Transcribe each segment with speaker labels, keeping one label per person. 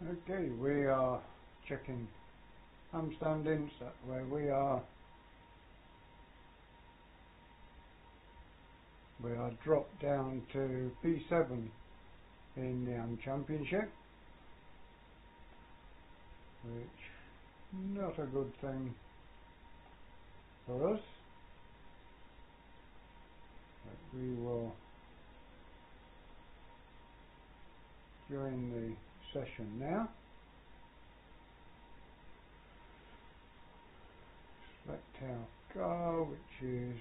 Speaker 1: Okay, we are checking handstandings where we are. We are dropped down to P7 in the AM Championship, which not a good thing for us, but we will join the session now. Select our car, which is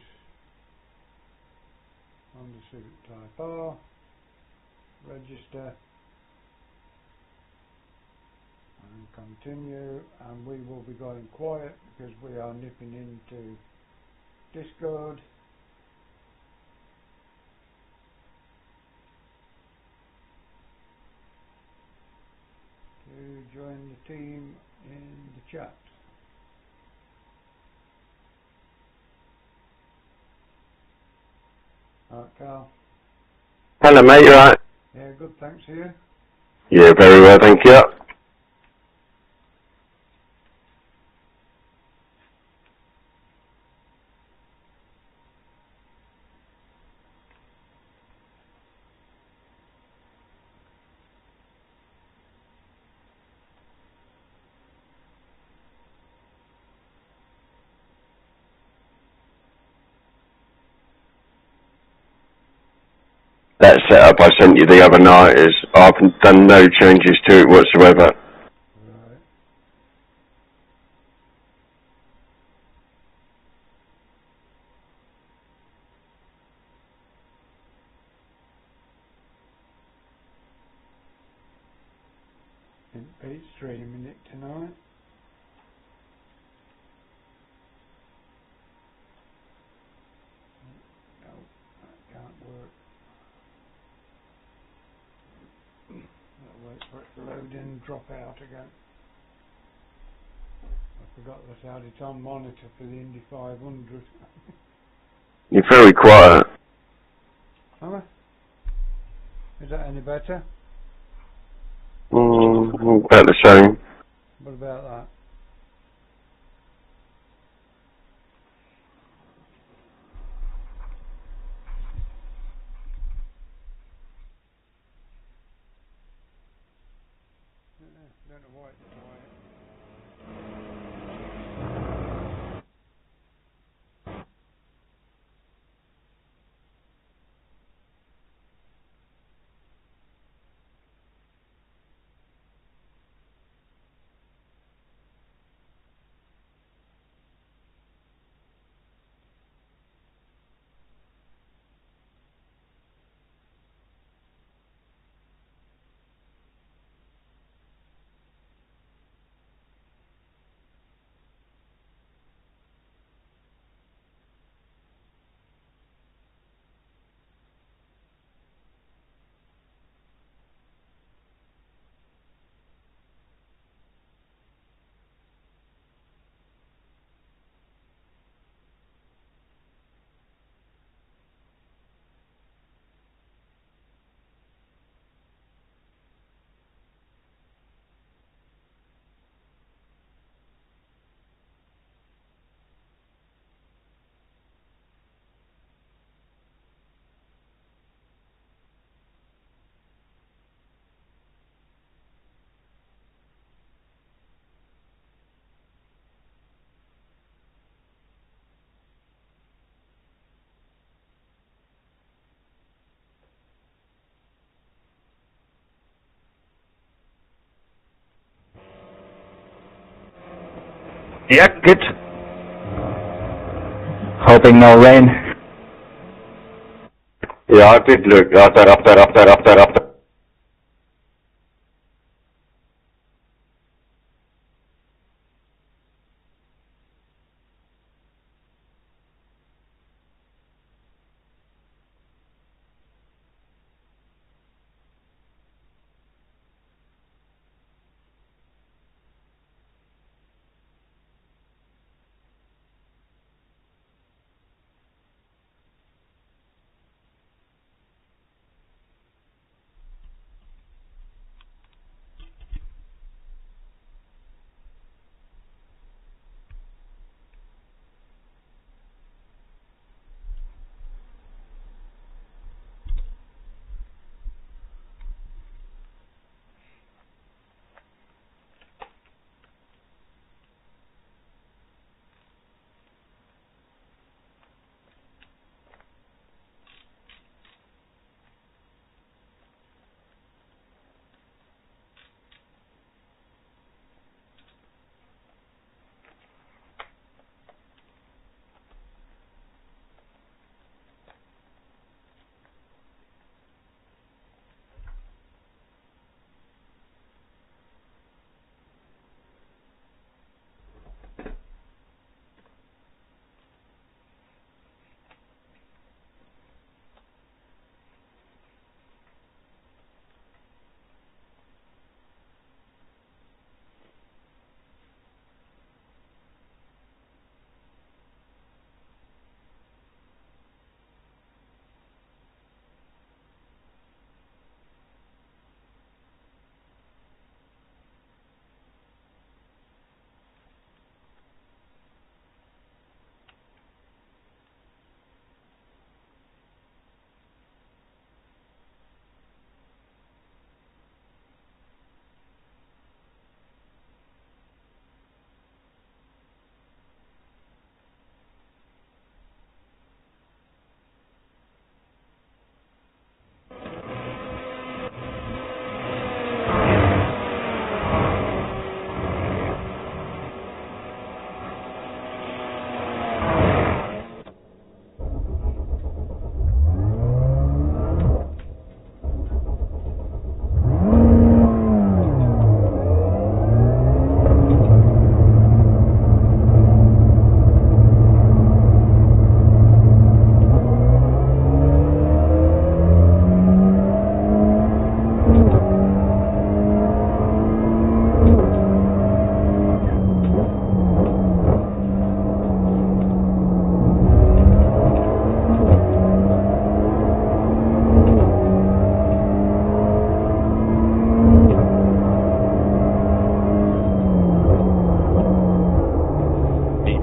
Speaker 1: Honda Civic Type R, register and continue, and we will be going quiet because we are nipping into Discord. To join the team in the chat. Alright, Carl.
Speaker 2: Hello mate, you alright?
Speaker 1: Yeah, good, thanks. Here.
Speaker 2: Yeah, very well, thank you. That setup I sent you the other night is, I've done no changes to it whatsoever.
Speaker 1: Right. Didn't beat streaming it tonight. No, that can't work. I'll wait for it to load in and drop out again. I forgot that I had it on monitor for the Indy 500.
Speaker 2: You're very quiet.
Speaker 1: Am I? Is that any better?
Speaker 2: About the same.
Speaker 1: What about that? Don't know why it's quiet.
Speaker 2: Yeah, good.
Speaker 3: Hoping no rain.
Speaker 2: Yeah, I did look after.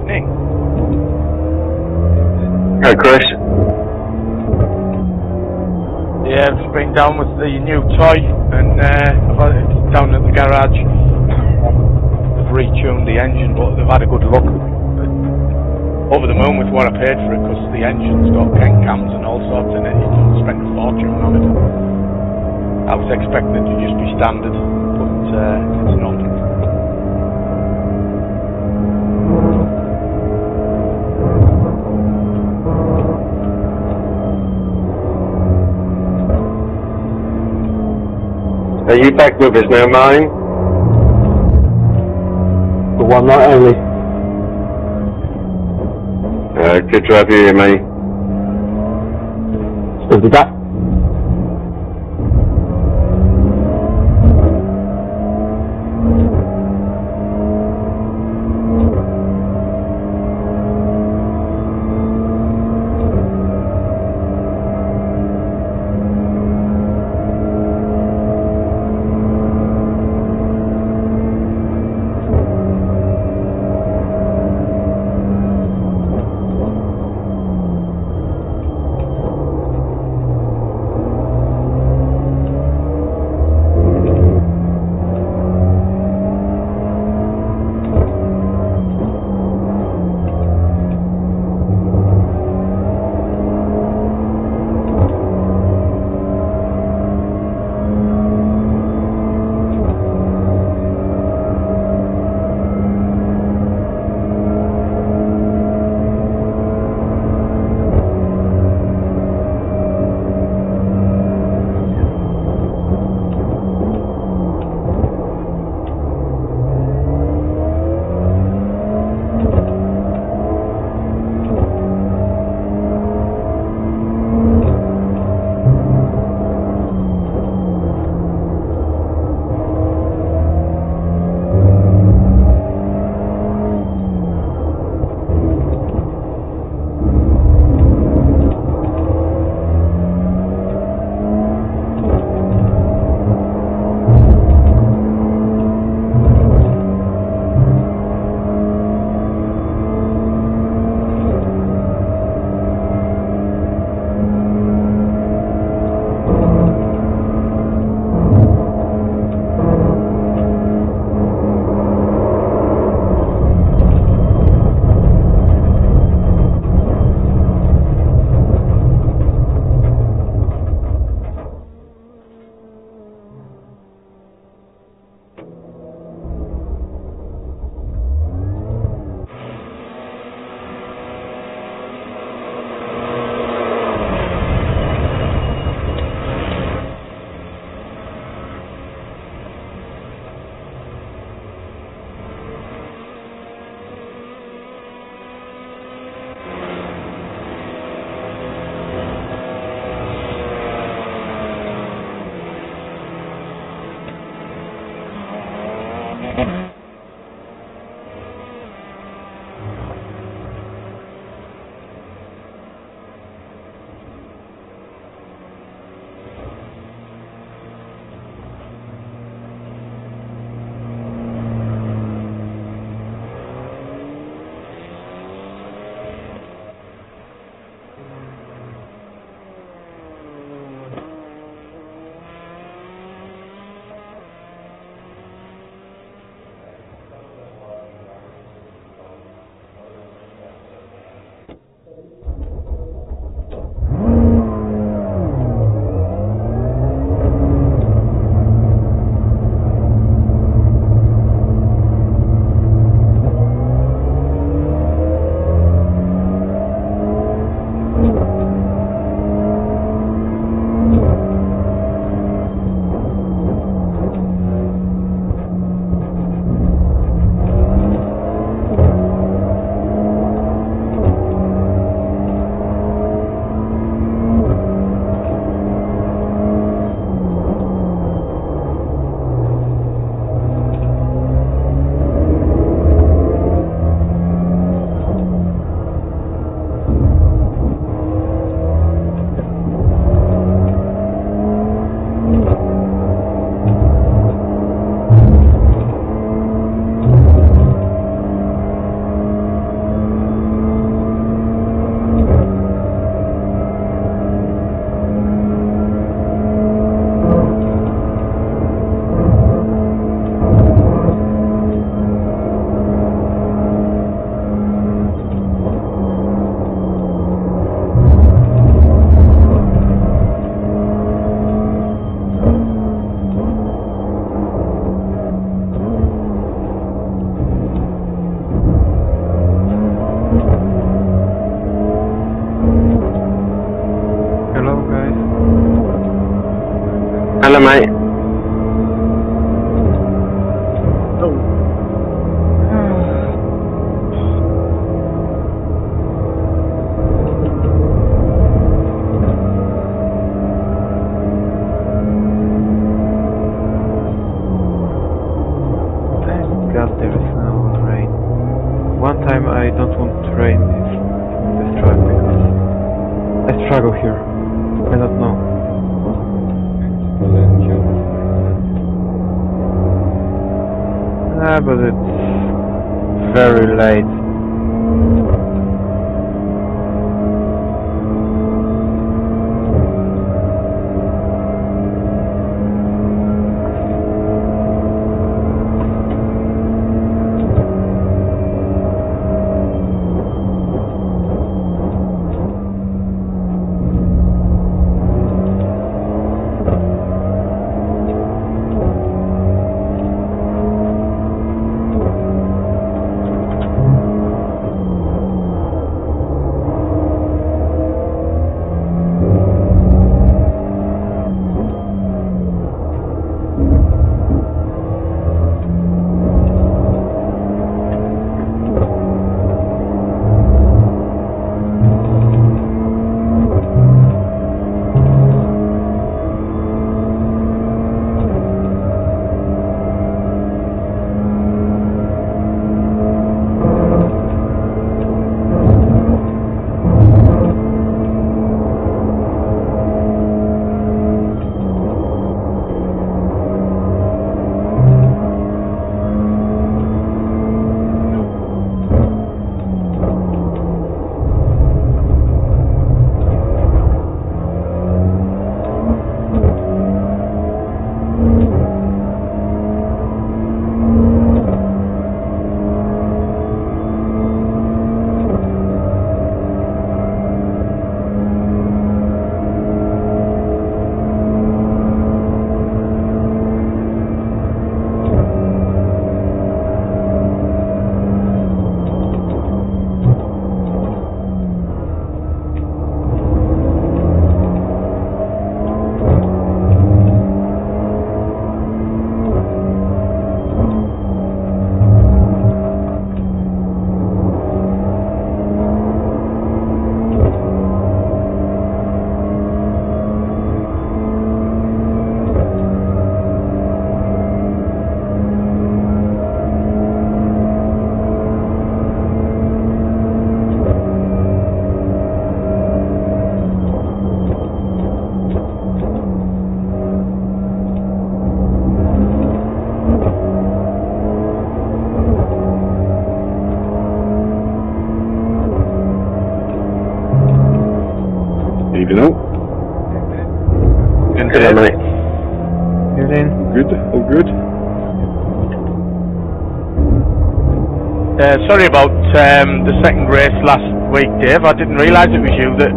Speaker 3: evening.
Speaker 2: Hey, Chris.
Speaker 3: Yeah, I've just been down with the new toy and I've had it down at the garage. They've retuned the engine, but they've had a good look. Over the moon with what I paid for it, because the engine's got Kent cams and all sorts in it. You can spend a fortune on it. I was expecting it to just be standard, but it's not.
Speaker 2: Are you back with us now, Martin?
Speaker 4: For one night only.
Speaker 2: Good to have you here, mate.
Speaker 4: Still be back.
Speaker 5: Hello, guys.
Speaker 2: Hello, mate.
Speaker 5: Thank God there is no rain. One time I don't want rain is in this truck because I struggle here. I don't know. But it's very late.
Speaker 6: Evening.
Speaker 2: Hello, mate.
Speaker 5: Evening.
Speaker 6: Good, all good.
Speaker 3: Sorry about the second race last week, Dave. I didn't realise it was you that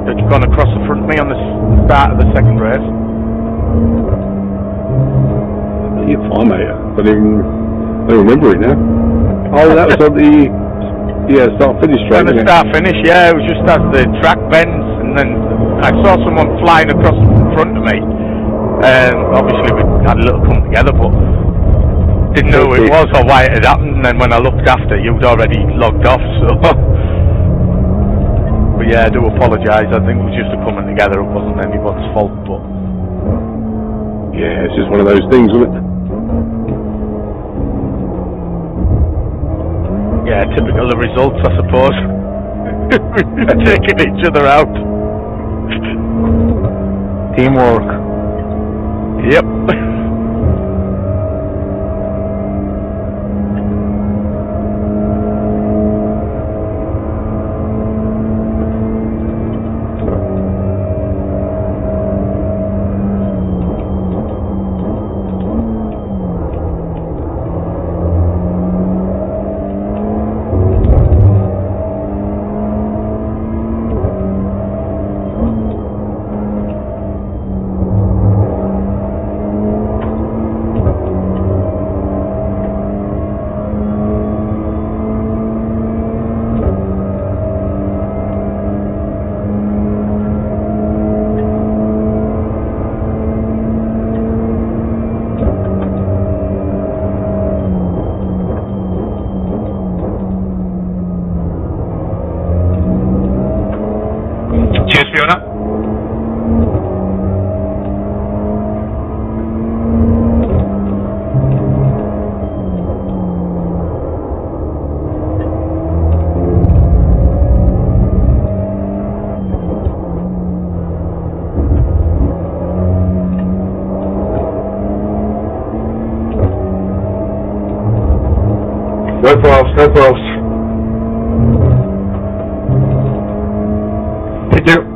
Speaker 3: had gone across the front of me on the start of the second race.
Speaker 6: You're fine, mate. I don't remember it now. Oh, that was on the start-finish track.
Speaker 3: On the start-finish, yeah, it was just as the track bends, and then I saw someone flying across in front of me. Obviously, we had a little come together, but didn't know who it was or why it had happened. And then when I looked after, you'd already logged off. So, but yeah, I do apologise. I think it was just a coming together. It wasn't anybody's fault, but
Speaker 6: yeah, it's just one of those things, isn't it?
Speaker 3: yeah, typical of results, I suppose. We're taking each other out.
Speaker 5: Teamwork.
Speaker 3: Yep.
Speaker 7: Cheers, Fiona.
Speaker 6: No fast, no fast.
Speaker 7: Thank you.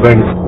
Speaker 4: thanks.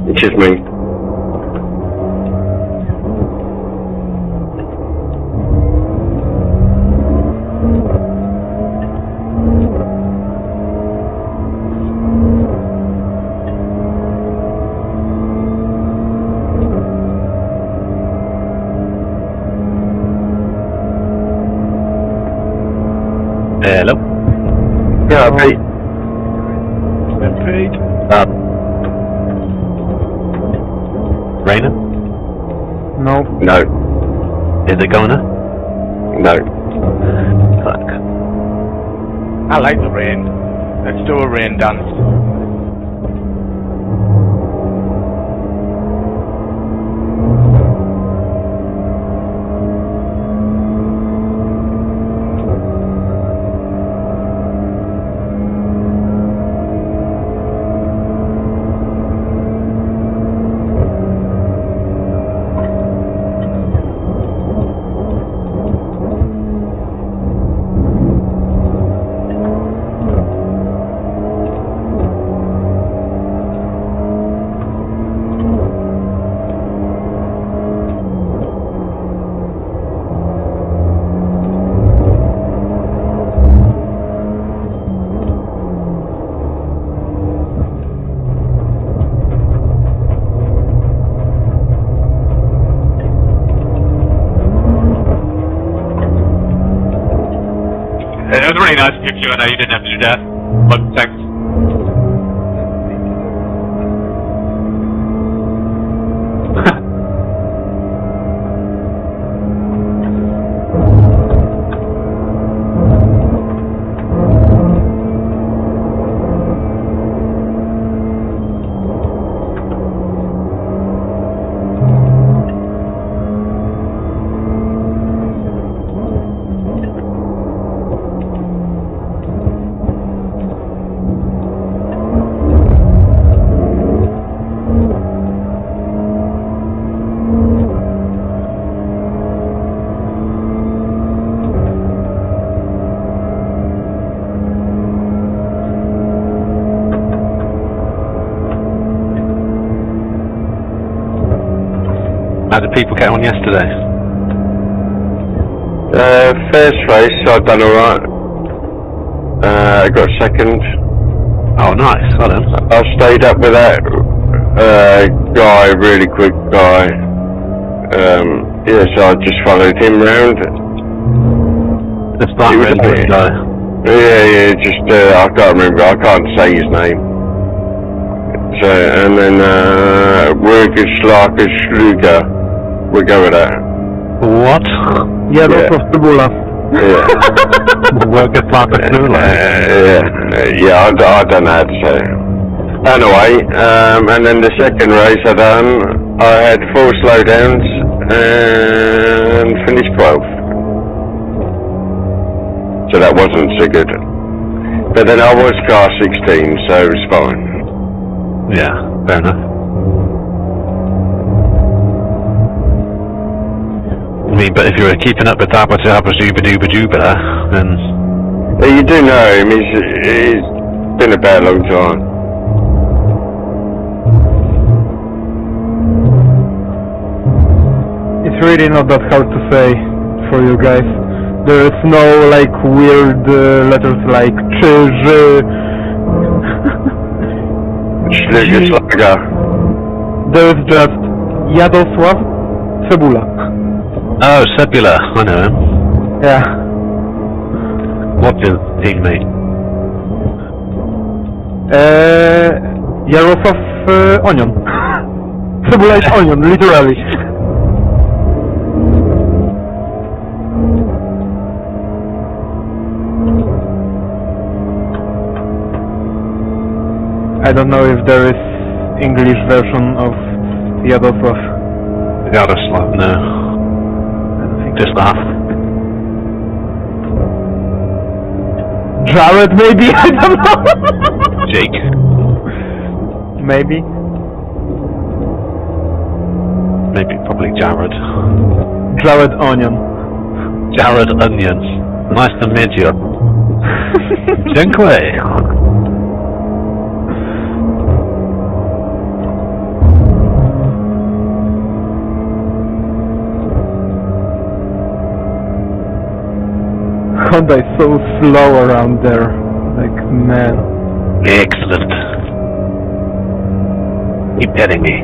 Speaker 2: Excuse me. Hello? Yeah, Pete.
Speaker 3: Pete.
Speaker 2: Raining?
Speaker 5: No.
Speaker 2: No.
Speaker 7: Is it going to?
Speaker 2: No.
Speaker 7: Fuck.
Speaker 3: I like the rain. Let's do a rain dance.
Speaker 7: really nice of you, I know you didn't have to do that. But thanks. How did people get on yesterday?
Speaker 2: First race, I've done alright. I got second.
Speaker 7: Oh, nice. Well done.
Speaker 2: I stayed up with that guy, really quick guy. Yeah, so I just followed him round.
Speaker 7: Just that
Speaker 2: He was
Speaker 7: really
Speaker 2: a
Speaker 7: good
Speaker 2: bit-
Speaker 7: guy.
Speaker 2: Yeah, just, I can't remember, I can't say his name. So, and then, workguard, Schluger. We'll go with that.
Speaker 7: What?
Speaker 5: Jados
Speaker 2: Yeah.
Speaker 5: of Cebula.
Speaker 2: Yeah.
Speaker 7: Workguard Parker
Speaker 2: Yeah, I don't know how to say it. Anyway, and then the second race I done, I had 4 slowdowns and finished 12th. So that wasn't so good. But then I was car 16, so it was fine.
Speaker 7: Yeah, fair enough. I mean, but if you were keeping up with that, what's up, then...
Speaker 2: But you do know him, he's been about a long time.
Speaker 5: It's really not that hard to say for you guys. There is no like weird letters like ch,
Speaker 2: Schluger.
Speaker 5: There is just Jadosław Cebula.
Speaker 7: Oh, Cebula, I know him.
Speaker 5: Yeah.
Speaker 7: What's his teammate?
Speaker 5: Jarosław Onion. Cebula is onion, literally. I don't know if there is English version of Jadosław.
Speaker 7: Jaroslav, no.
Speaker 5: I don't think
Speaker 7: Just that.
Speaker 5: Jared, maybe? I don't know.
Speaker 7: Jake.
Speaker 5: Maybe.
Speaker 7: Maybe, probably Jared.
Speaker 5: Jared Onion.
Speaker 7: Jared Onions. Nice to meet you. Dziękuję.
Speaker 5: Honda is so slow around there. Like, man.
Speaker 7: Excellent. Keep telling me.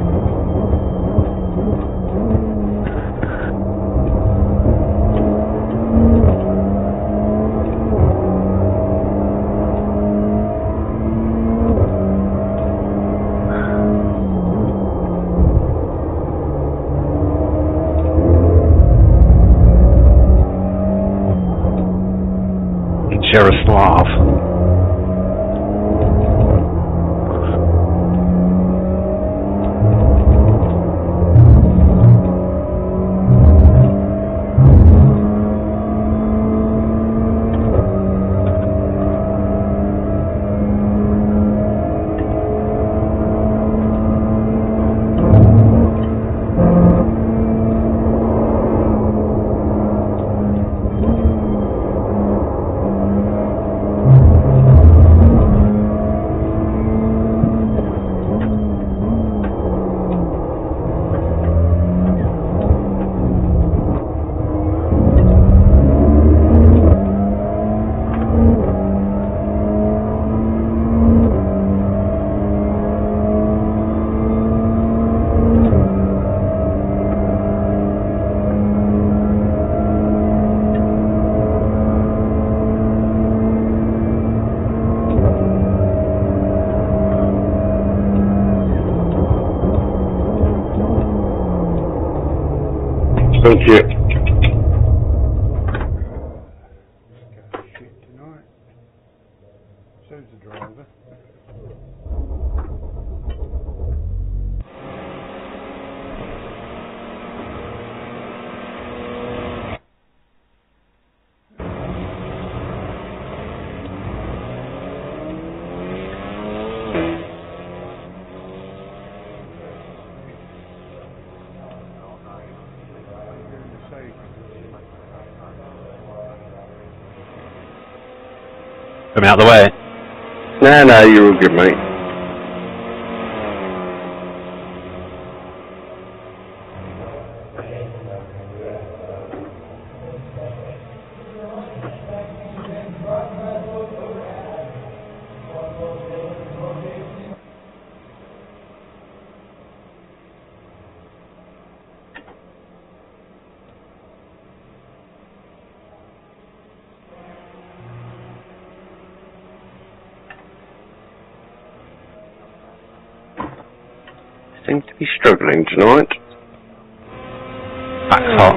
Speaker 7: Jaroslav.
Speaker 2: Thank you.
Speaker 1: Go shit tonight. Says the driver.
Speaker 7: Put me out of the way.
Speaker 2: No, you're all good, mate. Seem to be struggling tonight.
Speaker 7: Back's hot.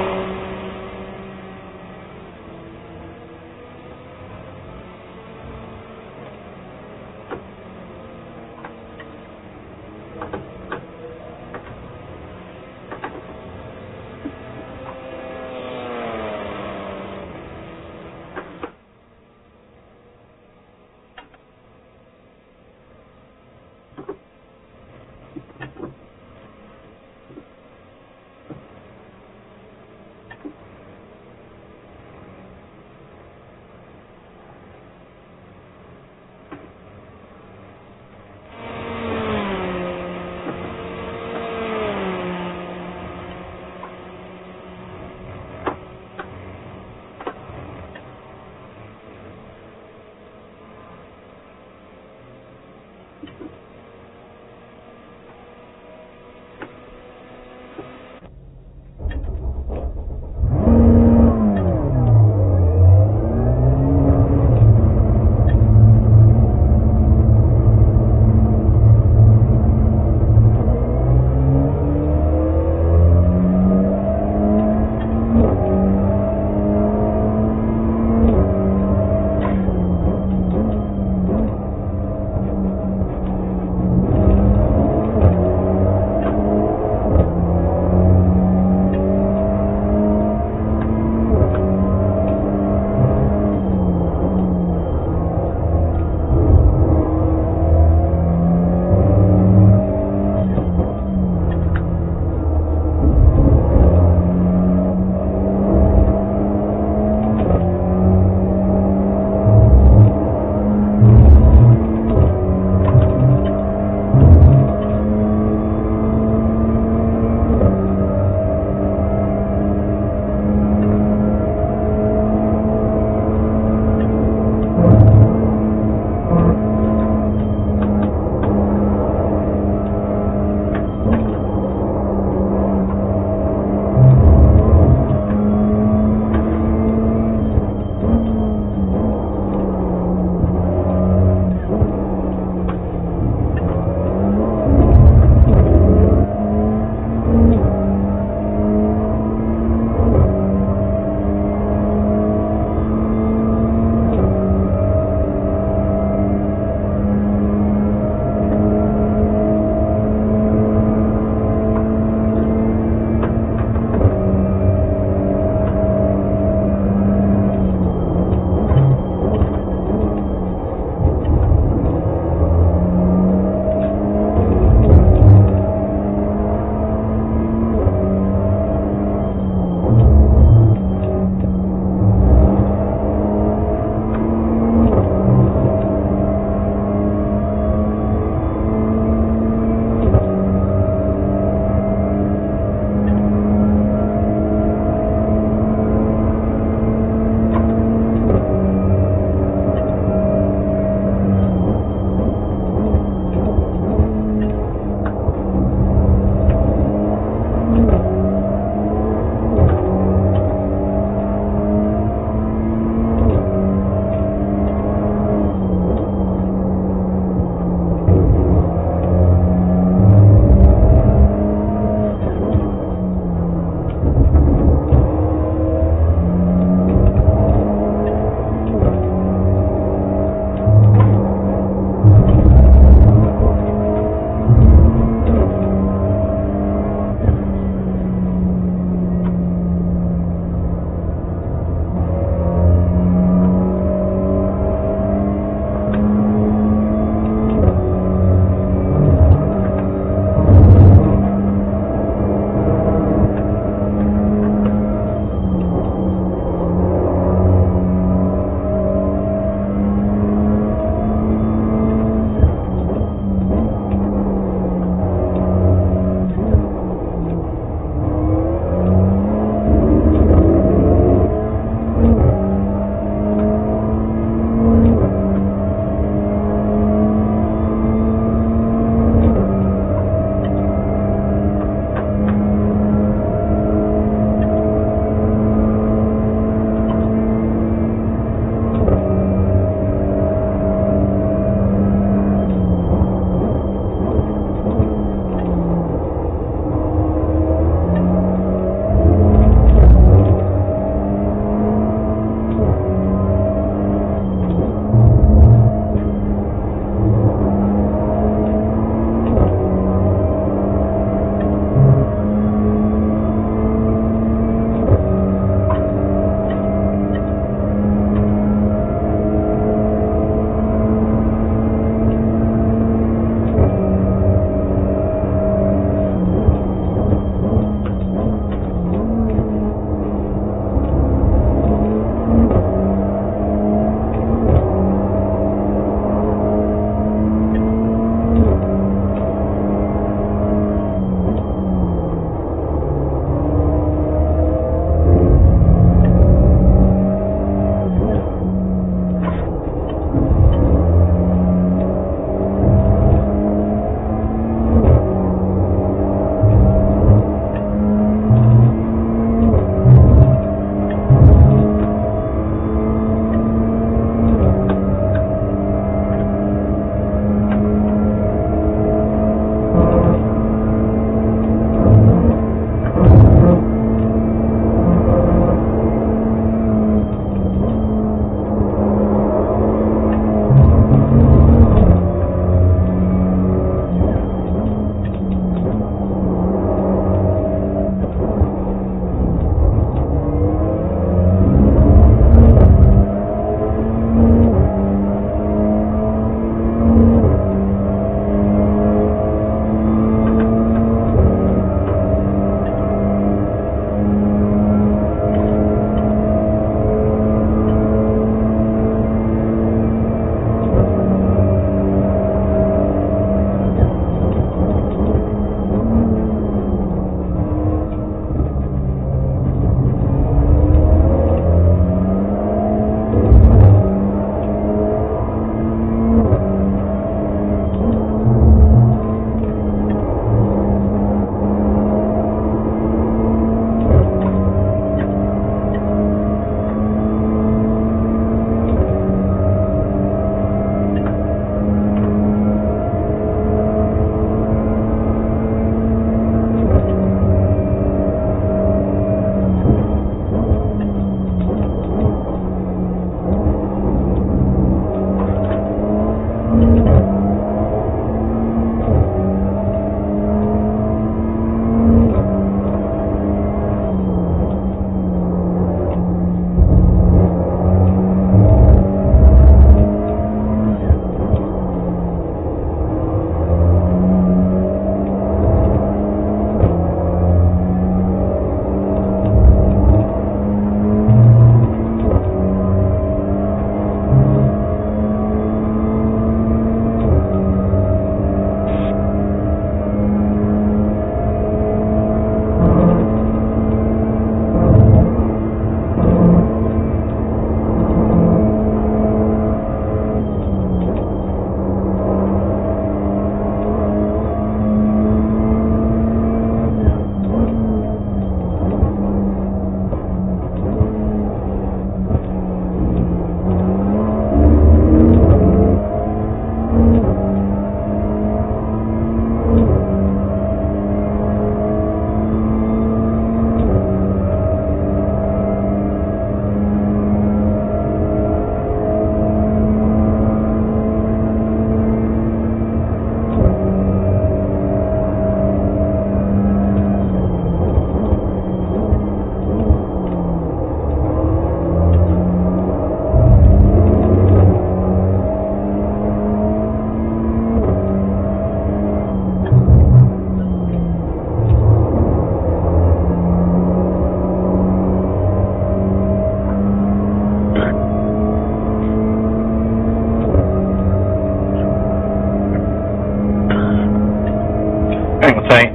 Speaker 3: Okay.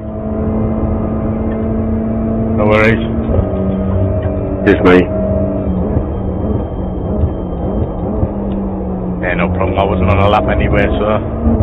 Speaker 3: No worries.
Speaker 2: Just me.
Speaker 3: Yeah, no problem. I wasn't on a lap anyway, so.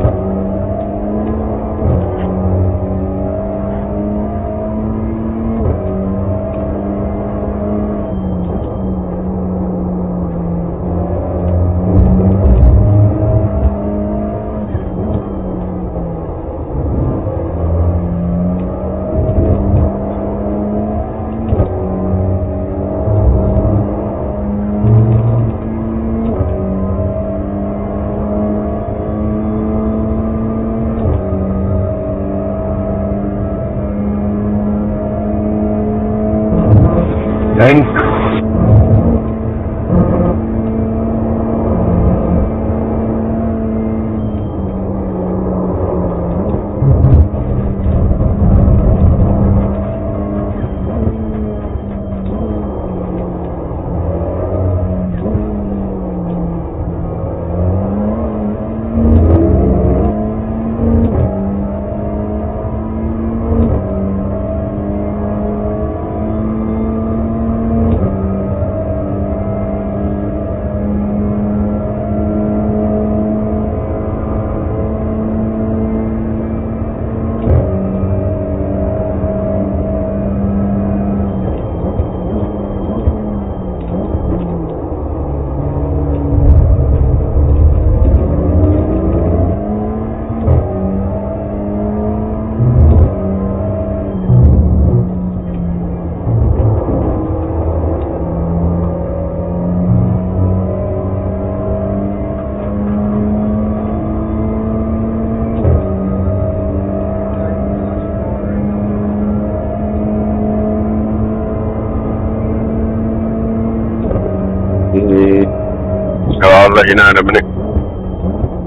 Speaker 2: So I'll let you know in a minute.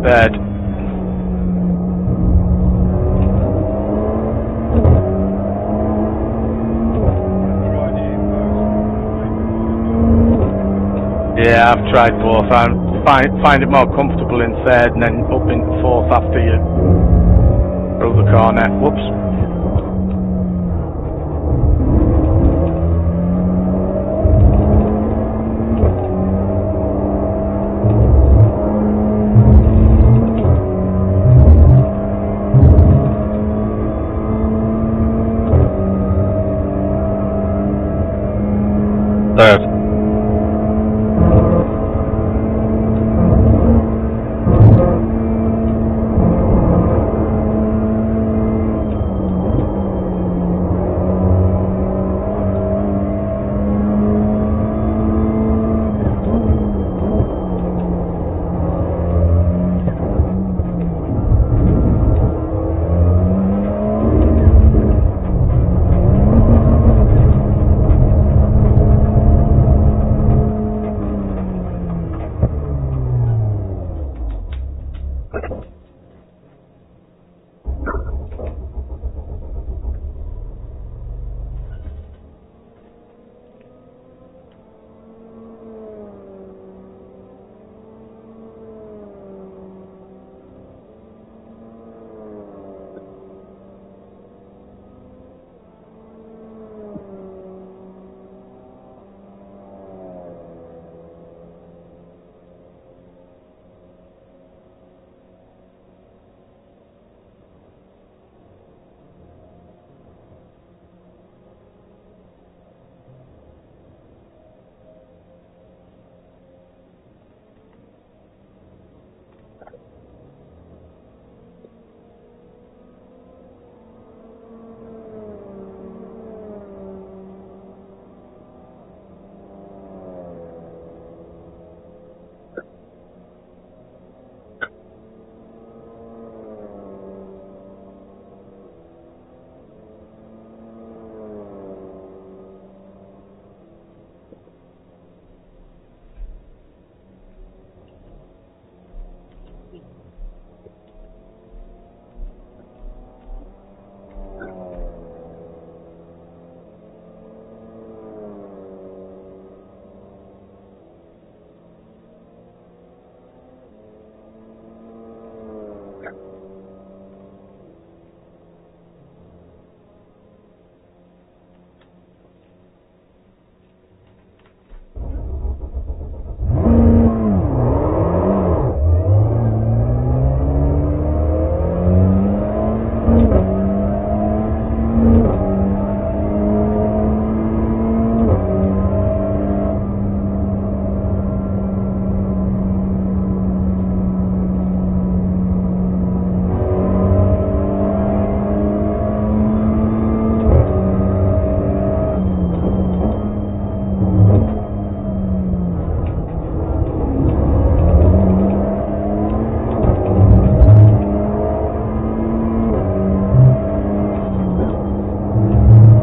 Speaker 3: Bad. Yeah, I've tried both. I find it more comfortable in third and then up in fourth after you through the corner. Whoops.
Speaker 7: Third.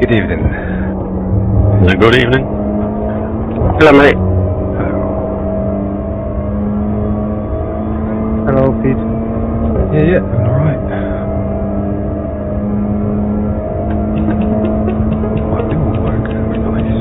Speaker 7: Good evening. Good evening.
Speaker 2: Hello, mate.
Speaker 5: Hello, Pete.
Speaker 7: Yeah, doing alright. Oh, it will work. Very nice.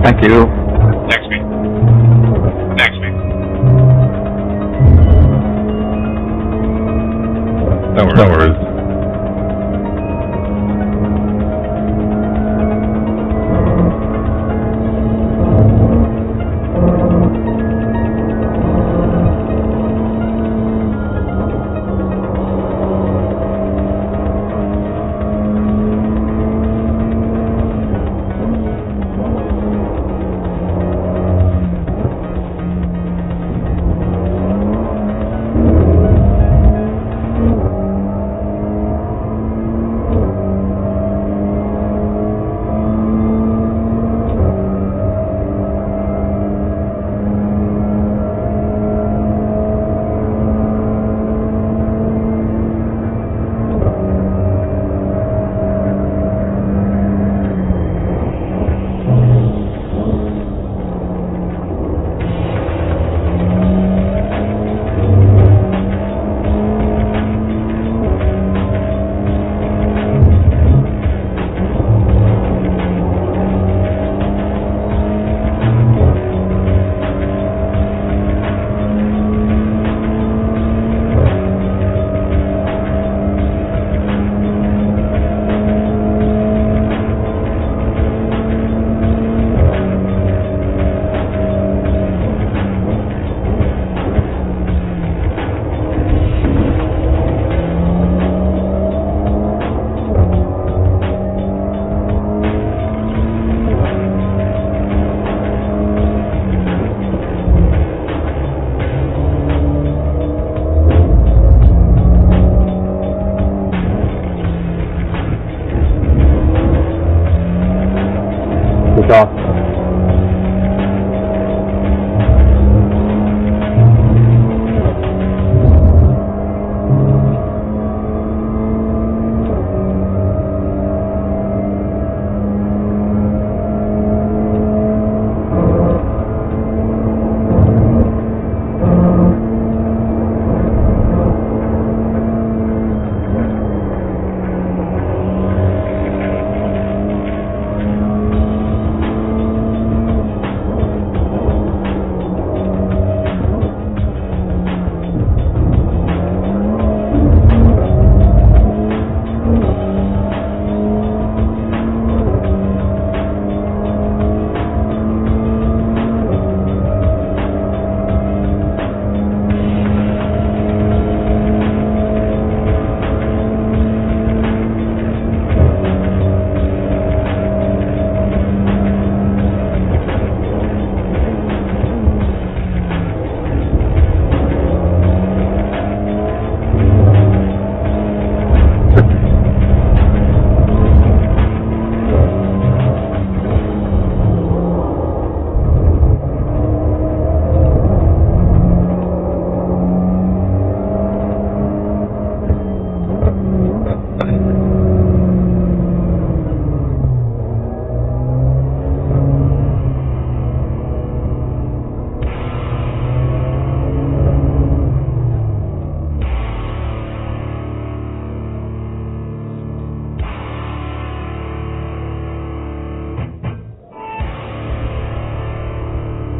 Speaker 7: Thank you.
Speaker 8: Next me. Next me.
Speaker 7: No worries.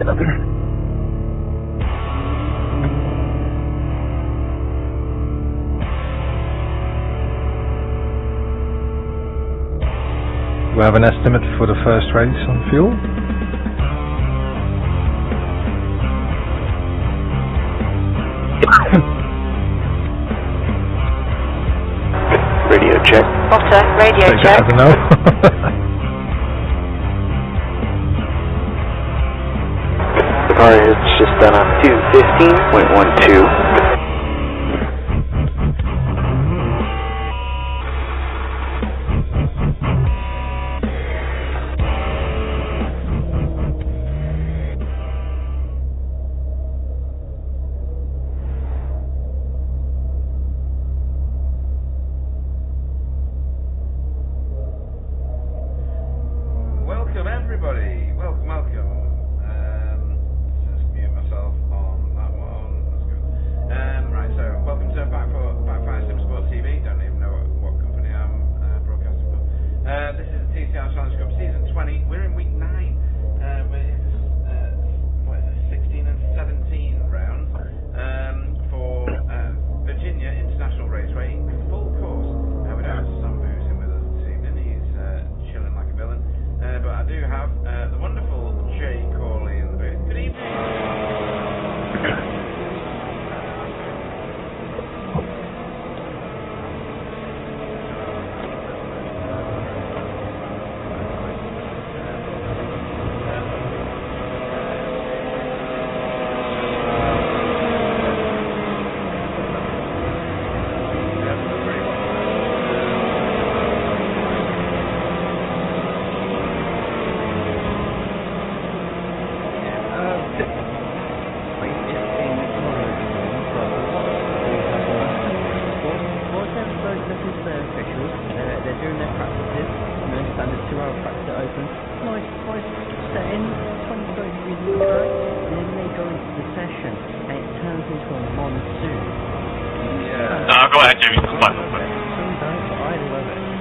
Speaker 9: Do we have an estimate for the first race on fuel?
Speaker 2: Radio check.
Speaker 10: Otter, radio
Speaker 9: Take
Speaker 10: check.
Speaker 9: it as a no.
Speaker 2: The car is just done on 215.12.
Speaker 11: Welcome everybody, welcome. Just mute myself on that one. That's good. Right, so welcome to Back 5 Sim Sport TV. Don't even know what company I'm broadcasting from. This is the TCR Challenge Cup Season 20. We're in week 9. What is it, 16 and 17 rounds for Virginia International Raceway full course. We don't have Sam Booth in with us this evening. He's chilling like a villain. But I do have the wonderful Jay Corley in the booth. Good evening.
Speaker 8: Go ahead, Jimmy. Come on.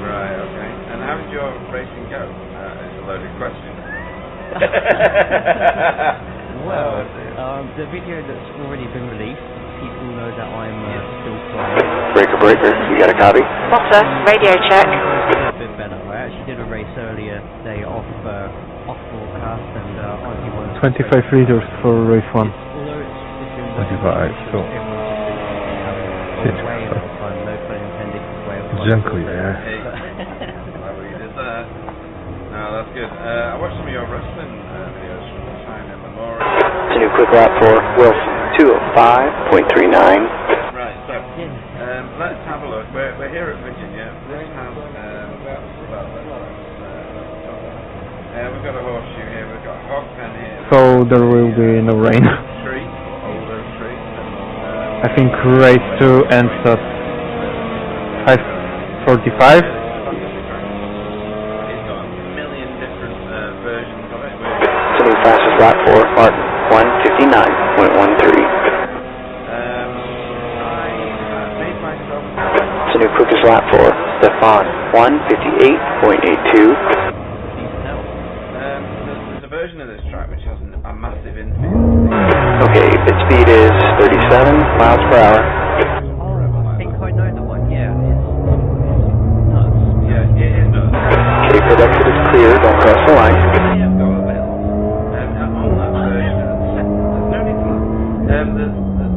Speaker 11: Right, okay. And how did your racing go? It's a loaded question.
Speaker 12: Well, the video that's already been released, people know that I'm still flying.
Speaker 2: Breaker, you got a copy?
Speaker 10: Otter, radio check.
Speaker 12: A bit better. I actually did a race earlier today off broadcast and RT1.
Speaker 5: 25 liters for race 1.
Speaker 12: Although it's
Speaker 9: 25, so... Gently, yeah.
Speaker 11: Hey, well, you did that. No, that's good. I watched some of your wrestling videos from the time in Memorial.
Speaker 2: It's a new quick lap for Wilson, 205.39.
Speaker 11: Right, so let's have a look. We're here at Virginia. This has we've got a horseshoe here. We've got a hog pen here.
Speaker 5: So there will be no rain.
Speaker 11: Street, older street.
Speaker 5: I think race 2 ends at 5:45.
Speaker 11: It's got a million different versions of it.
Speaker 2: It's a new fastest lap for Martin, 159.13. It's a new quickest lap for Stefan, 158.82.
Speaker 11: There's a version of this track which has a massive infield.
Speaker 2: Okay, its speed is 37 miles per hour.
Speaker 12: I think I know the one, yeah.
Speaker 2: Okay, good exit is clear, don't cross the line.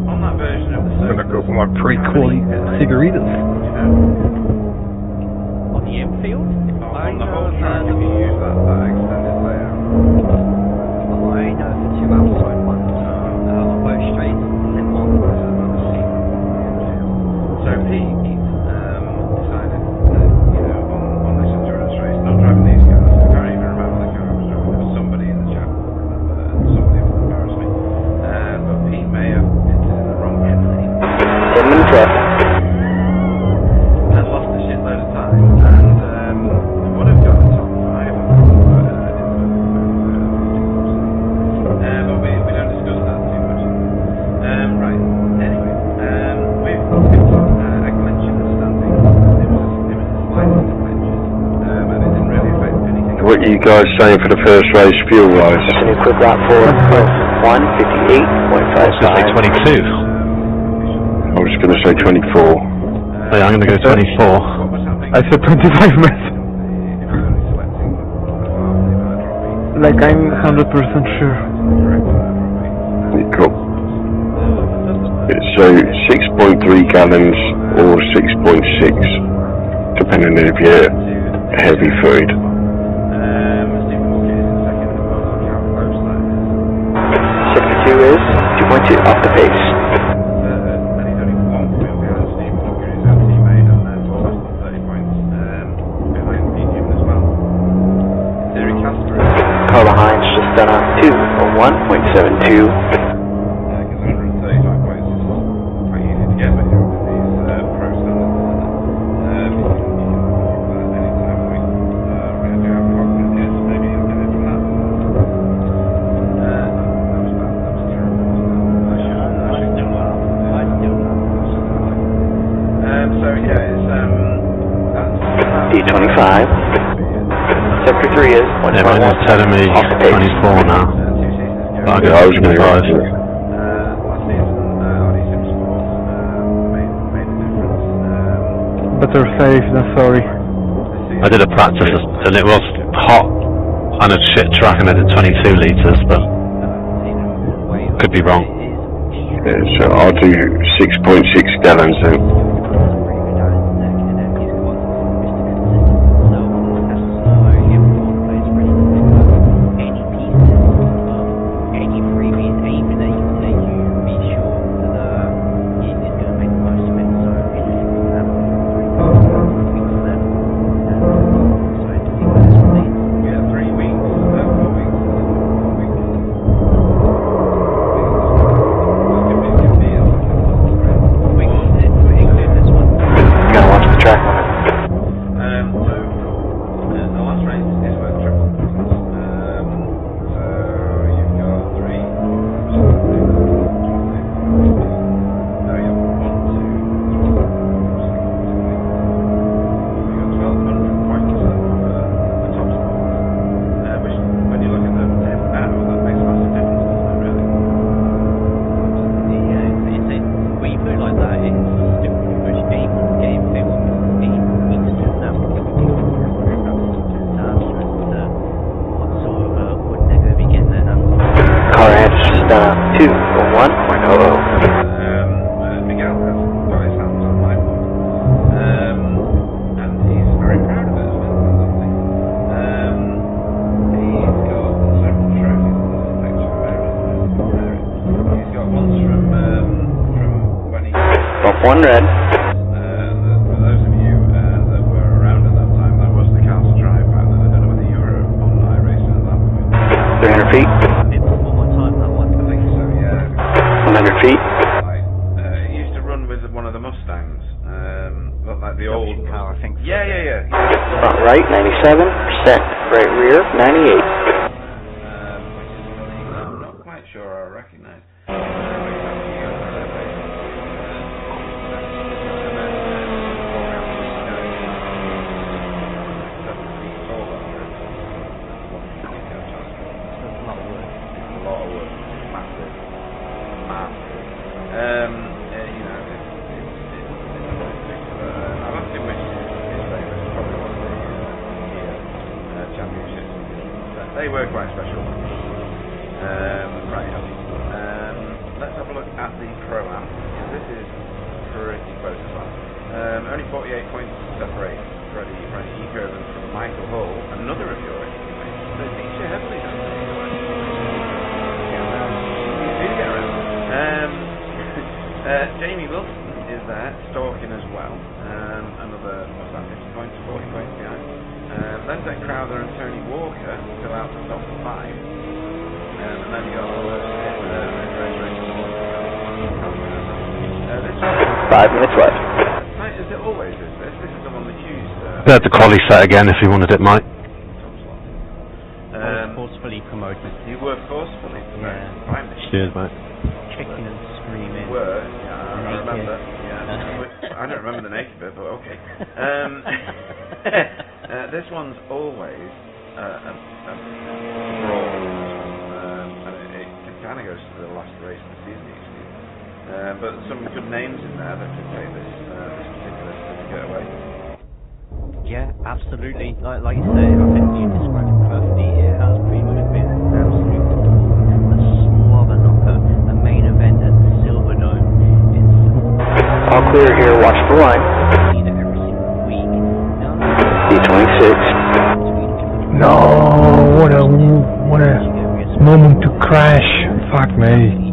Speaker 11: On that version of the
Speaker 9: I'm gonna go for my pre-quali cigarettes.
Speaker 12: On the infield?
Speaker 11: On the whole track, if you use that extended layout.
Speaker 12: I know the two outside ones on both straights, then one.
Speaker 11: So Pete decided that, on this endurance race, not driving these cars, I can't even remember the car I was driving.
Speaker 2: guys saying for the first race fuel rise?
Speaker 13: Continue quick lap for 158.55.
Speaker 7: I was going to say 22.
Speaker 2: I was going to say 24.
Speaker 7: Yeah, I'm going to go 24.
Speaker 5: I said 25 minutes. Like I'm 100% sure.
Speaker 2: Cool. So 6.3 gallons or 6.6, depending if you're heavy footed.
Speaker 13: 62 is 2.2 off the pace. Car behind just done a 2 or 1.72. D25. Sector 3 is 1.1.
Speaker 7: Yeah, mine is telling me 24 now. I was going to go.
Speaker 5: Better safe than sorry.
Speaker 7: I did a practice and it was hot and a shit track and I did 22 litres, but could be wrong.
Speaker 2: Yeah, so I'll do 6.6 gallons then. One red.
Speaker 11: For those of you that were around at that time, that was the Council Drive back then. I don't know whether you were on iRacing at that point.
Speaker 13: 300 feet.
Speaker 12: One more time, that one.
Speaker 11: I think so, yeah.
Speaker 13: 100 feet.
Speaker 11: It used to run with one of the Mustangs. Looked like the old
Speaker 12: car, I think. So.
Speaker 11: Yeah.
Speaker 13: Front right, 97%. Right rear, 98.
Speaker 11: I'm not quite sure I recognise. They were quite special. Right, let's have a look at the Pro-Am. This is pretty close as well. Only 48 points separate Freddie Ecoven from Michael Hull, another of your teammates. They feature heavily, don't they? You do get around. Jamie Wilson is there, stalking as well. Another, what's that, 50 points, 40 points behind. Lenzek Crowther and Tony Walker fill out the top 5. And then you got all those
Speaker 13: 5 minutes left.
Speaker 11: Is it always is this? This is the one that used...
Speaker 7: There's the quali set again if you wanted it, Mike.
Speaker 12: Forcefully promoted.
Speaker 11: You were forcefully promoted. Finally.
Speaker 7: Cheers, mate.
Speaker 12: Kicking and screaming.
Speaker 11: You were, yeah, I remember. Yeah. I don't remember the naked bit, but okay. This one's always brawl, and it kind of goes to the last race of the season usually. But some good names in there that could take this particular certificate away.
Speaker 12: Yeah, absolutely. Like you say, I think you described it perfectly. It has pretty much been an absolute slobber knocker. A main event at the Silver Dome. It's
Speaker 13: all clear here, watch the line.
Speaker 12: either every single week. Now,
Speaker 13: D26.
Speaker 9: No, what a moment to crash. Fuck me.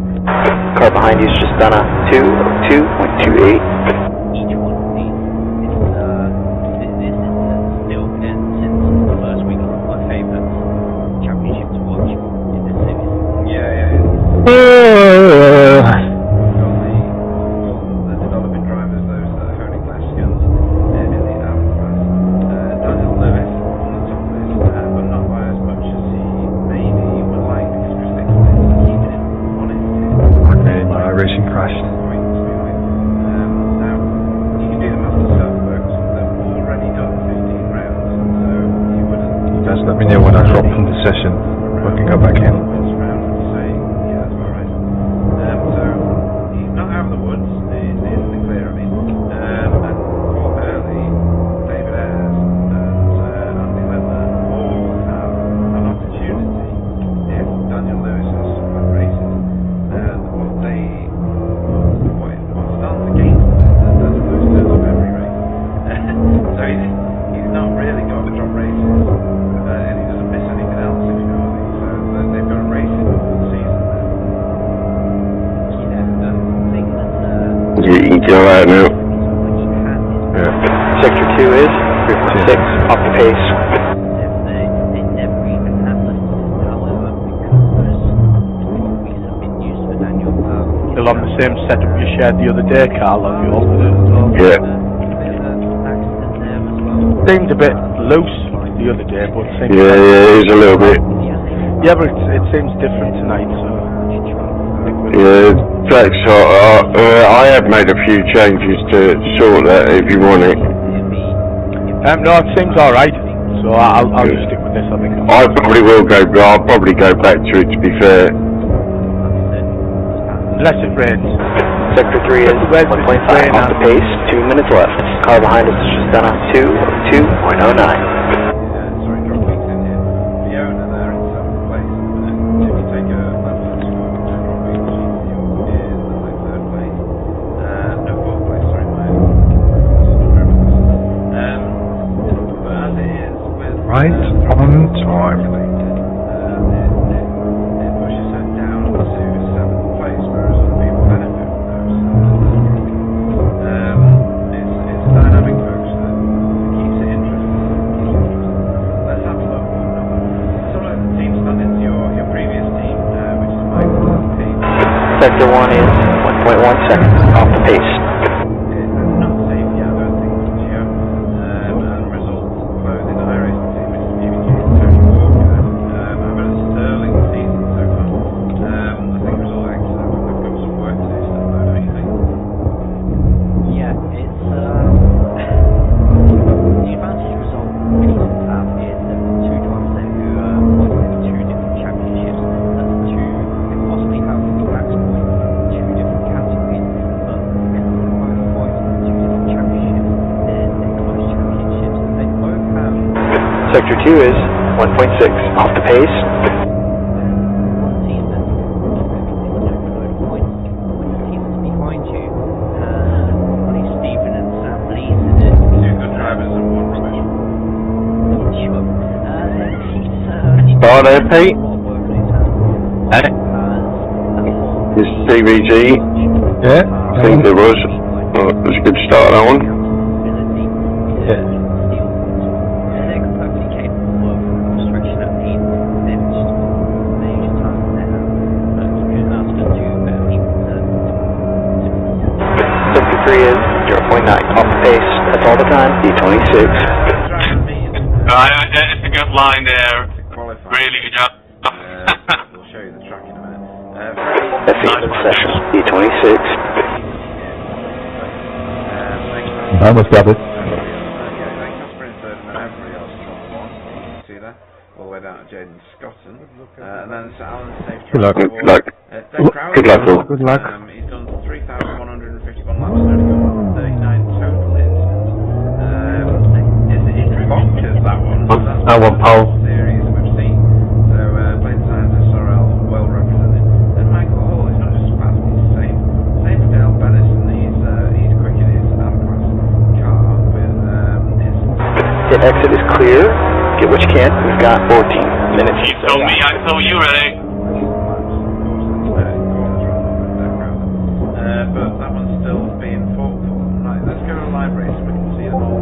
Speaker 13: Car behind you is just done a 202.28.
Speaker 12: each one of these, this is still, and since the first week, one of my favourite championship to watch in this series.
Speaker 11: There's the developing drivers, those that are honing their skills in the Audi class. Daniel Lewis on the top list, but not by as much as he maybe would like, because Chris Dixon is keeping it on his team.
Speaker 9: Okay, my racing crashed.
Speaker 11: Now, you can do the math yourself, folks. They've already done 15 rounds, so you wouldn't...
Speaker 9: Just let me know when I drop from the session. I can go back in.
Speaker 11: Round and say, yeah, that's about right. So, he's not out of the woods, he's in the clear, I mean. And Paul Hurley, David Ayres, and Andy Ledler all have an opportunity if Daniel Lewis has some good races. What starts against Daniel Lewis turns up every race. So he's not really got to drop races, and he doesn't miss anything else, if you know what I mean. So they've got a racing the full season there.
Speaker 12: Yeah, I think that
Speaker 2: You go out now. Yeah.
Speaker 13: Sector 2 is 3.6, off the pace.
Speaker 12: they never even had the however, because what we have been used for Daniel.
Speaker 3: Still on the same setup you shared the other day, Carl, have you?
Speaker 2: Yeah.
Speaker 12: Accident there as well.
Speaker 3: Seemed a bit loose the other day, but seems
Speaker 2: Yeah, it is a little bit.
Speaker 3: yeah, but it seems different tonight, so
Speaker 2: Yeah, thanks. I have made a few changes to sort that if you want it.
Speaker 3: no, it seems alright, so I'll just stick with this, I think.
Speaker 2: I probably will go, but I'll probably go back to it, to be fair.
Speaker 3: Unless it rains.
Speaker 13: Sector 3 is 1.5, off the pace, 2 minutes left. Car behind us is just done a 202.09.
Speaker 11: Sorry, drop weeks in here. Fiona there in 7th place. If you take a level of score, drop weeks, she is like 3rd place. No, 4th place, sorry, my but as it is with
Speaker 9: Right on time.
Speaker 11: it pushes her down to 7th place, whereas other people benefit from those. It's a dynamic coach that keeps it interesting. Let's have a look. Some of the team standings, your previous team, which is Michael and Pete.
Speaker 13: Sector 1 is 1.1 seconds, off the pace.
Speaker 11: Not safe yet, I don't think, Gio. And results clothing iRacing team, which is BBG and Tony Walker. Having a sterling season so far. I think Result X, they've got some work to do still, though, don't you think?
Speaker 12: Yeah, it's the advantage result Pistons have is they've got two drivers there who want to do two different championships. That's two, they possibly have max points in two different categories, but because they're both fighting two different championships, they're close championships. They both have
Speaker 13: Sector 2 is 1.6, off the pace.
Speaker 12: one team that's got a load of points. When the team that's behind you, Ronnie Stephen and Sam Lees in it.
Speaker 11: Two good drivers and one rubbish.
Speaker 12: Sure.
Speaker 2: Oh, there, Pete.
Speaker 12: Hey.
Speaker 2: It's CVG.
Speaker 9: Yeah.
Speaker 2: I think there was. Oh, it was a good start, that one.
Speaker 9: Yeah.
Speaker 12: They're perfectly capable of stretching that lead. They've just major time there. But that's for two better
Speaker 13: Sector 3 is 0.9, off the pace. That's all the time, D26.
Speaker 8: It's a good line there. Really good job.
Speaker 11: We'll show you the track in a minute.
Speaker 13: That's the end of the session, D26.
Speaker 9: I almost got it.
Speaker 11: Casper in 3rd and then everybody else dropped 1. See there? to Alan's safe
Speaker 9: Good luck.
Speaker 11: transport.
Speaker 2: Good luck.
Speaker 11: Dan Crowley,
Speaker 2: Good luck, Will.
Speaker 5: Good luck.
Speaker 11: He's done 3,151 laps and only got 39 total incidents. It's bonkers, that one.
Speaker 7: That one, Paul.
Speaker 11: Series we've seen. So, playing signs SRL, well represented. And Michael Hall, he's not just fast, he's safe. Same for Dale Bennison, he's quick in his out-of-class car with his...
Speaker 13: The exit is clear. Get what you can. We've got 14 minutes.
Speaker 8: You told me, I told you, ready.
Speaker 11: But that one's still being fought for. Right, let's go to live race so we can see them all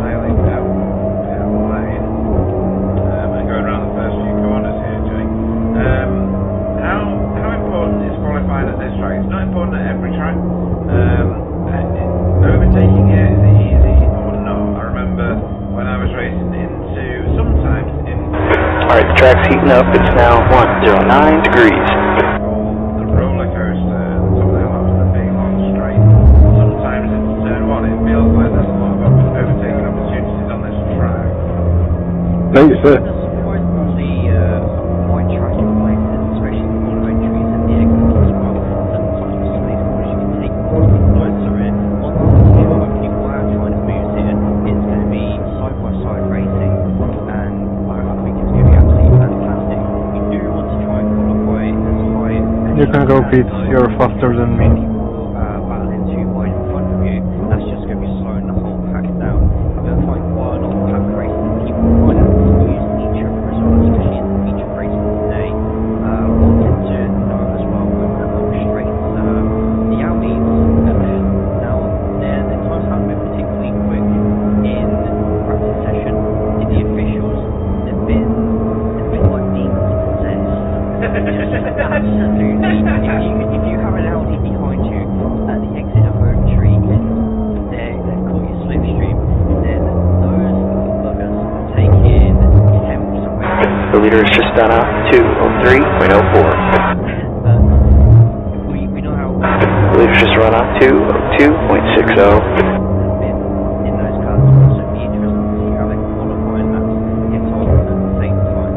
Speaker 11: sailing out of lane. And going around the first few corners here, Jay. How important is qualifying at this track? It's not important at every track. Overtaking here, is it easy or not? I remember when I was racing into, sometimes in...
Speaker 13: Alright, the track's heating up. It's now 109 degrees.
Speaker 11: The roller coaster, the top of the hill after the big long straight. Sometimes it's turn one, it feels like there's a lot of overtaking opportunities on this track.
Speaker 6: Thank you, sir.
Speaker 12: Wide track in places, especially the corner entries and the exits as well. Sometimes some of these corners you can take closer in. One thing to sure when people are trying to move here, it's going to be side-by-side racing, and I think it's going to be absolutely fantastic. We do want to try and qualify as high as
Speaker 5: You can go, Pete. You're faster than me.
Speaker 12: battling too wide in front of you. That's just going to be slowing the whole pack down. I'm going to find quite a lot of pack racing people find out to use each other as well, especially in the feature racing today. Wanted to know as well with the long straights. The Albies, now their times haven't been particularly quick in practice session. In the officials, they've been like demons possessed. Just absolutely. If you have an Audi behind you at the exit of Oak Tree and they've caught your slipstream, then those buggers are taking temps away.
Speaker 13: The leader is just done a 2:03.04.
Speaker 12: We know how
Speaker 13: The leader's just run a 2:02.60.
Speaker 12: in those cars, so it'd be interesting to see how they qualify and that gets on at the same time.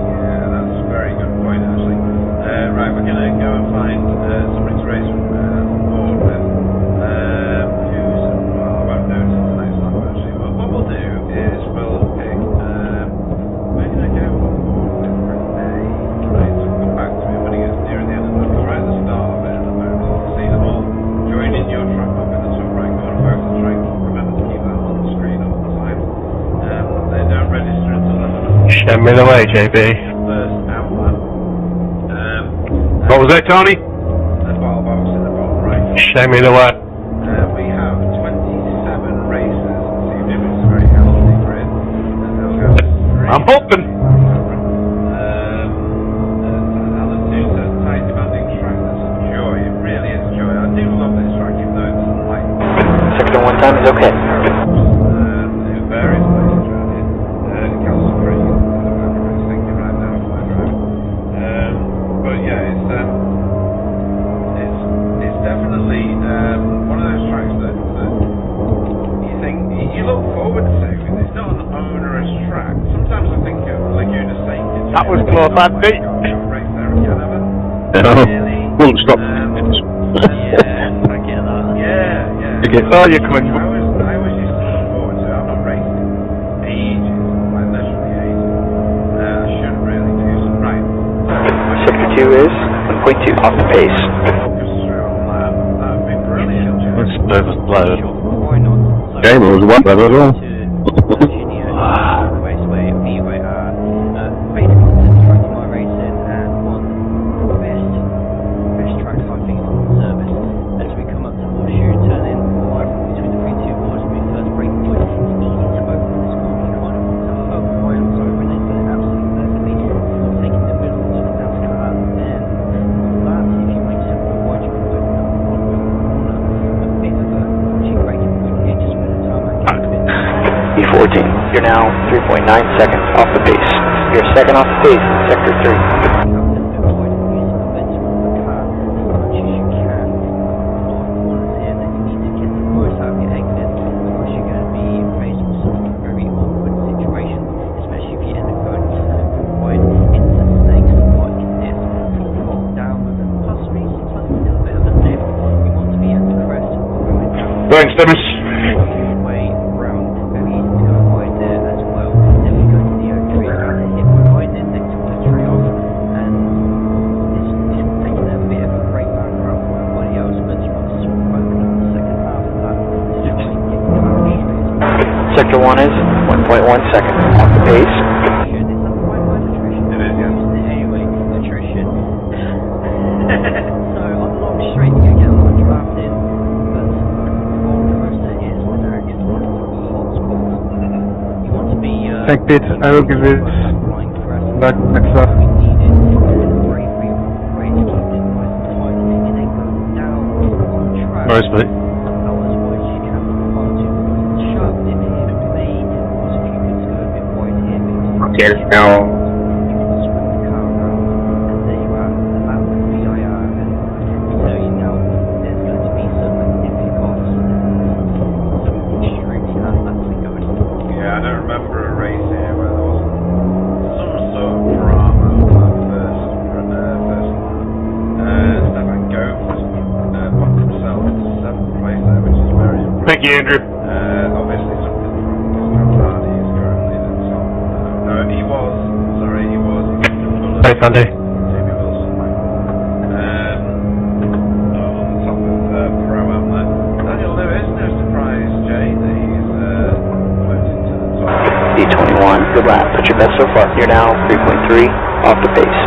Speaker 11: Yeah, that's a very good point, actually. Right, we're going to go and find somebody to race on board with. I won't know until the next lap, actually. But what we'll do is we'll pick. We're going to go on board with Renee. Right, so we'll come back to it when it gets near the end of the look. Right at the start of it at the moment. You can see them all joining your track up in the top right corner. Folks are trying to remember to keep that on the screen all the time. They don't register until the
Speaker 7: Show me the way, JB.
Speaker 11: first out lap.
Speaker 7: What was that, Tony?
Speaker 11: The bottle box in the bottom right.
Speaker 7: Show me the way.
Speaker 11: We have 27 races. So you do it's a very healthy grid. And they'll go straight.
Speaker 7: I'm hoping.
Speaker 11: Alan 2 says tight demanding track. That's a joy. It really is a joy. I do love this track, even though it's like
Speaker 13: 6:01 time is okay.
Speaker 11: in various places around here. Castle Creek, I'm thinking right now of my drive. But yeah, it's definitely one of those tracks that you think you look forward to. It's not an onerous track. Sometimes I think of Laguna Seca.
Speaker 3: That was close, Andy.
Speaker 11: Race there in Canada.
Speaker 6: No, won't stop.
Speaker 12: Yeah, I get that.
Speaker 11: Yeah.
Speaker 6: You get-
Speaker 3: Oh, you're coming.
Speaker 11: I always used to look forward to it. I've not raced in ages, like literally ages. I should really do some. Right.
Speaker 13: Sector 2 is 1.2 off the pace.
Speaker 11: Focus through on that. That would be brilliant.
Speaker 7: It's overloaded.
Speaker 12: Why not? So
Speaker 6: Game was one level as well.
Speaker 12: to Virginia Raceway, basically contracting my racing and one of the best tracks I think on the service. As we come up to Horseshoe, turn in right between the 3-2 boards, we first break point. It's easy to open this corner, you kind of want to hug right on top and then do it absolutely perfectly. You're taking the middle to the dance car, then that, if you make simple wide, you can open up one corner, a bit of a cheap braking point here, just with the tarmac.
Speaker 13: E14, you're now 3.9 seconds off the pace. You're second off the pace in Sector 3.
Speaker 12: Especially if you end up going wide into snakes, like
Speaker 7: Dennis.
Speaker 12: Way round, very easy to go wide there as well. Then we go to the oak tree, and hit behind it, next to the tree off, and it's taking a bit of a break back around for everybody else, but you want to sort of open up the second half of that to try and get you out straight.
Speaker 13: Sector 1 is 1.1 seconds off the pace.
Speaker 9: Thank Pete, I will give it back next lap.
Speaker 7: Where is Pete?
Speaker 2: Okay, now.
Speaker 7: Thank you, Andrew.
Speaker 11: Obviously something from Hardy is currently that's on. No, he was.
Speaker 7: Hey, Sandy.
Speaker 11: Jamie Wilson. On top of Pro-Am there. Daniel Lewis, no surprise, Jay, that he's floated to the top.
Speaker 13: D21, good lap. Put your best so far. You're now 3.3 off the pace.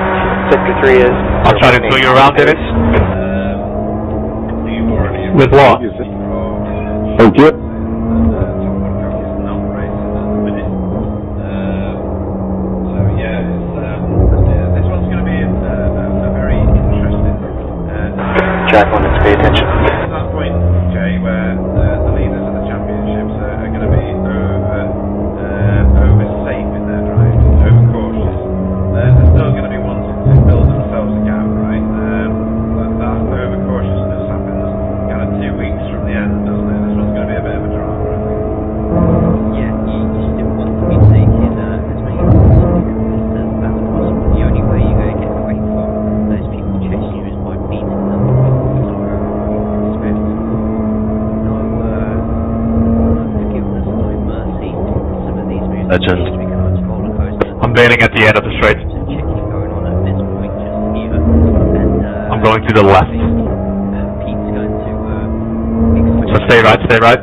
Speaker 13: Sector 3 is...
Speaker 7: I'll try to throw you around, Dennis. With what?
Speaker 6: Thank you.
Speaker 13: Track one, let's pay attention.
Speaker 11: At that point, Jay, where the leaders of the championships are going to be over safe in their driving, over cautious. They're still going to be wanting to build themselves a gap, right? That over cautiousness happens kind of 2 weeks from the end, doesn't it? This one's going to be a bit of a drama, I think.
Speaker 12: Yeah, you still want to be taking as many competitors as possible. The only way you're going to get away from those people chasing you is by beating them.
Speaker 7: Legend. I'm bailing at the end of the straight. I'm going to the left. So stay right, stay right.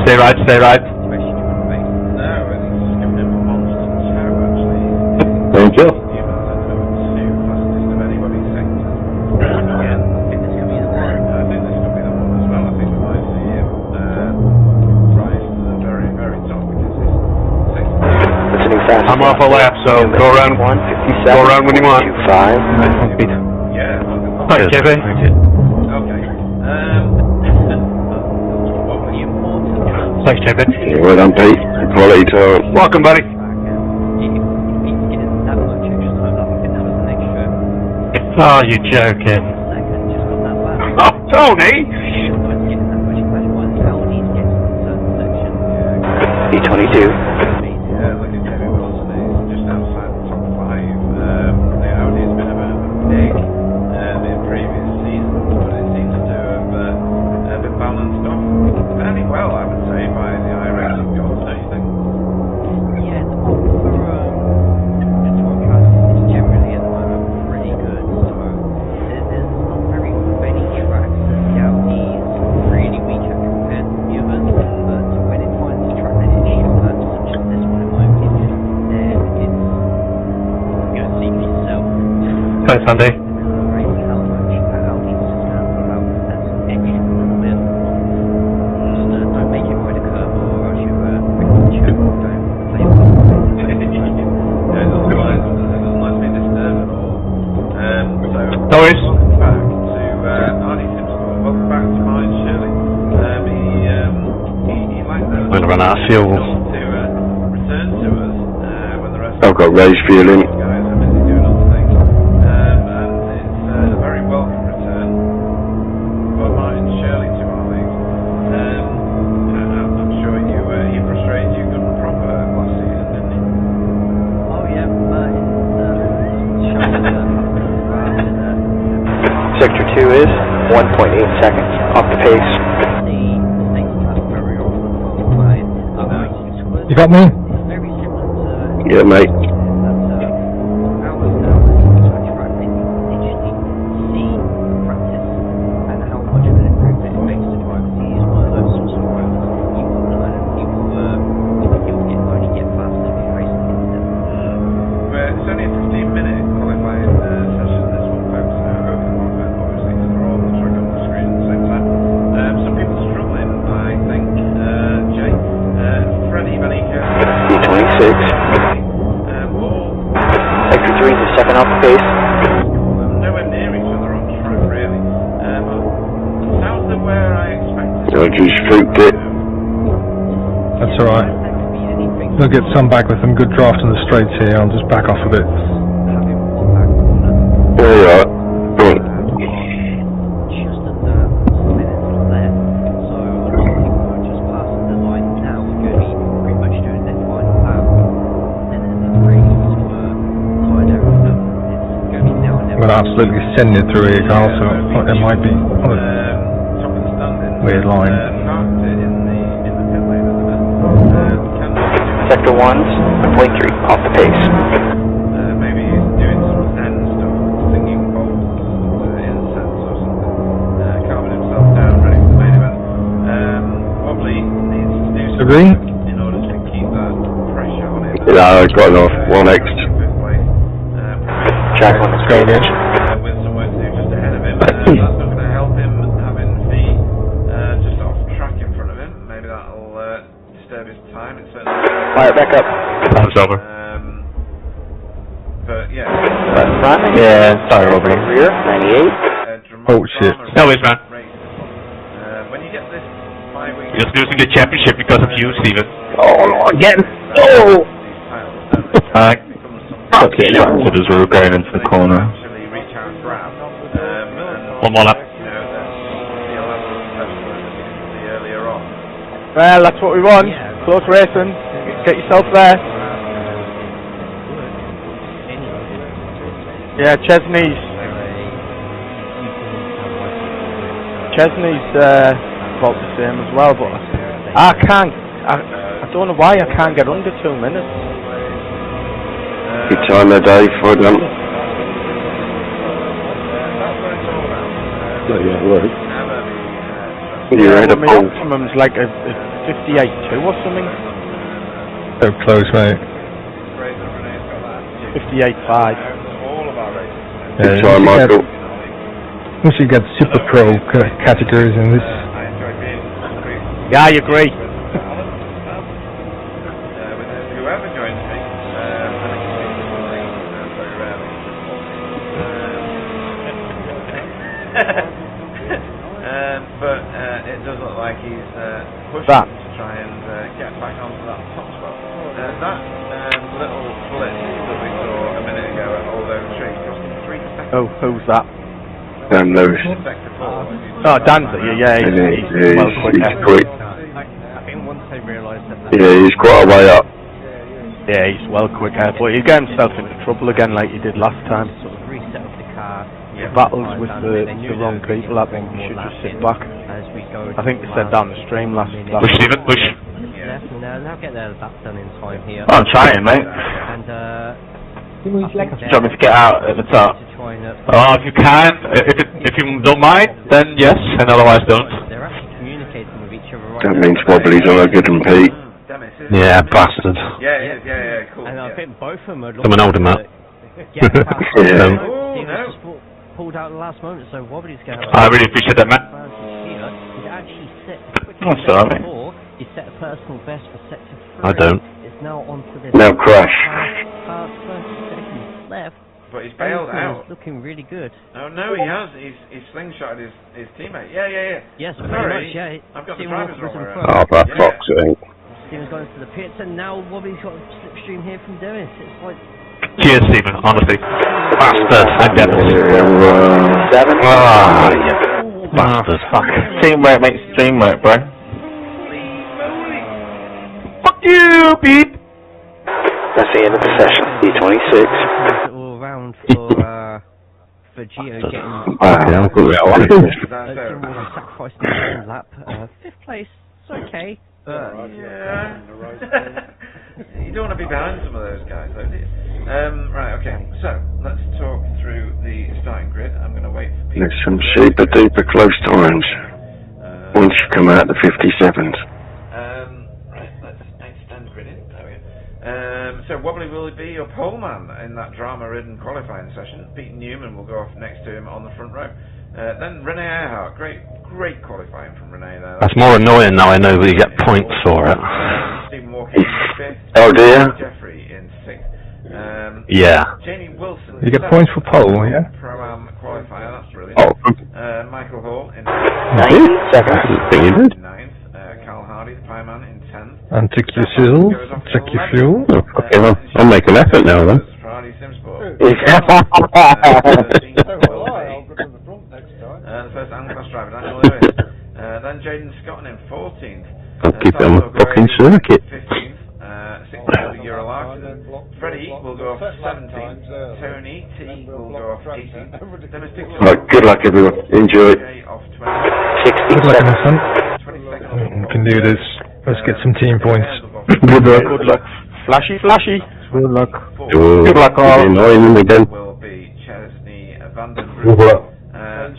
Speaker 7: Stay right, stay right.
Speaker 6: Thank you.
Speaker 7: I'm off a lap, so go around when you want.
Speaker 11: Yeah.
Speaker 7: Hi, JB.
Speaker 11: Okay.
Speaker 7: Thanks, JB.
Speaker 2: Yeah, well done, Pete. Quality tour.
Speaker 7: Welcome, buddy. Oh, you're joking. Oh, Tony!
Speaker 13: D22.
Speaker 11: Yeah, look at Jamie Wilson, he's just outside the top 5. The Audi's been a bit of a pig in previous seasons, but it seems to have been balanced off fairly well, I would say, by the iRacing gods, don't you think?
Speaker 12: Yeah, the one for the forecast is generally at the moment pretty good, so there's not very many tracks that the Audi's really weak at compared to the others, but when it finds a track that it shows that, such as this one in my opinion, then it's go see for yourself.
Speaker 7: Hi, Sunday. No worries.
Speaker 11: Welcome back to Arnie Simpson. Welcome back to mine, Shirley. He liked those.
Speaker 7: We'll run out of fuel.
Speaker 11: To return to us when the rest
Speaker 2: I've got race fuel in.
Speaker 11: guys are busy doing other things. And it's a very welcome return for Martin and Shirley to our league. I'm sure he frustrated you good and proper last season, didn't he?
Speaker 12: Oh yeah, Martin.
Speaker 13: Sector 2 is 1.8 seconds off the pace.
Speaker 9: You got me?
Speaker 2: Yeah, mate. I just freaked it.
Speaker 9: That's alright. We'll get some back with some good draft in the straights here. I'll just back off a bit.
Speaker 2: Yeah, right.
Speaker 9: I'm going to absolutely send it through here, Carl, so it might be on a weird line.
Speaker 13: Sector 1's 1.3 off the pace.
Speaker 11: Maybe he's doing some Zen stuff, singing bowls, incense or something, calming himself down, ready for the main event. Probably needs to do something in order to keep that pressure on him.
Speaker 2: Yeah, I got enough. 1x.
Speaker 13: Jack on the
Speaker 9: Go again.
Speaker 11: With some work to do just ahead of him. That's not going to help him having the just off track in front of him. Maybe that'll disturb his time. It's certainly.
Speaker 13: Fire back up.
Speaker 7: Time's over.
Speaker 11: But yeah.
Speaker 13: Front.
Speaker 7: Yeah, sorry, Robbie.
Speaker 13: Rear. 98.
Speaker 9: Oh shit.
Speaker 7: No worries, man.
Speaker 11: When you get this 5 weeks.
Speaker 7: Just losing the championship because of you, Steven.
Speaker 2: Oh, again. Oh!
Speaker 7: Alright. Okay, so there's road going into the corner. One more lap.
Speaker 3: Well, that's what we want. Close racing. Get yourself there. Yeah, Chesney's about the same as well, but I can't. I don't know why I can't get under 2 minutes.
Speaker 2: Good time of day for them.
Speaker 6: Yeah, right.
Speaker 2: You're ahead of
Speaker 3: my
Speaker 2: Paul.
Speaker 3: optimum's like a 58.2 or something.
Speaker 9: So close, mate.
Speaker 3: 58.5.
Speaker 2: Good time, Michael.
Speaker 9: Once you get super pro categories in this.
Speaker 3: Yeah, I agree.
Speaker 11: Whoever joins me, but it does look like he's pushing to try and get back onto that top spot. That little blitz that we saw a minute ago at Aldo Tree cost him 3 seconds.
Speaker 3: Oh, who's that?
Speaker 2: Dan Lewis.
Speaker 3: Oh, Dan's it, yeah, he's well quick.
Speaker 2: He's quick.
Speaker 12: I think once they realise that.
Speaker 2: Yeah, he's quite a way up.
Speaker 3: Yeah, he's well quick, but he'll get himself into trouble again like he did last time.
Speaker 12: Sort of reset of the car.
Speaker 3: Battles with the wrong people. I think we should just sit back. I think they said down the stream last.
Speaker 7: Push, Steven, push.
Speaker 12: Now get that done in time here.
Speaker 7: Oh, I'm trying, mate.
Speaker 12: And
Speaker 7: Do you want me to get out at the top? Oh, if you can, if you don't mind, then yes, and otherwise don't.
Speaker 12: They're actually communicating with each other right
Speaker 2: That
Speaker 12: now.
Speaker 2: means Wobbly's on a good and Pete.
Speaker 7: Yeah, bastard.
Speaker 11: Yeah, cool.
Speaker 12: And I think both of them are
Speaker 7: Someone hold him up.
Speaker 12: Get past
Speaker 2: Yeah.
Speaker 12: Stevens just pulled out at the last moment, so Wobbly's going to
Speaker 7: I really appreciate that, Matt.
Speaker 12: He's actually set
Speaker 7: That's all right.
Speaker 12: before. He set a personal best for sector 3.
Speaker 7: I don't.
Speaker 12: It's now on to this.
Speaker 2: Now crash.
Speaker 12: 30 seconds left.
Speaker 11: But he's bailed out.
Speaker 12: Looking really good.
Speaker 11: Oh no, he has. He's slingshotted his teammate. Yeah.
Speaker 12: Yes,
Speaker 11: Sorry,
Speaker 12: very much, yeah.
Speaker 11: I've got the
Speaker 12: Steven
Speaker 11: driver's
Speaker 12: Walker was
Speaker 11: wrong
Speaker 12: in
Speaker 11: way
Speaker 12: front.
Speaker 2: Oh, that fox, I think.
Speaker 12: Steven's gone into the pits, and now Wobbly's got a slipstream here from Dennis. It's like.
Speaker 7: Cheers, Steven, honestly. Bastard, I get it.
Speaker 13: 7.
Speaker 7: Ah, yeah. Bastard. Fuck. Teamwork makes teamwork, bro. Fuck you, Pete!
Speaker 13: That's the end of the session. D26.
Speaker 12: All around for for Gio getting sacrificing the second lap. 5th place, it's okay.
Speaker 11: Yeah. You don't want to be behind some of those guys, though, do you? Right, okay. So, let's talk through the starting grid. I'm going to wait for people.
Speaker 2: There's some super duper close times once you come out the 57s.
Speaker 11: Right, let's extend gridding. There we go. So, Wobbly will be your pole man in that drama-ridden qualifying session. Pete Newman will go off next to him on the front row. Then Renee Earhart, great qualifying from Renee there.
Speaker 7: That's more annoying now I know we get points for it.
Speaker 11: Stephen Walker in 5th.
Speaker 2: Oh dear.
Speaker 11: Jeffrey in 6th.
Speaker 7: Yeah.
Speaker 11: Jamie Wilson.
Speaker 9: You get points for pole, yeah?
Speaker 11: Pro-Am qualifier, that's brilliant.
Speaker 2: Oh.
Speaker 11: Michael Hall in
Speaker 2: 9 seconds.
Speaker 11: 9th. Carl Hardy, the pieman, in 10th.
Speaker 9: And tick your sizzle, check your fuel.
Speaker 2: Okay, well, I'll make an effort now then.
Speaker 11: Friday Simsport.
Speaker 1: I'll go to the front next time.
Speaker 11: The first Anglo-class driver, Daniel Lewis. Then Jaden Scott in 14th.
Speaker 2: I'll keep it on the fucking circuit.
Speaker 11: 15th. 16th will be Euro Larkin. Freddie will go off 17th. Tony T will go off 18th.
Speaker 2: Right, good luck everyone. Enjoy.
Speaker 11: Off 20th.
Speaker 9: Good luck, my son. You can do this. Let's get some team points.
Speaker 2: Good luck.
Speaker 3: Good luck. Flashy.
Speaker 9: Good luck.
Speaker 2: Good luck all. Annoying them again.
Speaker 11: Will be Chesney Vanden
Speaker 2: Good luck.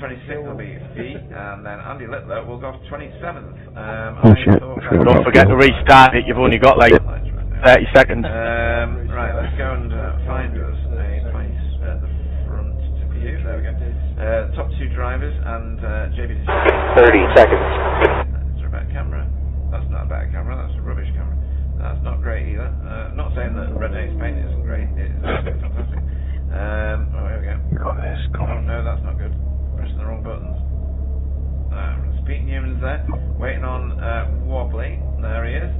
Speaker 11: 26th will be Fee, and then Andy Littler will go off 27th.
Speaker 2: Oh shit.
Speaker 3: Don't forget to restart it. You've only got like 30 seconds.
Speaker 11: Right, let's go and find us a place at the front to view. There we go. Top 2 drivers and JB.
Speaker 13: 30 seconds.
Speaker 11: Is there a better camera? That's not a better camera. That's a rubbish camera. That's not great either. Not saying that Renee's paint isn't great. It's absolutely fantastic. Oh, here we go.
Speaker 9: Got this. Go
Speaker 11: Oh
Speaker 9: on.
Speaker 11: no, that's not good. Pressing the wrong buttons. Pete Newman's there, waiting on Wobbly. There he is.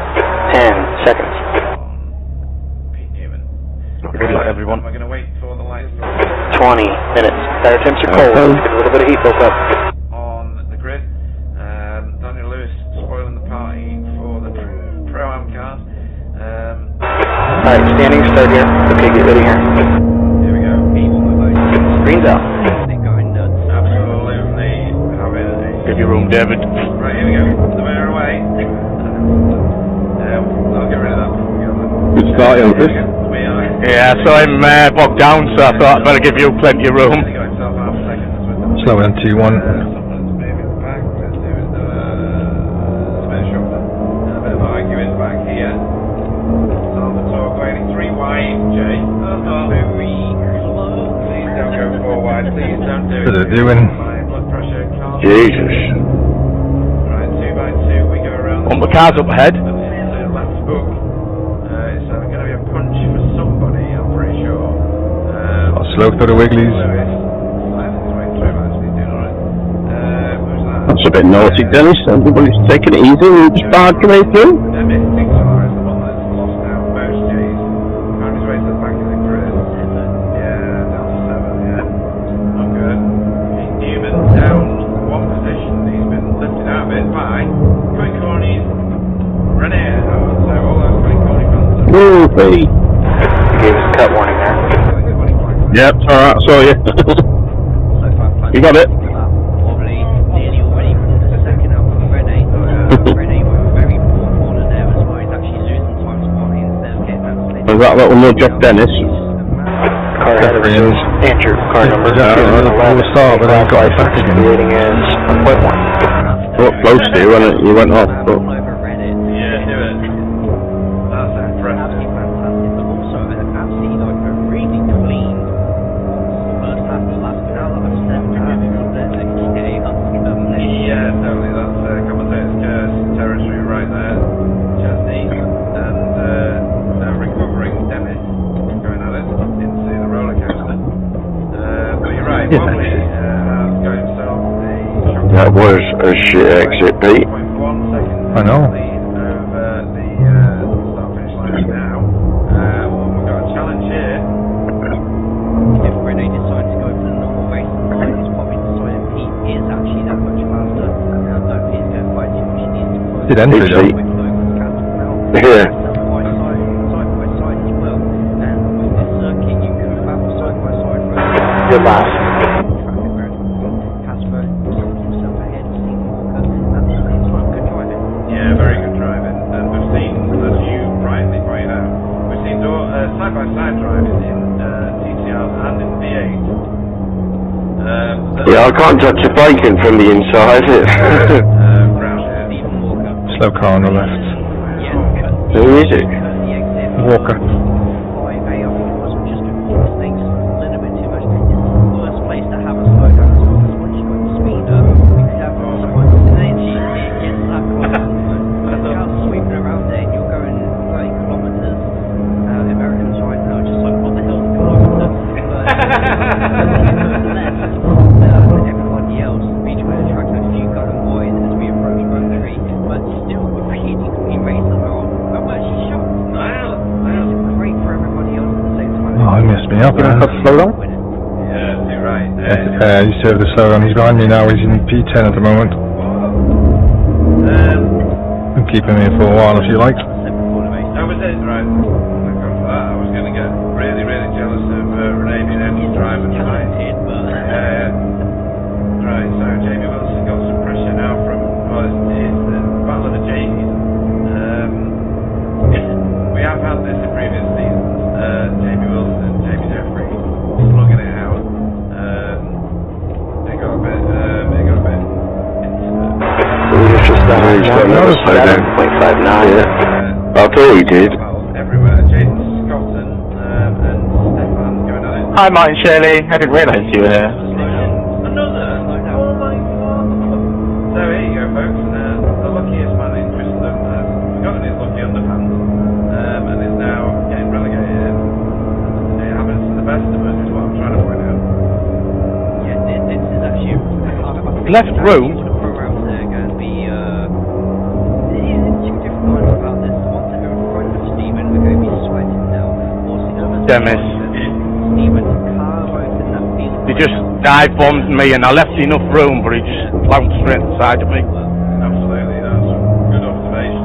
Speaker 13: 10 seconds.
Speaker 11: Pete Newman.
Speaker 3: Good luck, everyone.
Speaker 11: We're going to wait for the lights to
Speaker 13: 20 minutes. Tire temps are cold. Let's get a little bit of heat built up.
Speaker 11: on the grid. Daniel Lewis spoiling the party for the Pro-Am cars.
Speaker 13: Alright, standing start here. Okay, get ready here.
Speaker 11: Here we go.
Speaker 13: Green's out.
Speaker 11: Absolutely having a...
Speaker 3: Give your room, David.
Speaker 11: Right, here we go. The mayor away. I'll get rid of that before we go on.
Speaker 6: Good start, young Chris.
Speaker 11: We are...
Speaker 3: Yeah, so I'm bogged down, so I thought I'd better give you plenty of room.
Speaker 11: He got himself half seconds with them.
Speaker 9: Slow down T1.
Speaker 11: Someone's maybe in the back. Let's do it. It's a bit of shuffling. A bit of arguing back here. Salvatore going 3 wide, Jay. Please don't go 4 wide. Please don't do it.
Speaker 9: What are they doing?
Speaker 11: My blood pressure can't.
Speaker 2: Jesus.
Speaker 11: Right, 2 by 2. We go around.
Speaker 3: On the cars up ahead.
Speaker 11: Let's hook. It's going to be a punch for somebody, I'm pretty sure.
Speaker 9: Slow through the Wigglies.
Speaker 2: That's a bit naughty, Dennis. Everybody's taking it easy and just barging right through. Hey.
Speaker 13: Gave us a cut warning there.
Speaker 2: Yep, alright, I saw you. You got it?
Speaker 12: Probably nearly already pulled a second out from Renee. Renee with a very poor corner there as well. He's actually losing time spotting instead of getting that slip.
Speaker 2: Was that little nudge off Dennis?
Speaker 13: Car ahead of us is Andrew. Car number
Speaker 9: We'll start, but then got it back again.
Speaker 13: Rating is 1.1.
Speaker 2: Well, close to you, wasn't it? You went off. But...
Speaker 12: All over Reddit.
Speaker 11: Yeah, do it. That's impressive.
Speaker 12: Absolutely fantastic, but also absolutely like a really clean first half of last. Now that I've said that, okay, that's
Speaker 11: Yeah, totally. That's commentator's territory right there. Chesney and recovering Dennis going at it into the roller coaster. But you're right, Wobbly has got himself a shock.
Speaker 2: That was a shit exit, Pete.
Speaker 11: 0.1 seconds.
Speaker 9: I know.
Speaker 11: Over the start finish line now. We've got a challenge here.
Speaker 12: if Renee decides to go for the normal race, he's probably decided Pete is actually that much faster, and I don't think he's going to fight too much. He needs to close
Speaker 9: Did entry though.
Speaker 12: with local cattle now.
Speaker 2: Yeah.
Speaker 12: Side by side as well, and with this circuit you could have a side by side race.
Speaker 13: Goodbye.
Speaker 11: Yeah, very good driving. And we've seen, as you rightly pointed out, we've seen side-by-side driving in TCRs and in V8.
Speaker 2: Yeah, I can't touch the bacon from the inside.
Speaker 9: Slow car on the left.
Speaker 2: Who is it?
Speaker 9: Walker. Up
Speaker 6: Can I cut slow down?
Speaker 11: Yeah, you're right.
Speaker 9: You used to have the slow down. He's behind me now. He's in P10 at the moment. I'm keeping him here for a while if you like.
Speaker 11: That was it, right? I was going to get really, really jealous of Renee being able to drive and try. Right, so Jamie Wilson got some pressure now from it's the Battle of the Jamies. We have had this in previous seasons. Jamie Wilson and Jamie Jeffrey slugging it out. It got a bit
Speaker 2: He's just done it. He's got another slow down. 7.59. Yeah. I thought he did.
Speaker 11: Everywhere. Jaden Scotton and Stefan going at it.
Speaker 3: Hi, Martin Shirley. I didn't realise you were there.
Speaker 11: Another? Oh my god. So here you go, folks. The luckiest man in Christendom has forgotten his lucky underpants and is now getting relegated. It happens to the best of us, is what I'm trying to point out.
Speaker 12: Yeah, this is actually
Speaker 3: Left room.
Speaker 12: The programs there are going to be two different lines about this. The ones that are in front of Stephen are going to be sweating now.
Speaker 3: Demis.
Speaker 12: Stephen's car in that field.
Speaker 3: He just dive bombed me and I left enough room, but he just flounced straight to the side of me.
Speaker 11: Absolutely, that's good observation.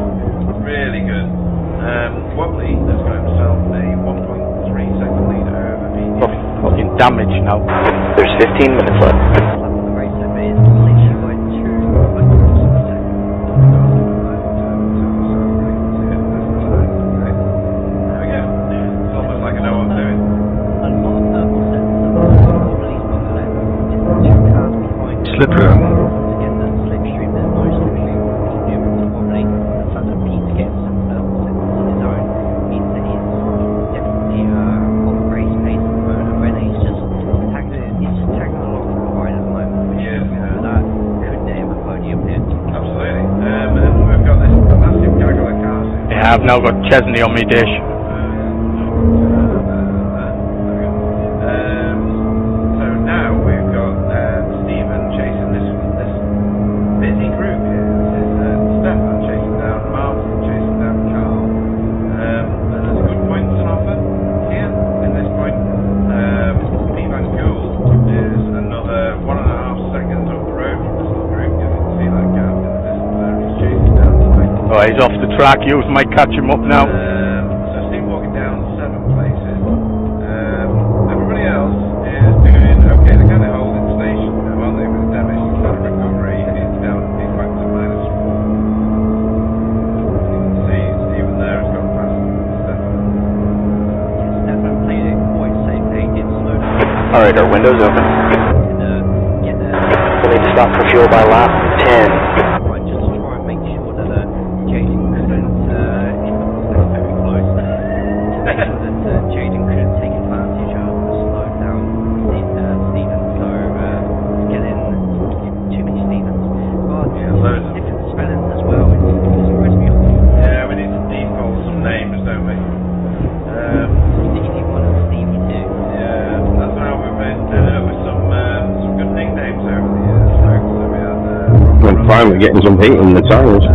Speaker 11: Really good. Wobbly has got himself a 1.3 second lead over me.
Speaker 3: Fucking damage now.
Speaker 13: There's 15 minutes left.
Speaker 9: Slippery.
Speaker 3: I've now got Chesney on my dish.
Speaker 11: So now we've got Stephen chasing this busy group here. This is Stefan chasing down Martin, chasing down Carl. There's good points on offer here in this point. Ivan Gould is another 1.5 seconds up the road from this little group. You can see that gap in the distance there. He's chasing down tonight.
Speaker 3: Oh, he's off the track. Hughes might catch him up now.
Speaker 11: So Steve walking down 7 places. Everybody else is doing okay. They're kind of holding station now, aren't they? With the damage and recovery, and it's down. He's back to -4. You can see Stephen there has gone past Stefan.
Speaker 12: Stefan played it quite safe. They did slow down.
Speaker 13: All right, our window's open.
Speaker 12: Get there.
Speaker 13: We'll need to stop for fuel by lap 10.
Speaker 2: Finally getting some heat in the tires.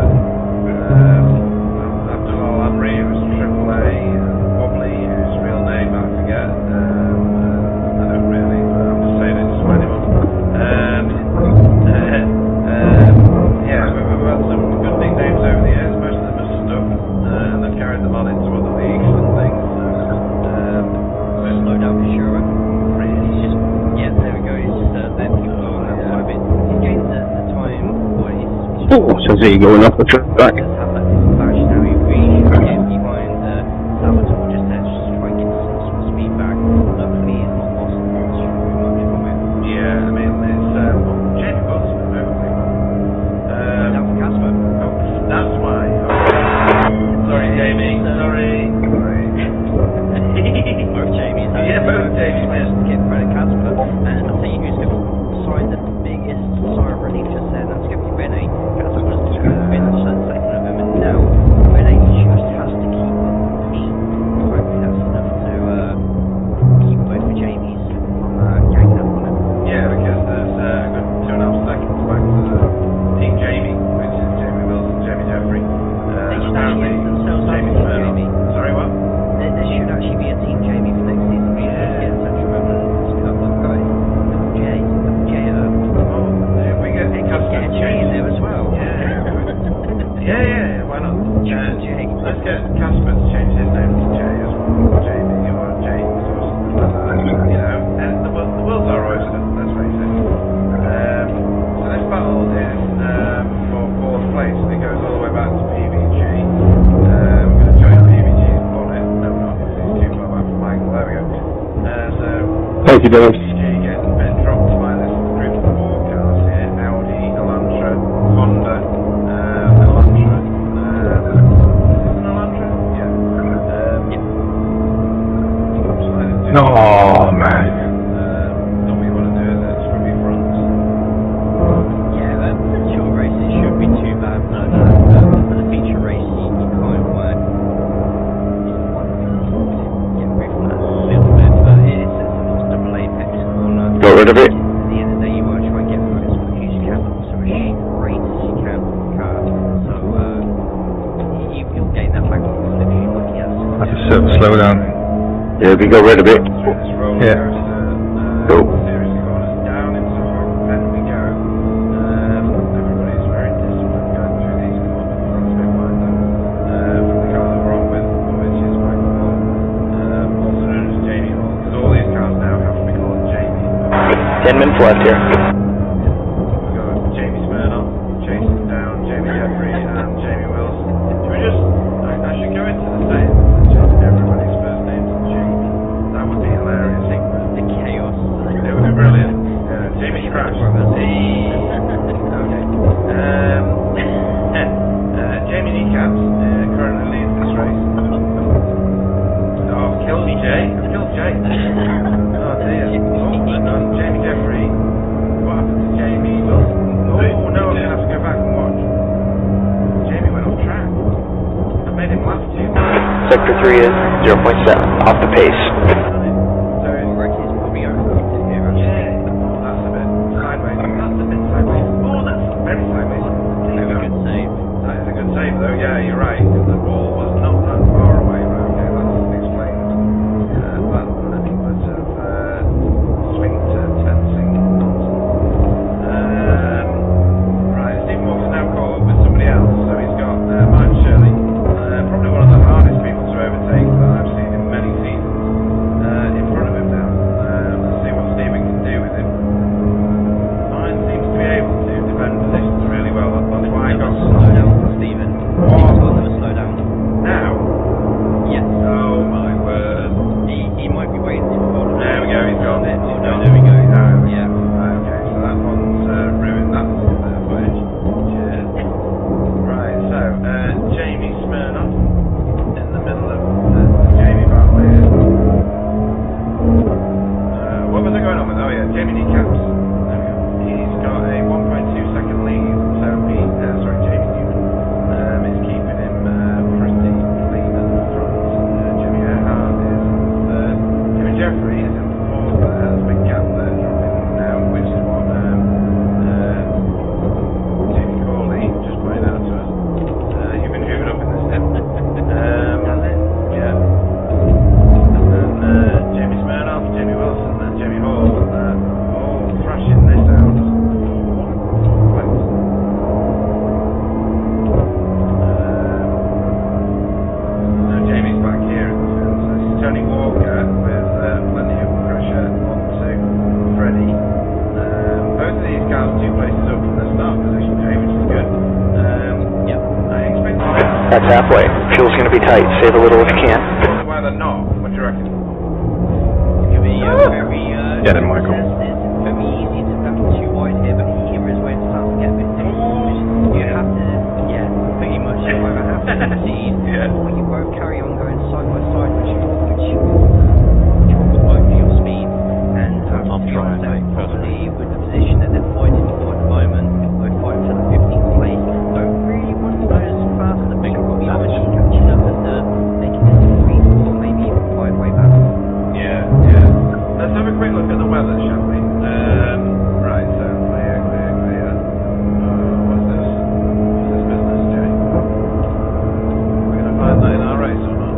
Speaker 11: Abdullah Amri, who's AAA, Wobbly, whose real name I forget. I don't really, but I'm just saying it just to wind him up. Yeah, we've had some good nicknames over the years. Most of them are stuck, and they've carried them on into other leagues and things.
Speaker 12: Slow down for sure. It's just, yeah,
Speaker 6: see you going off the track.
Speaker 12: Just have that disadvantage now. We should get behind Salvatore just to try and get some speed back. Luckily, it's not lost too much from it.
Speaker 11: Yeah, I mean, it's Jamie Wilson at the moment.
Speaker 12: Down for Casper.
Speaker 11: Oh, that's why. Sorry, Jamie. Sorry.
Speaker 12: Both Jamies.
Speaker 11: Yeah, both Jamies.
Speaker 12: Just to get in front of Casper. And I'll tell you who's going to sign the biggest sigh of relief just then. That's going to be Rene. Casper was keeping within a second of him, and now Rene just has to keep up the speed. Hopefully that's enough to keep both the Jamies from ganging up on him.
Speaker 11: Yeah, because there's a good 2.5 seconds back to the Team Jamie, which is Jamie Wilson, Jamie Jeffrey.
Speaker 12: They should
Speaker 11: Apparently,
Speaker 12: actually themselves up
Speaker 11: Jamie
Speaker 12: Team
Speaker 11: Smyrna.
Speaker 12: Jamie.
Speaker 11: Sorry, what?
Speaker 12: There should actually be a Team Jamie for next season. We need to get Central Women's Cup like guys. Double J
Speaker 11: Oh, we get
Speaker 12: get a J in there as well.
Speaker 11: Yeah, why not?
Speaker 12: J.
Speaker 11: Let's get Casper to change his name to J as well. Jamie or James or something like that. You know, and the world's our oyster, let's face it. So this battle is for 4th place, and it goes all the way back to PBG. We're going to join PBG's bonnet. No, we're not, because he's too far back from Michael. There we go. So
Speaker 6: Thank you, Dennis.
Speaker 11: PBG getting a bit dropped by this group of 4 cars here. Audi, Elantra, Honda, Elantra. Is it an Elantra? Yeah.
Speaker 9: No, man.
Speaker 11: Not what you want to do, is it? Scrubby fronts.
Speaker 12: Yeah, short races shouldn't be too bad, but for the feature race, you kind of want to get away from that a little bit, but it's a nice double apex corner.
Speaker 2: Got rid of it.
Speaker 12: At the end of the day, you want to try and get through as quickly as you can, but also as straight as you can with the car. So you'll gain that back on the flip if you're looking at it.
Speaker 9: I just slow down.
Speaker 2: Yeah, we got rid of it.
Speaker 11: This roller
Speaker 9: Yeah.
Speaker 11: coaster,
Speaker 2: Cool.
Speaker 11: series of corners down into Hog Pen we go. Everybody's very disciplined going through these corners. That's a bit mind them. From the car that we're on with, which is Michael Hall, also known as Jamie Hall, because all these cars now have to be called Jamie.
Speaker 13: 10 minutes left here.
Speaker 11: We've got Jamie Smyrna chasing down Jamie Jeffrey and Jamie Wilson. Should we just, I should go into the same, changing everybody's first names to Jamie. That would be hilarious.
Speaker 12: The chaos.
Speaker 11: It would be brilliant. Jamie Crash. Jamie Kneecaps currently leads this race. Oh, killed Jay. Killed Jay. Oh dear. Oh, and on Jamie Jeffrey. What happened to Jamie Wilson? Oh no, I'm going to have to go back and watch. Jamie went off track. I made him laugh too much.
Speaker 13: Sector 3 is 0.7, off the pace.
Speaker 12: Ricky's probably overlooked here, actually.
Speaker 11: Yeah. Oh, that's a bit sideways. That's a bit sideways. Oh, that's very sideways. There you go.
Speaker 12: Good save.
Speaker 11: That is a good save though, yeah, you're right. The ball was not that far away, right? Okay, that's explained that little bit of swing to tensing nonsense. Right, Steve Walker's now caught up with somebody else, so he's got Martin Shirley, probably one of the hardest people to overtake that I've seen in many seasons.
Speaker 13: That's halfway. Fuel's gonna be tight. Save a little if you can.
Speaker 11: So why they're not? What do you reckon?
Speaker 12: It's going to be very...
Speaker 7: Get it, Michael.
Speaker 12: It's very easy to back too wide here, but here is where it starts to get a bit dangerous. You have to, pretty much, you either have to concede, or you both carry on going side by side, which will put both your speed. And I'm trying to probably with the position that they're fighting for at the moment, they're fighting for the 15th place. Don't really want to go as fast as the bigger will be obviously catching up and making it 3, 4, maybe even 5 way back.
Speaker 11: Yeah. Let's have a quick look at the weather, shall we? Right, so clear. What's this? What's this business, Jay? We're going to find that in our race or not?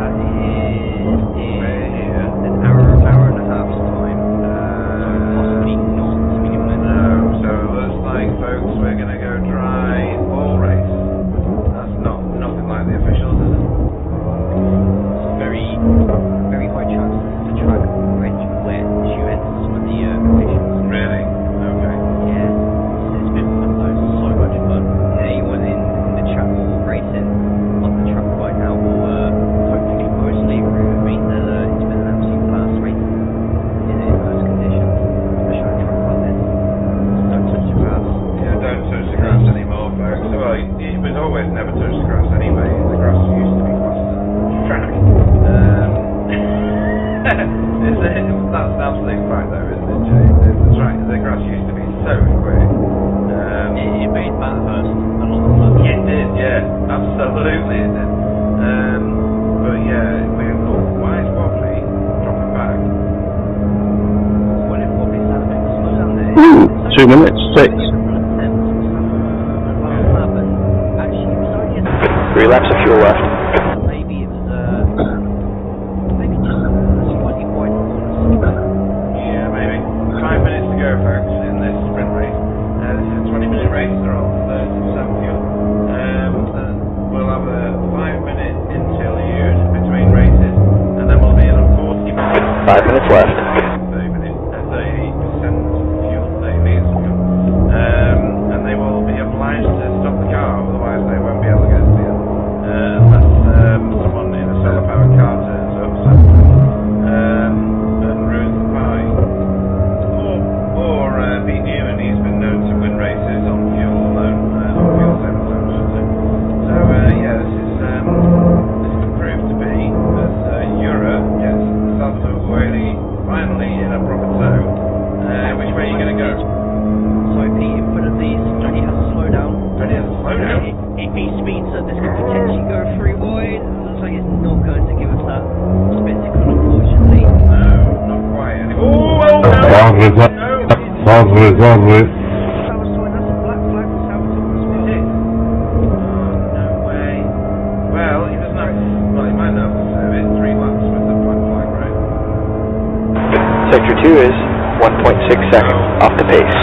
Speaker 12: That is in an hour and a half's time. Possibly not minimum.
Speaker 11: No, so it looks like, folks, we're going to go dry all race. That's nothing like the officials, is it?
Speaker 12: Very high chance the track already wet as you enter some of the officials.
Speaker 11: Really? Okay.
Speaker 12: Yeah. It's been one of those, so much fun. Anyone in the chat or racing on the track right now will hopefully mostly agree with me that it's been an absolute fast race in those conditions, especially on a track like this. Just don't touch the grass.
Speaker 11: Yeah, don't touch the grass anymore, folks. Well, it was always never touch the grass anyway. The grass used to be faster than the track. That's an absolute fact though, isn't it, Jay? The grass used to be so quick.
Speaker 12: It made Bathurst a lot of fun.
Speaker 11: It did, yeah. Absolutely it did. But yeah, why is Wobbly dropping back?
Speaker 12: Well, if Wobbly's had a bit of a slow down there.
Speaker 6: 2 minutes, 6.
Speaker 13: 3 laps of fuel left.
Speaker 12: Maybe it was maybe just slightly wide corners.
Speaker 11: Yeah, maybe. 5 minutes to go, folks, in this sprint race. This is a 20-minute race. They're on 37 fuel. We'll have a 5-minute interlude between races, and then we'll be in a 40 minutes.
Speaker 13: 5 minutes left.
Speaker 11: 30% fuel, 30 litres of fuel. And they will be obliged to stop the car, otherwise they won't be able to get to the end. Unless someone in a solar-powered car turns up and ruins the party. Or Pete Newman, he's been known to win races on fuel alone, on fuel savings, I should say. So this could prove to be, as Europe gets Salvatore Guerri finally in a proper tow. Which way are you going to go?
Speaker 12: So Pete in front of these, Johnny has to slow down.
Speaker 11: Johnny has to slow down?
Speaker 12: If he speeds up, this could potentially go 3 wide. It looks like he's not going to give us that spectacle, unfortunately.
Speaker 11: No, not quite. No!
Speaker 6: Salvatore.
Speaker 12: Salvatore, that's a black flag for Salvatore as well.
Speaker 11: Is it? Oh, no way. Well, he doesn't have to, well, he might not have to serve it 3 laps with the black flag, right?
Speaker 13: Sector 2 is 1.6 seconds off the pace.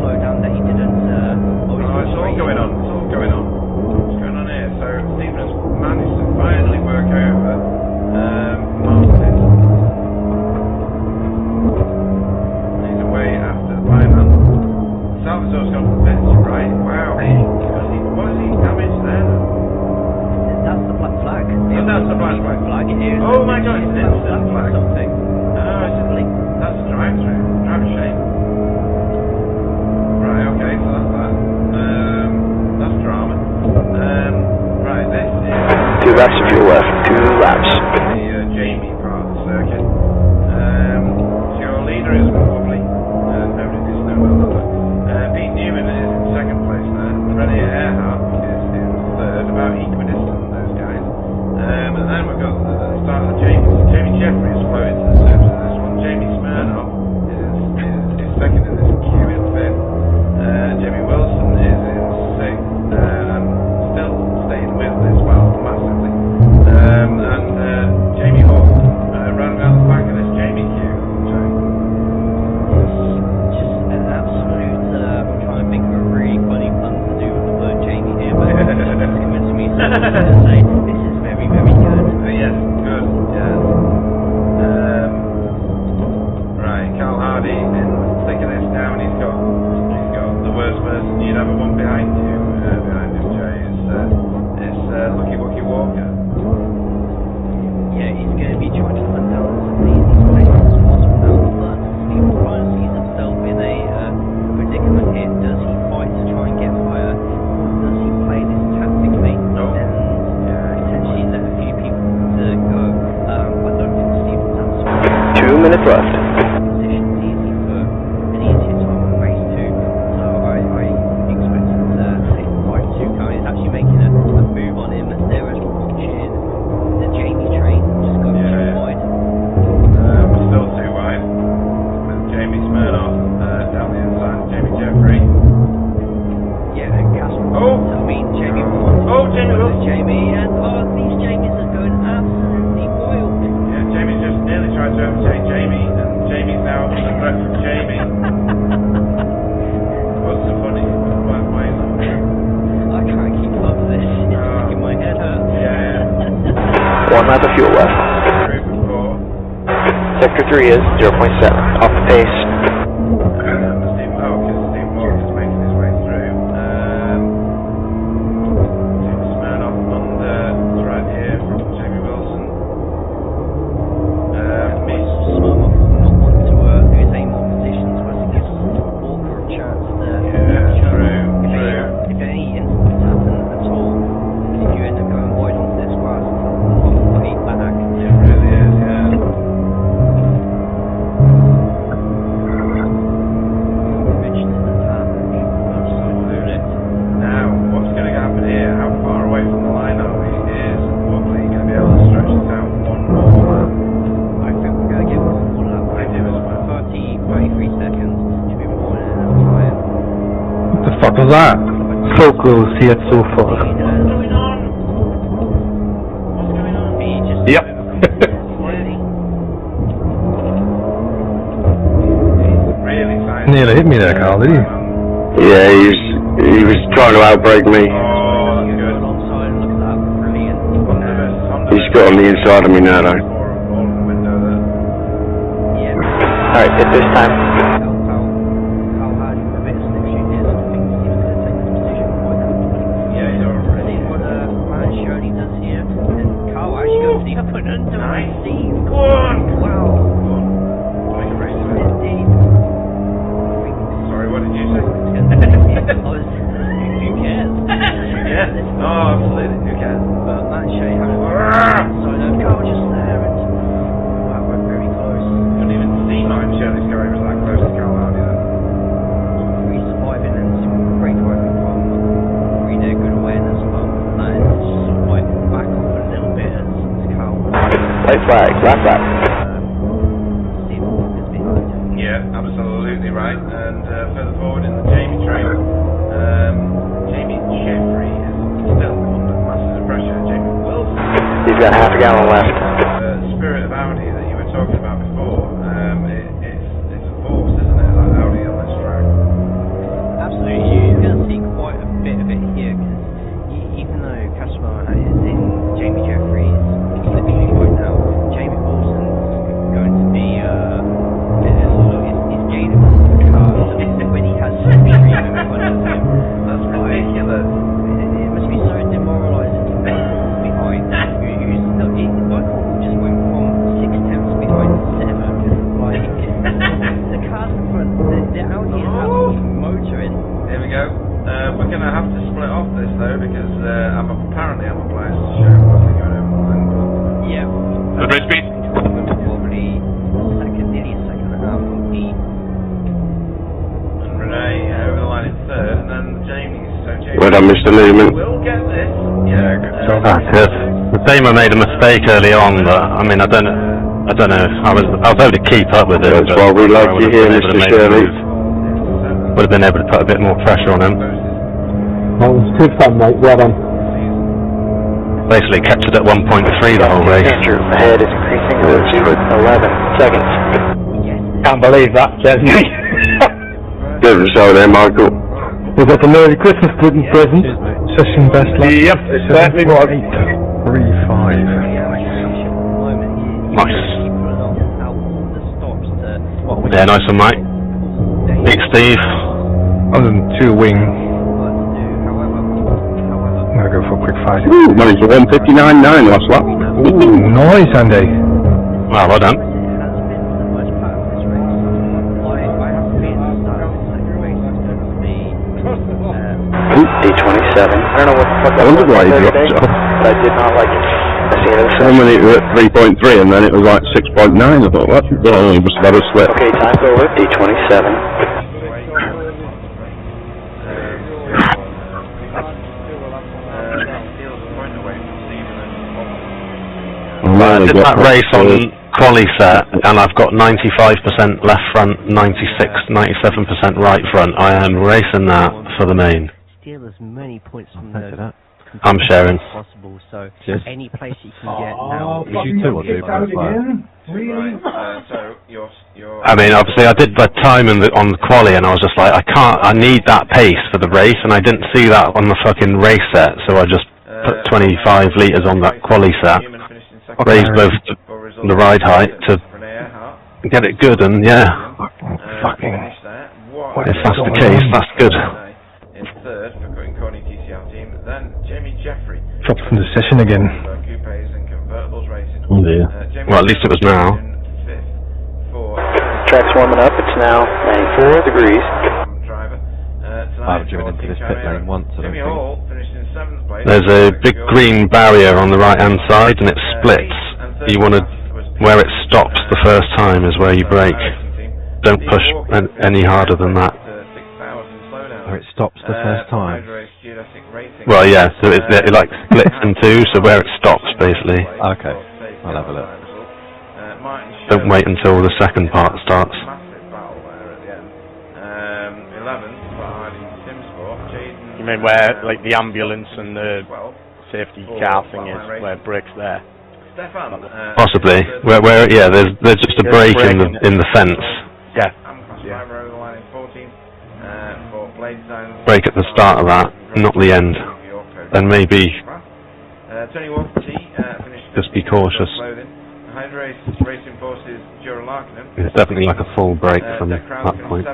Speaker 12: Slow down that he didn't.
Speaker 11: It's all going on. What's going on here? So Stephen's managed to finally work over Martin. He's away after the byman. Salvatore's gone to the bench, right? Wow. What has he damaged there?
Speaker 12: That's the black flag.
Speaker 11: Oh, that's the black flag. Oh my god, it's an instant flag.
Speaker 12: Something.
Speaker 11: That's a drive-through. Drive a shame. Right, okay, so that's that. That's drama. Right, this is
Speaker 13: 2 laps of fuel left. 2 laps.
Speaker 11: the Jamie part of the circuit. So your leader is Wobbly. Nobody needs to know about that. Pete Newman is in second place there. Renier Earhart is in third, about equidistant, those guys. And then we've got the start of the Jamies. Jamie Jeffries floated to the surface of this one. Jamie Smirnoff is second in this queue in fifth. Jamie Wilson is in sixth, and still staying with as well, massively. And Jamie Hall rounding out the back of this Jamie queue. So,
Speaker 12: he's going to be trying to hunt down as many of these players as possible. Now, Steve O'Brien sees himself in a predicament here. Does he fight to try and get higher, or does he play this tactically and potentially let a few people to go? I don't think Steven's answer.
Speaker 13: 2 minutes left.
Speaker 12: Position's easy for any hit time on race 2, so I expect him to take the 5-2 car. He's actually making a move on him as they're watching the Jamie train just go too wide.
Speaker 11: We're still too wide. Jamie Smirnoff down the inside, Jamie Jeffrey.
Speaker 12: Yeah, and Casper.
Speaker 11: Oh!
Speaker 12: I mean, Jamie wants
Speaker 11: Jamie Wilson.
Speaker 12: Jamie, and these Jamies are going absolutely wild.
Speaker 11: Yeah, Jamie just nearly tried to overtake Jamie, and Jamie's now on the threat from Jamie. What's so funny? Why is it?
Speaker 12: I can't keep up with this. It's making my head hurt.
Speaker 11: Yeah.
Speaker 13: 1 lap of fuel left. Sector 3 is 0.7. Off the pace.
Speaker 11: Steve Morris is making his way through. Jamie Smirnoff under threat here from Jamie Wilson.
Speaker 12: Smirnoff will not want to lose any more positions, whereas it gives Walker a chance to if any incidents happen at all, if you end up going wide onto this grass, I'll way back.
Speaker 11: It really is, yeah.
Speaker 12: Rich to the damage. Absolutely.
Speaker 11: Now, what's going to happen here? How far away from the line are we? Is Woodley going to be able to stretch this out one more lap?
Speaker 12: I think we're going to get one more lap.
Speaker 11: I do as well.
Speaker 12: 33 seconds should be more than enough time.
Speaker 9: What the fuck was that?
Speaker 4: So close yet so far.
Speaker 11: What's going on? What's going on?
Speaker 12: He just
Speaker 6: Yep.
Speaker 11: Really excited.
Speaker 9: Nearly hit me there, Carl, did you?
Speaker 2: Yeah, he was trying to outbrake me.
Speaker 11: Oh,
Speaker 12: you
Speaker 11: good.
Speaker 12: go alongside and look at that. Brilliant.
Speaker 2: He's got on the inside of me now, though.
Speaker 11: All in the window there.
Speaker 12: Yeah.
Speaker 13: Alright, at this time.
Speaker 12: Carl had a bit of slip shoot here, so I think he was going to take this position quite comfortably.
Speaker 11: Yeah, he's all
Speaker 12: Let's see what Man Shirley does here. And Carl actually goes the up and under.
Speaker 11: Nice.
Speaker 12: Steve.
Speaker 11: Go on.
Speaker 12: Wow.
Speaker 11: Make a race of it.
Speaker 12: Indeed.
Speaker 11: Sorry, what did you say?
Speaker 12: Who cares?
Speaker 11: Yeah. Oh, absolutely. Who cares?
Speaker 12: But Man Shirley having so Carl just there and wow, we're very close.
Speaker 11: Couldn't even see mine. Shirley's car was that close to Carl Hardy then.
Speaker 12: Free surviving and some great driving from really good awareness, but it's just sort of like back off a little bit as Carl.
Speaker 13: White flag, last lap.
Speaker 12: Steve Walker's behind him.
Speaker 11: Yeah, absolutely right. And further forward in the Jamie train, Jamie Jeffrey is still under massive pressure. Jamie Wilson.
Speaker 13: He's got half a gallon left.
Speaker 11: Spirit of Audi that you were talking about before, it's a force, isn't it? Like Audi on this track.
Speaker 12: Absolutely, you're going to see quite a bit of it here because even though Casper is in Jamie Jeffrey's slipstream right now, Jamie Wilson's going to be is gaining the car when he has slipstream in front of him.
Speaker 11: That's ridiculous.
Speaker 12: It must be so demoralising to Michael behind. Michael just went from 6/10 behind to 7. Like the cars in front, the Audi is absolutely motoring.
Speaker 11: Here we go. We're going to have to split off this though because I'm obliged to show what's going over the line.
Speaker 12: Yeah.
Speaker 8: Good race speed.
Speaker 12: Probably nearly a second and a half from Pete.
Speaker 11: And Renee over the line in third, and then Jamie. So Jamie.
Speaker 2: Well done, Mr. Newman.
Speaker 11: We'll get this.
Speaker 1: Yeah, good job.
Speaker 7: That's it. The team made a mistake early on, but I mean, I don't know. I was able to keep up with it.
Speaker 2: That's why we like you here, Mr. Shirley.
Speaker 7: Would have been able to put a bit more pressure on him.
Speaker 4: That was good fun, mate. Well done.
Speaker 7: Basically kept it at 1.3 the whole race.
Speaker 13: Danger ahead is increasing to 11 seconds.
Speaker 4: Can't believe that, Jeremy.
Speaker 2: Good result there, Michael.
Speaker 4: We've got the Merry Christmas present.
Speaker 9: Session best lap.
Speaker 6: Yep, it certainly was.
Speaker 9: 8:35.
Speaker 7: Nice. Yeah, nice one, mate. Big Steve.
Speaker 9: 102 wing. I'm gonna go for a quick 5.
Speaker 6: Ooh, managed a 1:59.9 last lap.
Speaker 9: Ooh, nice, Andy.
Speaker 7: Well, well done.
Speaker 13: D27. I don't know what
Speaker 6: I wondered why he dropped it off.
Speaker 13: but I did not like it. I see it.
Speaker 6: And when it was at 3.3 and then it was like 6.9, I thought, what? Oh, he must have had a slip.
Speaker 13: Okay, time's over. D27.
Speaker 7: I did that race on quali set, and I've got 95% left front, 97% right front. I am racing that for the main.
Speaker 12: Steal as many points from the
Speaker 7: I'm sharing.
Speaker 12: possible. So
Speaker 7: Yes.
Speaker 12: any place you can get now.
Speaker 4: You two will do both,
Speaker 11: So you're
Speaker 7: I mean, obviously, I did the time on the quali, and I was just like, I need that pace for the race, and I didn't see that on the fucking race set, so I just put 25 litres on that quali set, raised both the ride height to get it good, and yeah, fucking, if that's the case, that's good.
Speaker 11: in third for Cutting Corny TCR team. Then Jamie Jeffrey.
Speaker 9: Dropped from the session again.
Speaker 11: Coupes and convertibles racing.
Speaker 7: Oh dear. Well, at least it was now.
Speaker 13: Track's warming up. It's now 94 degrees.
Speaker 5: I haven't driven into this pit lane once, I don't think.
Speaker 7: There's a big green barrier on the right hand side, and it splits. You want to, where it stops the first time is where you brake. Don't push any harder than that.
Speaker 5: Where it stops the first time?
Speaker 7: Well, yeah, so it like splits in two, so where it stops, basically.
Speaker 5: Okay, I'll have a look.
Speaker 7: Don't wait until the second part starts.
Speaker 3: You mean where, like, the ambulance and the safety car thing is, where it breaks there?
Speaker 7: Possibly. Where yeah, there's just a break in the fence.
Speaker 3: Yeah.
Speaker 7: Break at the start of that, not the end. Then maybe just be cautious. It's definitely like a full break from that point.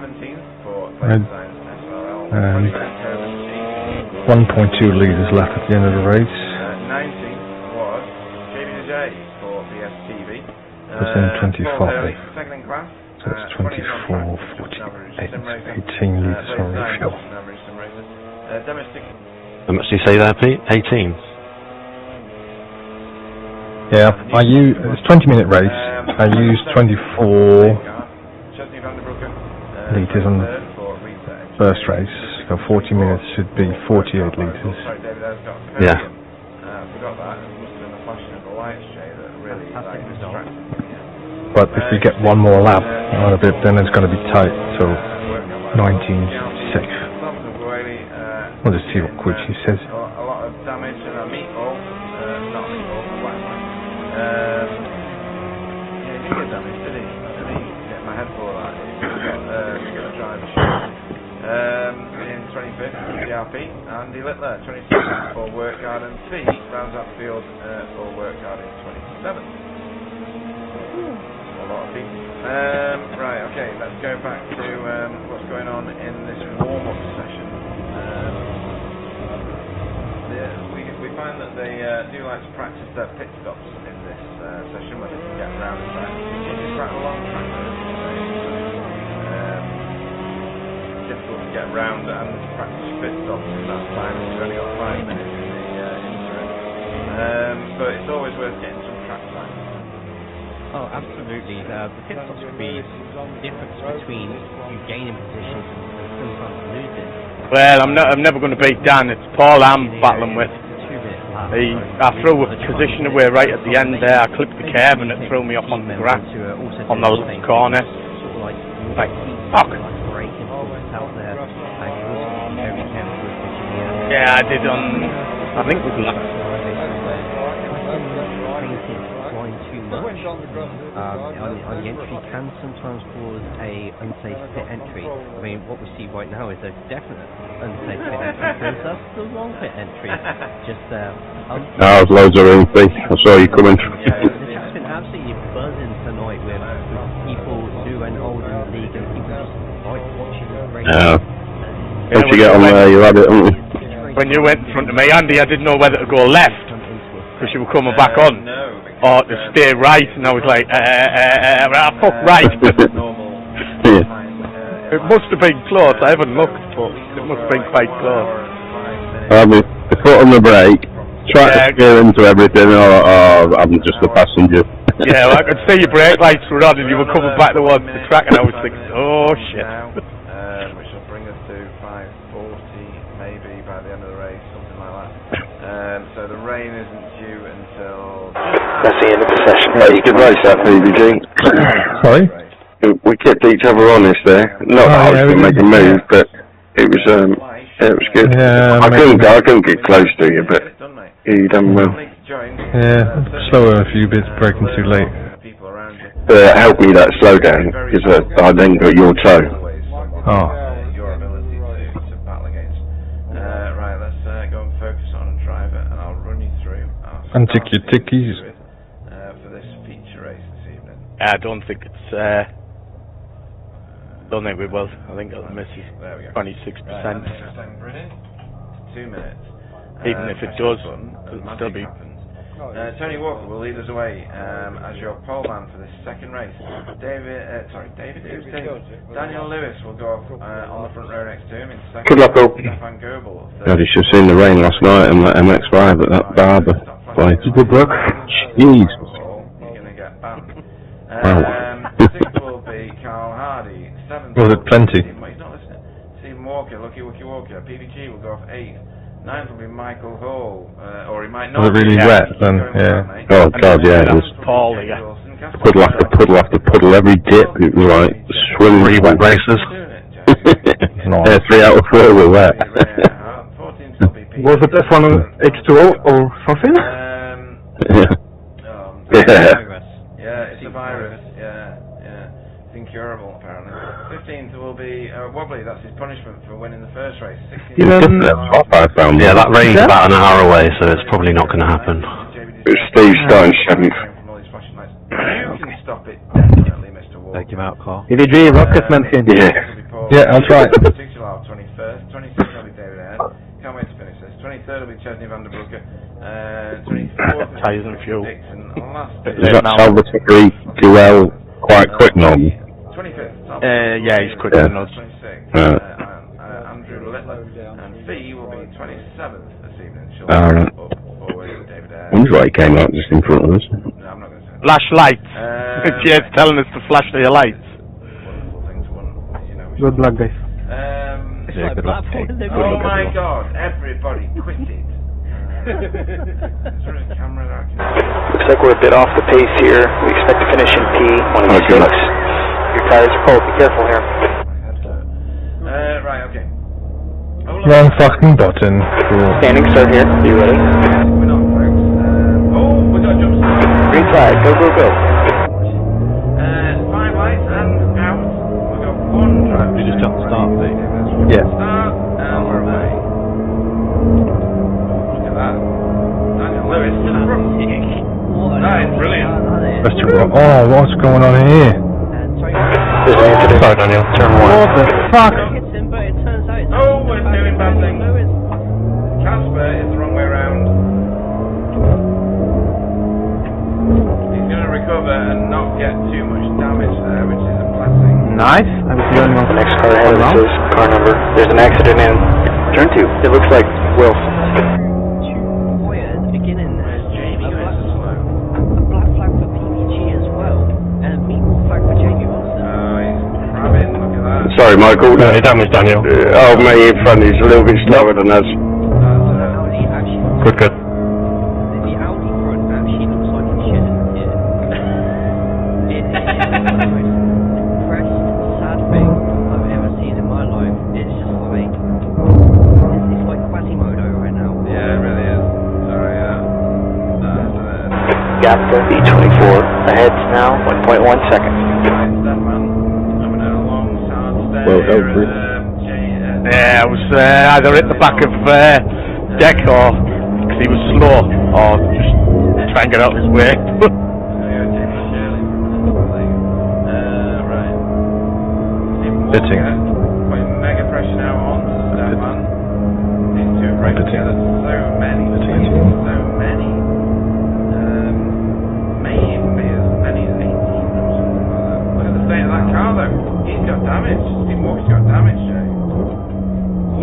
Speaker 9: 1.2 litres left at the end of the race.
Speaker 11: 19 was JB for bstv.
Speaker 9: It's in 25.
Speaker 11: Second in class.
Speaker 9: So it's 24, 48, 18 litres on refuel.
Speaker 7: How much do you say there, Pete? 18?
Speaker 9: Yeah, it's a 20-minute race. I used 24 litres on the first race, so 40 minutes should be 48 litres.
Speaker 7: Yeah.
Speaker 9: But if we get one more lap on a bit, then it's going to be tight, so 19.6. We'll just see what Quitchy says.
Speaker 11: A lot of damage and a meatball, not a meatball, a black one. Yeah, he did get damage, did he? I didn't get my head full of that. He's got a driver shoot. In 25th, CRP, Andy Littler, 26th for workguard, and T rounds up field for workguard in 27th. A lot of people. Right, okay, let's go back to what's going on in this warm-up session. We find that they do like to practice their pit stops in this session when they can get around the track. It's quite a long track, difficult to get around and practice pit stops in that time. We've only got 5 minutes in the interim. But it's always worth getting some track time.
Speaker 12: Oh, absolutely. The pit stops could be the difference between you gaining positions and sometimes losing.
Speaker 3: Well, I'm never going to beat Dan. It's Paul I'm battling with. I threw a position away right at the end there. I clipped the curve and it threw me off on the grass on the corner. Like, fuck. Yeah, I did on, I think it was last.
Speaker 12: On the entry can sometimes cause a unsafe pit entry. I mean, what we see right now is a definite unsafe pit entry. There's the wrong pit entry. Just
Speaker 6: there's loads of room, I saw you coming.
Speaker 12: The chat's been absolutely buzzing tonight with people new and old in the league and people just like watching the race.
Speaker 6: Once you get on there, you had it, haven't you?
Speaker 3: When you went in front of me, Andy, I didn't know whether to go left because you were coming back on. Or to stay right, and I was like, fuck right. It must have been close. I haven't looked, but it must have been quite close.
Speaker 6: The foot on the brake, try to steer into everything, or I'm just a passenger.
Speaker 3: Yeah, well, I could see your brake lights were on and you were coming back towards the track, and I was thinking, oh shit.
Speaker 11: Which will bring us to 5:40 maybe by the end of the race, something like that. So the rain isn't due until...
Speaker 13: That's the end of the session.
Speaker 2: Yeah, you could race that, PBG.
Speaker 9: Sorry?
Speaker 2: We kept each other honest there. Not that I was going to make a move, but it was good.
Speaker 9: Yeah,
Speaker 2: I couldn't get close to you, but you done well.
Speaker 9: Yeah, slower a few bits, braking too late.
Speaker 2: It helped me that slow down, because I then got your toe.
Speaker 9: Oh.
Speaker 11: Your ability to battle against. Right, let's go and focus on driver, and I'll run you through our
Speaker 9: And tick your tickies.
Speaker 11: for this feature race this evening.
Speaker 3: I don't think it's... don't think we will. I think it'll miss 26%.
Speaker 11: Brilliant. 2 minutes.
Speaker 3: Even if it does, it'll still be...
Speaker 11: Tony Walker will lead us away as your pole man for this second race. Daniel Lewis will go off on the front row next to him in second.
Speaker 2: Good luck, all.
Speaker 11: Stefan Goebel.
Speaker 2: God, you should have seen the rain last night on that MX-5 at that barber place.
Speaker 9: Good luck.
Speaker 2: Jeez.
Speaker 11: You're going to get banned.
Speaker 2: Wow.
Speaker 11: Sixth will be Carl Hardy. Seventh
Speaker 9: Was it plenty?
Speaker 11: He's not listening. Stephen Walker, Lucky Wookie Walker. PBG will go off 8th. 9th will be Michael Hall, or he might not.
Speaker 9: Was it really wet then? Yeah.
Speaker 2: Oh God, yeah, it was
Speaker 3: Paul, yeah.
Speaker 2: puddle after puddle, every dip, it was like swimming.
Speaker 7: 3 wet races.
Speaker 2: Yeah, 3 out of 4 were wet.
Speaker 9: Was it F1 H2O or something?
Speaker 11: Yeah, it's a virus. Yeah. It's incurable, apparently. 15th will be Wobbly. That's his punishment for winning the first race. 16th
Speaker 7: Yeah, that rain's about an hour away, so it's probably not going to happen.
Speaker 2: Steve starting 7th.
Speaker 11: You can stop it, definitely, Mr. Wall.
Speaker 5: Take him out, Carl.
Speaker 4: PBG, rocket mention.
Speaker 9: Yeah, I'll try.
Speaker 11: 21st will be David Ayer. Can't wait to finish this. 23rd will be Chesney van der Broeke. 24th
Speaker 3: Tyres and fuel.
Speaker 11: Dixon. And last
Speaker 2: Is that Salvatore Duell quite quick normally?
Speaker 11: 25th.
Speaker 3: Yeah, he's quicker than us.
Speaker 11: 26th. Andrew Littler. And Fee will be 27th this evening. She'll
Speaker 2: Alright.
Speaker 11: up forward with David Ayer.
Speaker 2: Wonder why he came out just in front of us.
Speaker 11: No, I'm not going to say that.
Speaker 3: Flashlights. Jay's telling us to flash your lights.
Speaker 11: Wonderful thing to want, you know.
Speaker 4: Good luck, guys.
Speaker 5: Yeah, good luck.
Speaker 11: Oh my God! Everybody quit it. Is there a camera that I can...
Speaker 13: Looks like we're a bit off the pace here. We expect to finish in P186. Your tires are cold. Be careful here.
Speaker 11: Right, okay.
Speaker 9: Wrong fucking button. Cool.
Speaker 13: Standing start here. You ready?
Speaker 11: We're not, folks. We got a jump start.
Speaker 13: Green flag. Go, go, go.
Speaker 11: 5 lights and out. We've got 1 drive.
Speaker 5: You just have to start, mate.
Speaker 9: Yeah.
Speaker 11: Start, and we're away. Look at that. Daniel Lewis to the front. That is brilliant.
Speaker 9: Oh, what's going on here?
Speaker 13: There's an incident.
Speaker 9: Sorry, Daniel.
Speaker 13: Turn 1.
Speaker 9: What the fuck?
Speaker 11: Oh, we're doing bad things. Casper is the wrong way around. He's going to recover and not get too much damage there, which is a blessing.
Speaker 4: Nice. I was the only one.
Speaker 13: The next car ahead says car number. There's an accident in turn 2. It looks like Wilson.
Speaker 12: At the beginning,
Speaker 11: Where's Jamie going so slow?
Speaker 12: a black flag for PPG as well, and a meatball flag for Jamie Wilson.
Speaker 11: Oh, he's crabbing, look at that.
Speaker 2: Sorry, Michael.
Speaker 9: No, you damaged Daniel.
Speaker 2: Oh, mate, in front is a little bit slower than us.
Speaker 12: Audi actually,
Speaker 9: Good.
Speaker 12: the Audi front actually looks like it shouldn't. It's the most depressed, sad thing I've ever seen in my life. It's just like, it's like Quasimodo right now.
Speaker 11: Yeah, it really is. Sorry,
Speaker 13: Gap for B24. Ahead now, 1.1 seconds.
Speaker 11: Stefan, coming out long, hard stay.
Speaker 2: Well done, Chris.
Speaker 3: Yeah, I was either at the back of deck or because he was slow, or just try and get out of his way.
Speaker 9: Pitting.
Speaker 11: Putting mega pressure now on Stefan. These two break together. So many. Steve Walker's got damage, Jay.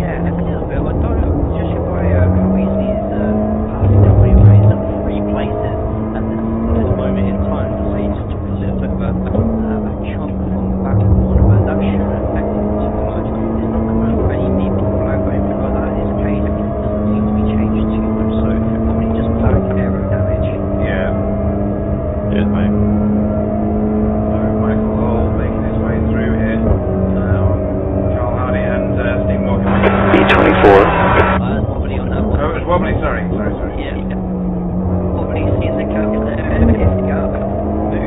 Speaker 12: Yeah, a little bit. I don't know, judging by how easy he's passing the freeway, he's at 3 places at this moment in time. So he just took a little bit of a chunk from the back corner, but that shouldn't affect him too much. It's not coming up any beeping flag or anything like that. His pace doesn't seem to be changed too much, so probably just back aero damage.
Speaker 11: Yeah.
Speaker 3: Cheers, mate.
Speaker 11: So Michael Hall making his way through here. Carl Hardy and Steve Walker.
Speaker 13: B24.
Speaker 12: Wobbly on that one.
Speaker 11: Oh, it was Wobbly, sorry.
Speaker 12: Yeah. Wobbly sees the gap there, here's the gap.
Speaker 11: The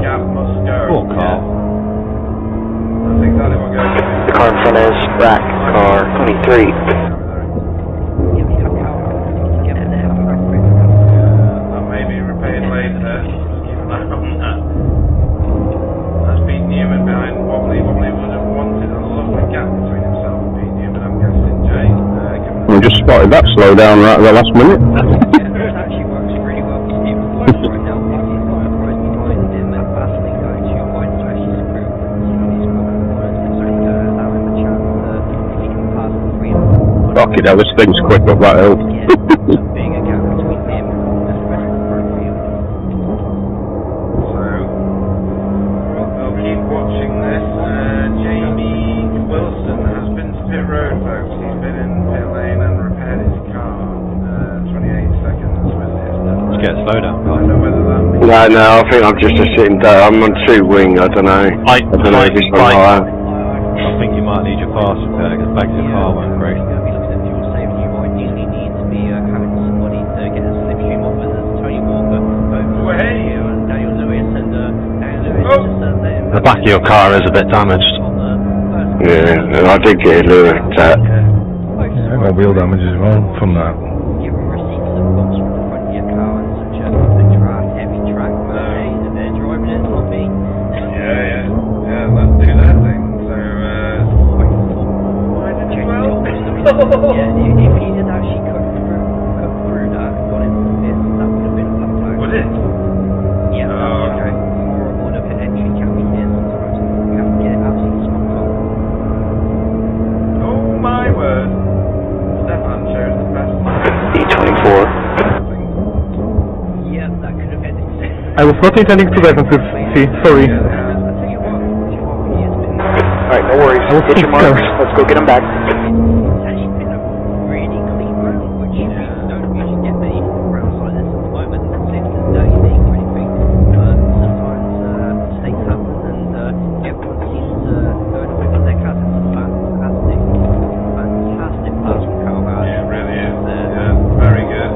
Speaker 11: gap must go.
Speaker 3: Poor Carl.
Speaker 11: That's exactly what goes on.
Speaker 13: The car in front is rack car 23.
Speaker 11: That may be repaired later. Keep an eye on that. That's Pete Newman behind Wobbly. Wobbly would have wanted a lovely gap between himself and Pete Newman, I'm guessing, Jay.
Speaker 6: I just spotted that slow down right at the last minute.
Speaker 12: It actually works really well for Steve Walker right now. He's got a prize behind him and Basley going too wide to actually screw. He's got a prize to allow him a chance if he can pass the freedom.
Speaker 6: Fuck it, this thing's quick up that hill.
Speaker 12: Being a gap between him and the rest of the front field.
Speaker 11: So, we'll keep watching this. Jamie Wilson has been to pit road, folks. He's been in pit lane and repaired his car. 28 seconds with his
Speaker 3: Let's get a slow down.
Speaker 11: I don't know whether that means...
Speaker 2: No, I think I'm just a sitting down. I'm on 2 wing, I don't know. I don't know if it's on higher.
Speaker 3: I think you might need your pass repair because back to your car won't great.
Speaker 12: If you look at fuel saving, you might usually need to be having somebody to get a slipstream off, whether it's Tony Walker, Daniel Lewis, and Daniel Lewis just let him.
Speaker 7: The back of your car is a bit damaged.
Speaker 2: Yeah, and I did get a little attack.
Speaker 9: I got wheel damage as well from that.
Speaker 12: Give receipts of bombs from the front of your car and such a draft, heavy track, and they're driving it, not me.
Speaker 11: Yeah, let's do that thing. So,
Speaker 12: yeah, if he had actually cut through that and got into the pits, that would have been a black flag.
Speaker 11: would it?
Speaker 12: Yeah.
Speaker 11: Oh, okay.
Speaker 12: Horrible of an entry can be here sometimes. You have to get it absolutely spot on.
Speaker 11: Oh my word. Stefan chose the best
Speaker 13: B24.
Speaker 12: Yeah, that could have been it.
Speaker 5: I was not intending to let him see, sorry.
Speaker 13: Alright, no worries. Get your marks. Let's go get them back.
Speaker 12: It's actually been a really clean round, which we don't usually get many rounds like this at the moment. It's a dirty thing or anything, but sometimes mistakes happen and everyone seems going away with their class. It's a fantastic pass from Carl Howard.
Speaker 11: Yeah, it really is. Very good.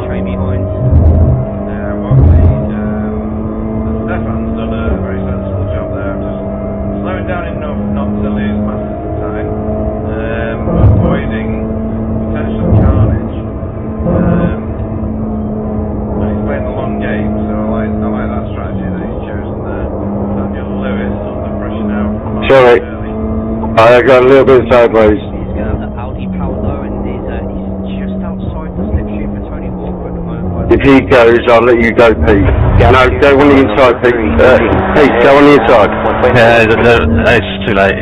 Speaker 12: Train behind.
Speaker 11: Stefan's done a very sensible job there, just slowing down enough not to lose masses of time, avoiding potential carnage. And he's playing the long game, so I like that strategy that he's chosen there. Daniel Lewis under pressure now from
Speaker 2: Sorry, I got a little bit sideways.
Speaker 12: He's going to have the Audi power though, and he's just outside the slipstream for Tony Walker at the moment.
Speaker 2: If he goes, I'll let you go, Pete. No, go on the inside, Pete. Pete, go on the inside.
Speaker 7: Yeah, it's too late.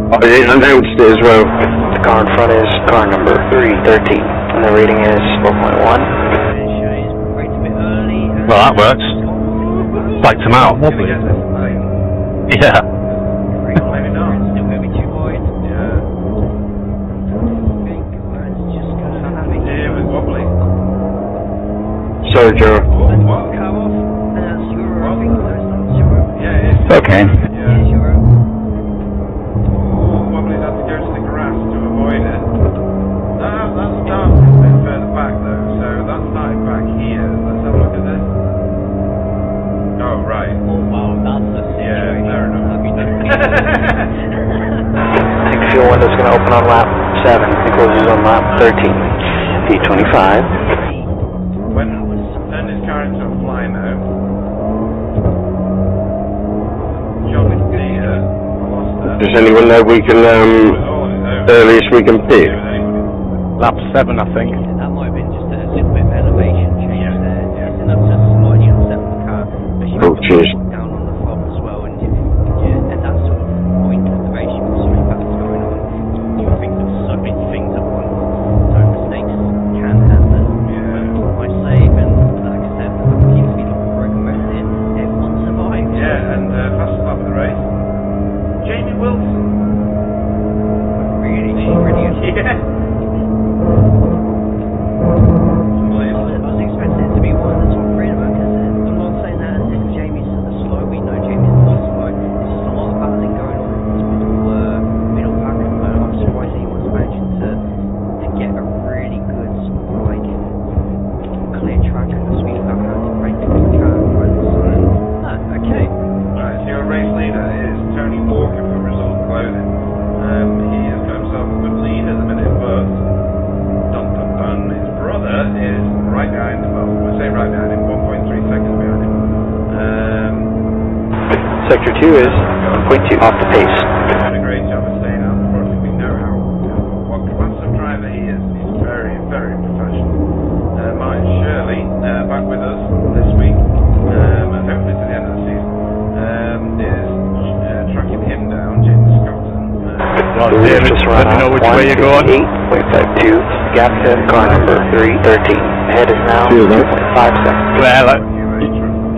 Speaker 2: I announced it as well.
Speaker 13: The car in front is car number 313, and the rating is 4.1.
Speaker 7: Well, that works. Spiked him out. Yeah.
Speaker 11: Maybe not.
Speaker 12: Still going to be too wide.
Speaker 11: Yeah.
Speaker 12: I think that's just going to have it.
Speaker 11: Yeah, with Wobbly.
Speaker 2: Sorry, Joe.
Speaker 11: What?
Speaker 12: Car off, and that's Euro. I think that's not Euro.
Speaker 11: Yeah, it is.
Speaker 6: Okay.
Speaker 11: Yeah.
Speaker 12: It's Euro.
Speaker 11: Wobbly's had to go to the grass to avoid it. That started a bit further back though, so that started back here. Let's have a look at this. Oh, right.
Speaker 12: Oh wow, that's a situation.
Speaker 11: Yeah, fair enough.
Speaker 13: I think fuel window's going to open on lap 7 and closes on lap 13. B25.
Speaker 11: When turned his car into a fly now. John Deere lost that.
Speaker 2: Does anyone know we can, earliest we can pick?
Speaker 3: Lap 7, I think.
Speaker 12: That might have been just a little bit of elevation change there. It's enough to slightly upset the car. But you
Speaker 2: Oh, cheers.
Speaker 12: down on the fob as well. And yeah,
Speaker 13: Sector 2 is 1.2 off the pace.
Speaker 11: Doing a great job of staying out front. We know what class of driver he is. He's very, very professional. Martin Shirley, back with us this week, and hopefully to the end of the season, is tracking him down, James Scotton.
Speaker 3: David, let me know which way you're going.
Speaker 13: 8.52, gap to car number 313. Ahead is now 2.5 seconds.
Speaker 3: Well,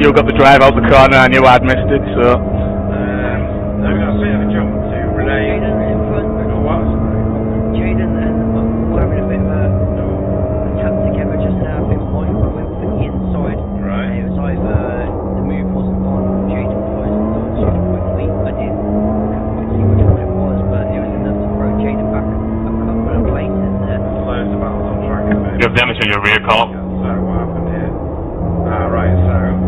Speaker 3: you got the drive out the corner and you had missed it, so...
Speaker 11: We're going to see if we jump to Renee. What?
Speaker 12: Jaden and we're having a bit of a tap together just now. I think one went for the inside.
Speaker 11: Right.
Speaker 12: And it was either the move wasn't on, Jaden closed the door too quickly. I couldn't quite see which one it was, but it was enough to throw Jaden back a couple of places there.
Speaker 11: Loads of battles on track.
Speaker 8: You have damage on your rear column.
Speaker 11: So what happened here? Right, so...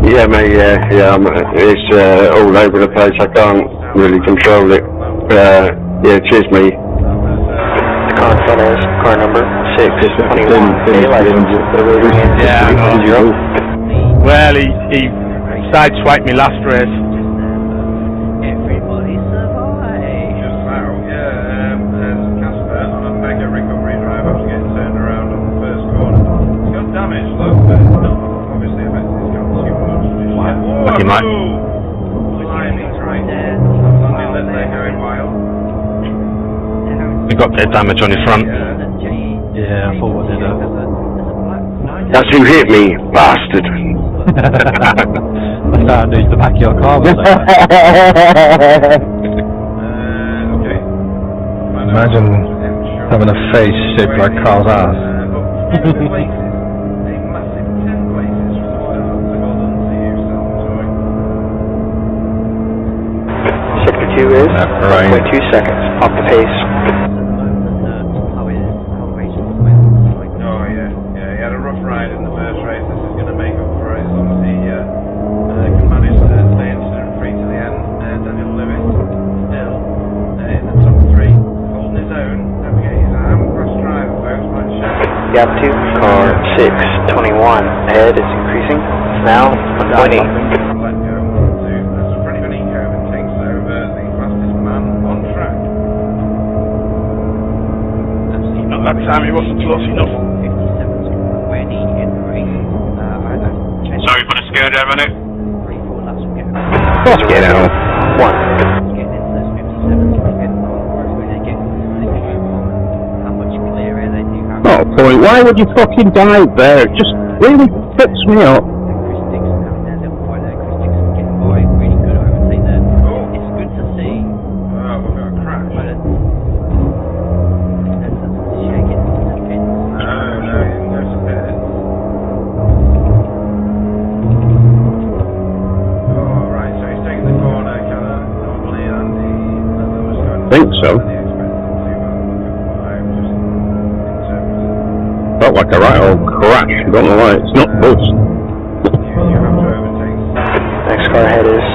Speaker 2: Yeah, mate, yeah, it's all over the place. I can't really control it. Yeah, cheers, mate.
Speaker 13: The car in front is car number 621.
Speaker 3: Yeah, I know. Well, he sideswiped me last race.
Speaker 12: Everybody survive.
Speaker 11: Just now, yeah, there's Casper on a mega recovery drive after getting turned around on the first corner. He's got damage, look, but it's not obviously affected his car too much.
Speaker 7: Lucky Mike.
Speaker 11: Blimey, right there. Landing lit there going wild.
Speaker 7: You got a bit of damage on your front.
Speaker 5: Yeah, I thought I did that.
Speaker 2: That's who hit me, bastard.
Speaker 5: I started to use the back of your car.
Speaker 11: Okay.
Speaker 9: Imagine having a face shaped like Carl's ass.
Speaker 13: Sector 2 is 1.2 seconds off the pace.
Speaker 11: Oh yeah, he had a rough ride in the first race. This is going to make up for it as long as he can manage to stay incident free to the end. Daniel Lewis still in the top 3, holding his own, navigating his arm cross driver, folks, like Sheffield.
Speaker 13: Gap to car 621. Ahead is increasing. It's now 1.8.
Speaker 11: Let go to as Freddie Benico and takes over the fastest man on track.
Speaker 3: Not that time, he wasn't close enough.
Speaker 12: 57's already in the race.
Speaker 8: Sorry for the scare there, Renee.
Speaker 12: 3-4 laps will get
Speaker 2: Get out.
Speaker 13: 1.
Speaker 12: getting into those 57s to get when they get how much clear air they do have.
Speaker 6: Oh, boy, why would you fucking dive there? It just really puts me up.
Speaker 12: Chris Dixon having their little fight there. Chris Dixon getting by really good, I would say there. It's good to see.
Speaker 11: Oh, we've got a crash.
Speaker 12: But shaking the pins.
Speaker 11: No, he didn't go to bed. Oh, right, so he's taking the corner kind of normally, and
Speaker 6: I think so. Felt like a right old crash. I don't know why. It's not close.
Speaker 11: You have to overtake.
Speaker 13: Next car ahead is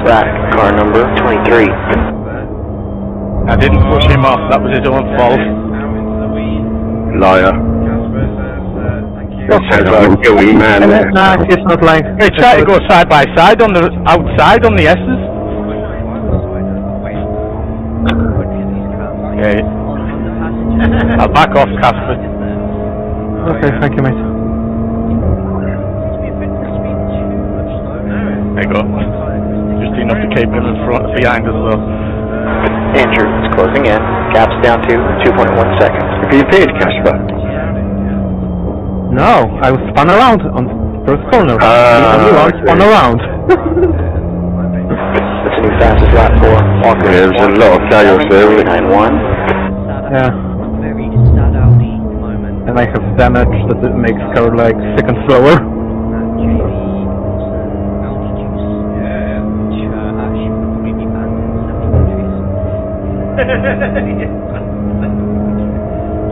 Speaker 13: car number 23.
Speaker 3: I didn't push him off, that was his own fault.
Speaker 11: Now into the weed.
Speaker 2: Liar.
Speaker 11: Casper says, thank you.
Speaker 2: Sounds like a guilty man.
Speaker 5: Nah, it's not like...
Speaker 3: They try to go side by side on the outside on the S's. Okay. I'll back off, Casper.
Speaker 5: Okay, thank you, mate.
Speaker 3: There you go. Just enough to keep him in front, behind us though.
Speaker 13: Andrew is closing in. Gap's down to 2.1 seconds.
Speaker 2: Have you appeared, Casper?
Speaker 5: No, I was spun around on first corner. Spun around.
Speaker 13: That's a new fastest lap for Walker.
Speaker 2: Yeah, there's a lot of chaos there, isn't it?
Speaker 13: 9-1.
Speaker 5: Yeah.
Speaker 12: Very sad Audi moment.
Speaker 5: And I have damage that it makes car like second slower.
Speaker 12: JV Audi juice. Which actually would probably be banned in some countries.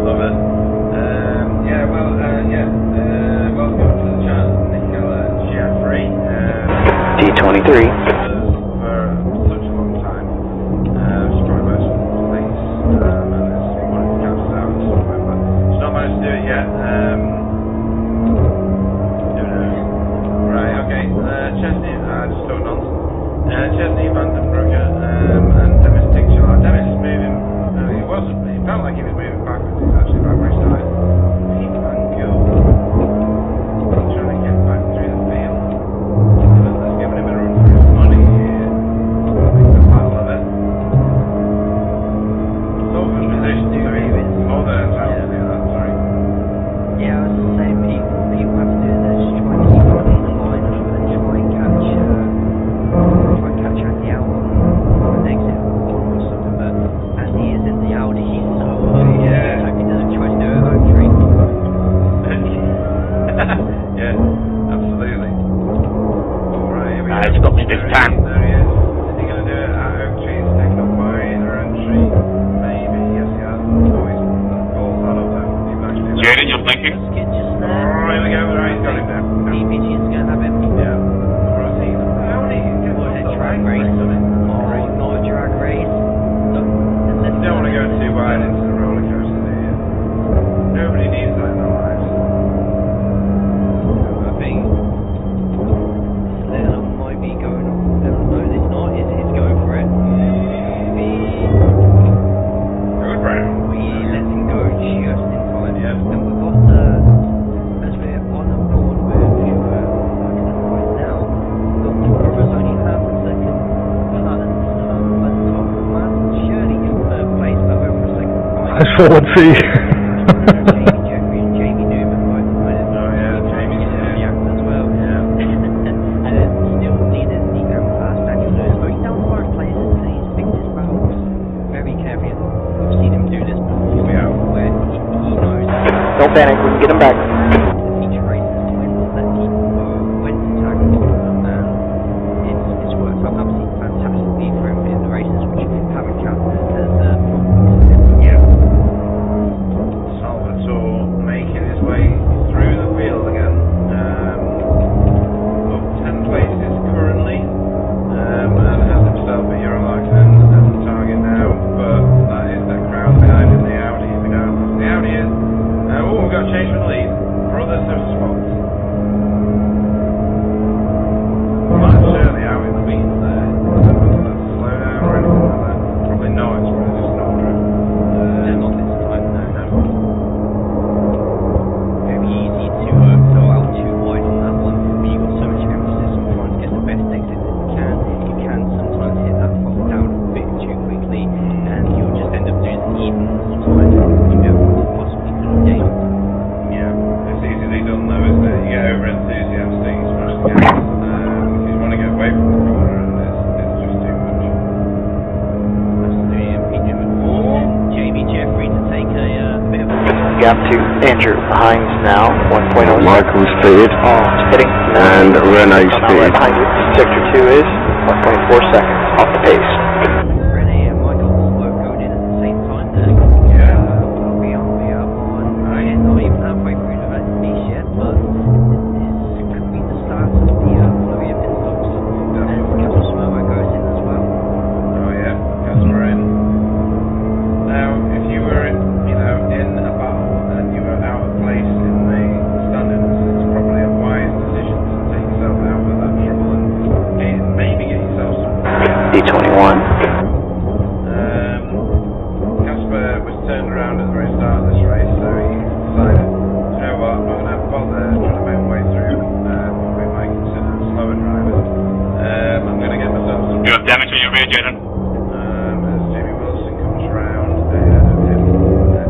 Speaker 11: Love it. Welcome to the chat, Nicola Jeffrey.
Speaker 13: D23.
Speaker 11: For such a long time. She's probably most of the place. And it's one of the caps out and stuff like that. She's not managed to do it yet. Right, okay. Chesney, just so nonsense. Chesney Van
Speaker 8: It's time.
Speaker 11: There he is. Is he going to do it at Oak Tree? He's taken up by either entry. Maybe. Yes, he has. Oh, he's balls out of them. He might do that.
Speaker 8: Jaden, you're thinking?
Speaker 12: Just there.
Speaker 11: Oh, here we go. Right, he's got him now.
Speaker 12: PPG is going to have him.
Speaker 11: Yeah. Rosie. How many?
Speaker 12: What, a drag race? Oh, not a drag race. Look,
Speaker 11: You don't want to go too wide into the roller coaster, do you? Nobody needs that in their lives.
Speaker 12: I think Leonard might be going on. No, it's not. It's going for it.
Speaker 11: Good round.
Speaker 12: We let him go just in time.
Speaker 11: Yep.
Speaker 12: And we've got, as we're on the board with you right now, Dr. Burrows only half a second behind at the top of the map. Surely in third place, but over a second behind.
Speaker 9: That's forward C.
Speaker 12: Jamie Jeffrey and Jamie Newman both behind us.
Speaker 11: Oh, yeah. Jamie's
Speaker 12: Yeah, as well.
Speaker 11: Yeah.
Speaker 12: And still leaders the fast Daniel Lewis, going down 5 players into these fitness battles very carefully. We've seen him do this before,
Speaker 11: Yeah.
Speaker 12: where he knows
Speaker 13: Don't panic, we can get him back.
Speaker 12: each race is when to let people go, when to tackle them, and it's worked out absolutely fantastically for him in the races which haven't counted as
Speaker 11: Yeah. Salvatore making his way through the field again. Up 10 places currently. And has himself a Eurolaxon as the target now. But that is that crowd behind him, the Audi. We know how fast the Audi is. We've got a change for the lead. Brothers have swapped. Might share the Audi the lead there. I don't know whether that's a slow down or anything like that. Probably not, it's probably just not driven.
Speaker 12: not this time, no.
Speaker 11: No.
Speaker 12: Very easy to go out too wide on that one, but you've got so much emphasis on trying to get the best exit that you can. You can sometimes hit that foot down a bit too quickly, and you'll just end up losing even more time than you ever possibly could have gained.
Speaker 11: Yeah, it's easily done though, isn't it? You get over enthusiastic, you smash the gas, because you want to get away from the corner and it's just too much.
Speaker 12: That's the MP Newman and Jamie Jeffrey to take a bit of a
Speaker 13: Gap to Andrew Hines now, 1.0.
Speaker 2: Michael speed
Speaker 13: Hitting.
Speaker 2: and Renee
Speaker 13: Right
Speaker 2: speed.
Speaker 13: behind you. Sector 2 is 1.4 seconds off the pace.
Speaker 12: Renee and Michael both going in at the same time there.
Speaker 11: Yeah.
Speaker 12: We are on, not even halfway through the race yet, but this could be the start of the flurry of pit stops. And Castle Samoa goes in as well.
Speaker 11: Oh yeah, Casper in. Now, if you were in a battle and you were out of place in the standings, it's probably a wise decision to take yourself out of that trouble and maybe get yourself some.
Speaker 13: D21.
Speaker 11: Casper was turned around at the very start of this race, so he decided, you know what, I'm not going to bother trying to make my way through what we might consider slower drivers. I'm going to get myself some.
Speaker 8: You have damage on your rear, Jaden.
Speaker 11: As Jimmy Wilson comes round ahead of him,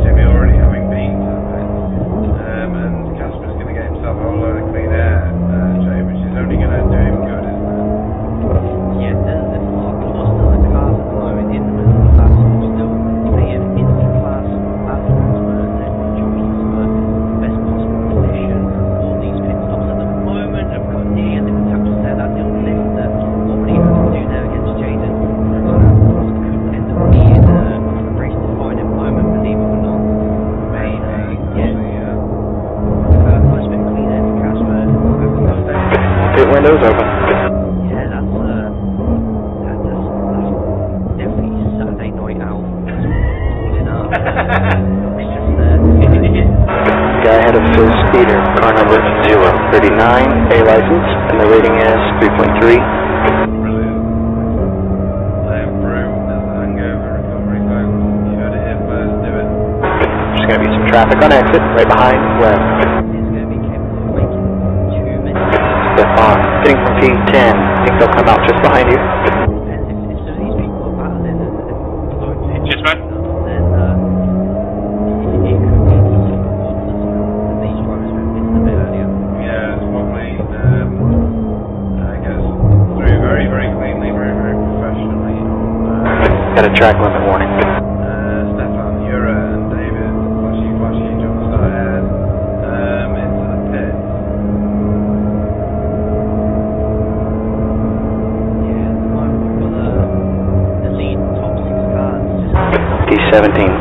Speaker 11: Jimmy already having been to the pit, and Casper's going to get himself a whole load of clean air, Jay, which is only going to do him good, isn't it?
Speaker 12: Yeah, there's a lot of cluster of cars at the moment in the middle of that, still playing inter-class battles where they're jockeying for the best possible position. All these pit stops at the moment have got near the end of the tap to say that little lift that normally have to do there against Jaden. Could end up being a race-defining moment, believe it or not. Nice bit of clean air for Casper.
Speaker 13: Pit windows open.
Speaker 12: Yeah, that's definitely Saturday night out. Pulling up. It's just
Speaker 13: Guy ahead of Phil Speeder, car number 039, A license, and the rating is 3.3.
Speaker 11: Brilliant. Liam Brew as the hangover recovery folks. You heard it here first, do it.
Speaker 13: There's going to be some traffic on exit, right behind Webb.
Speaker 12: it's going to be capable of making 2 minutes.
Speaker 13: Stefan, sitting from P10. I think they'll come out just behind you.
Speaker 12: And if some of these people are battling and going to
Speaker 8: Yes, man.
Speaker 12: then it could be easy for these drivers who have missed a bit earlier.
Speaker 11: Yeah, it's probably, I guess, through very, very cleanly, very, very professionally on
Speaker 13: Got a track limit warning.
Speaker 11: Stefan Ura and David Flashy jumps ahead into the pit.
Speaker 13: 17.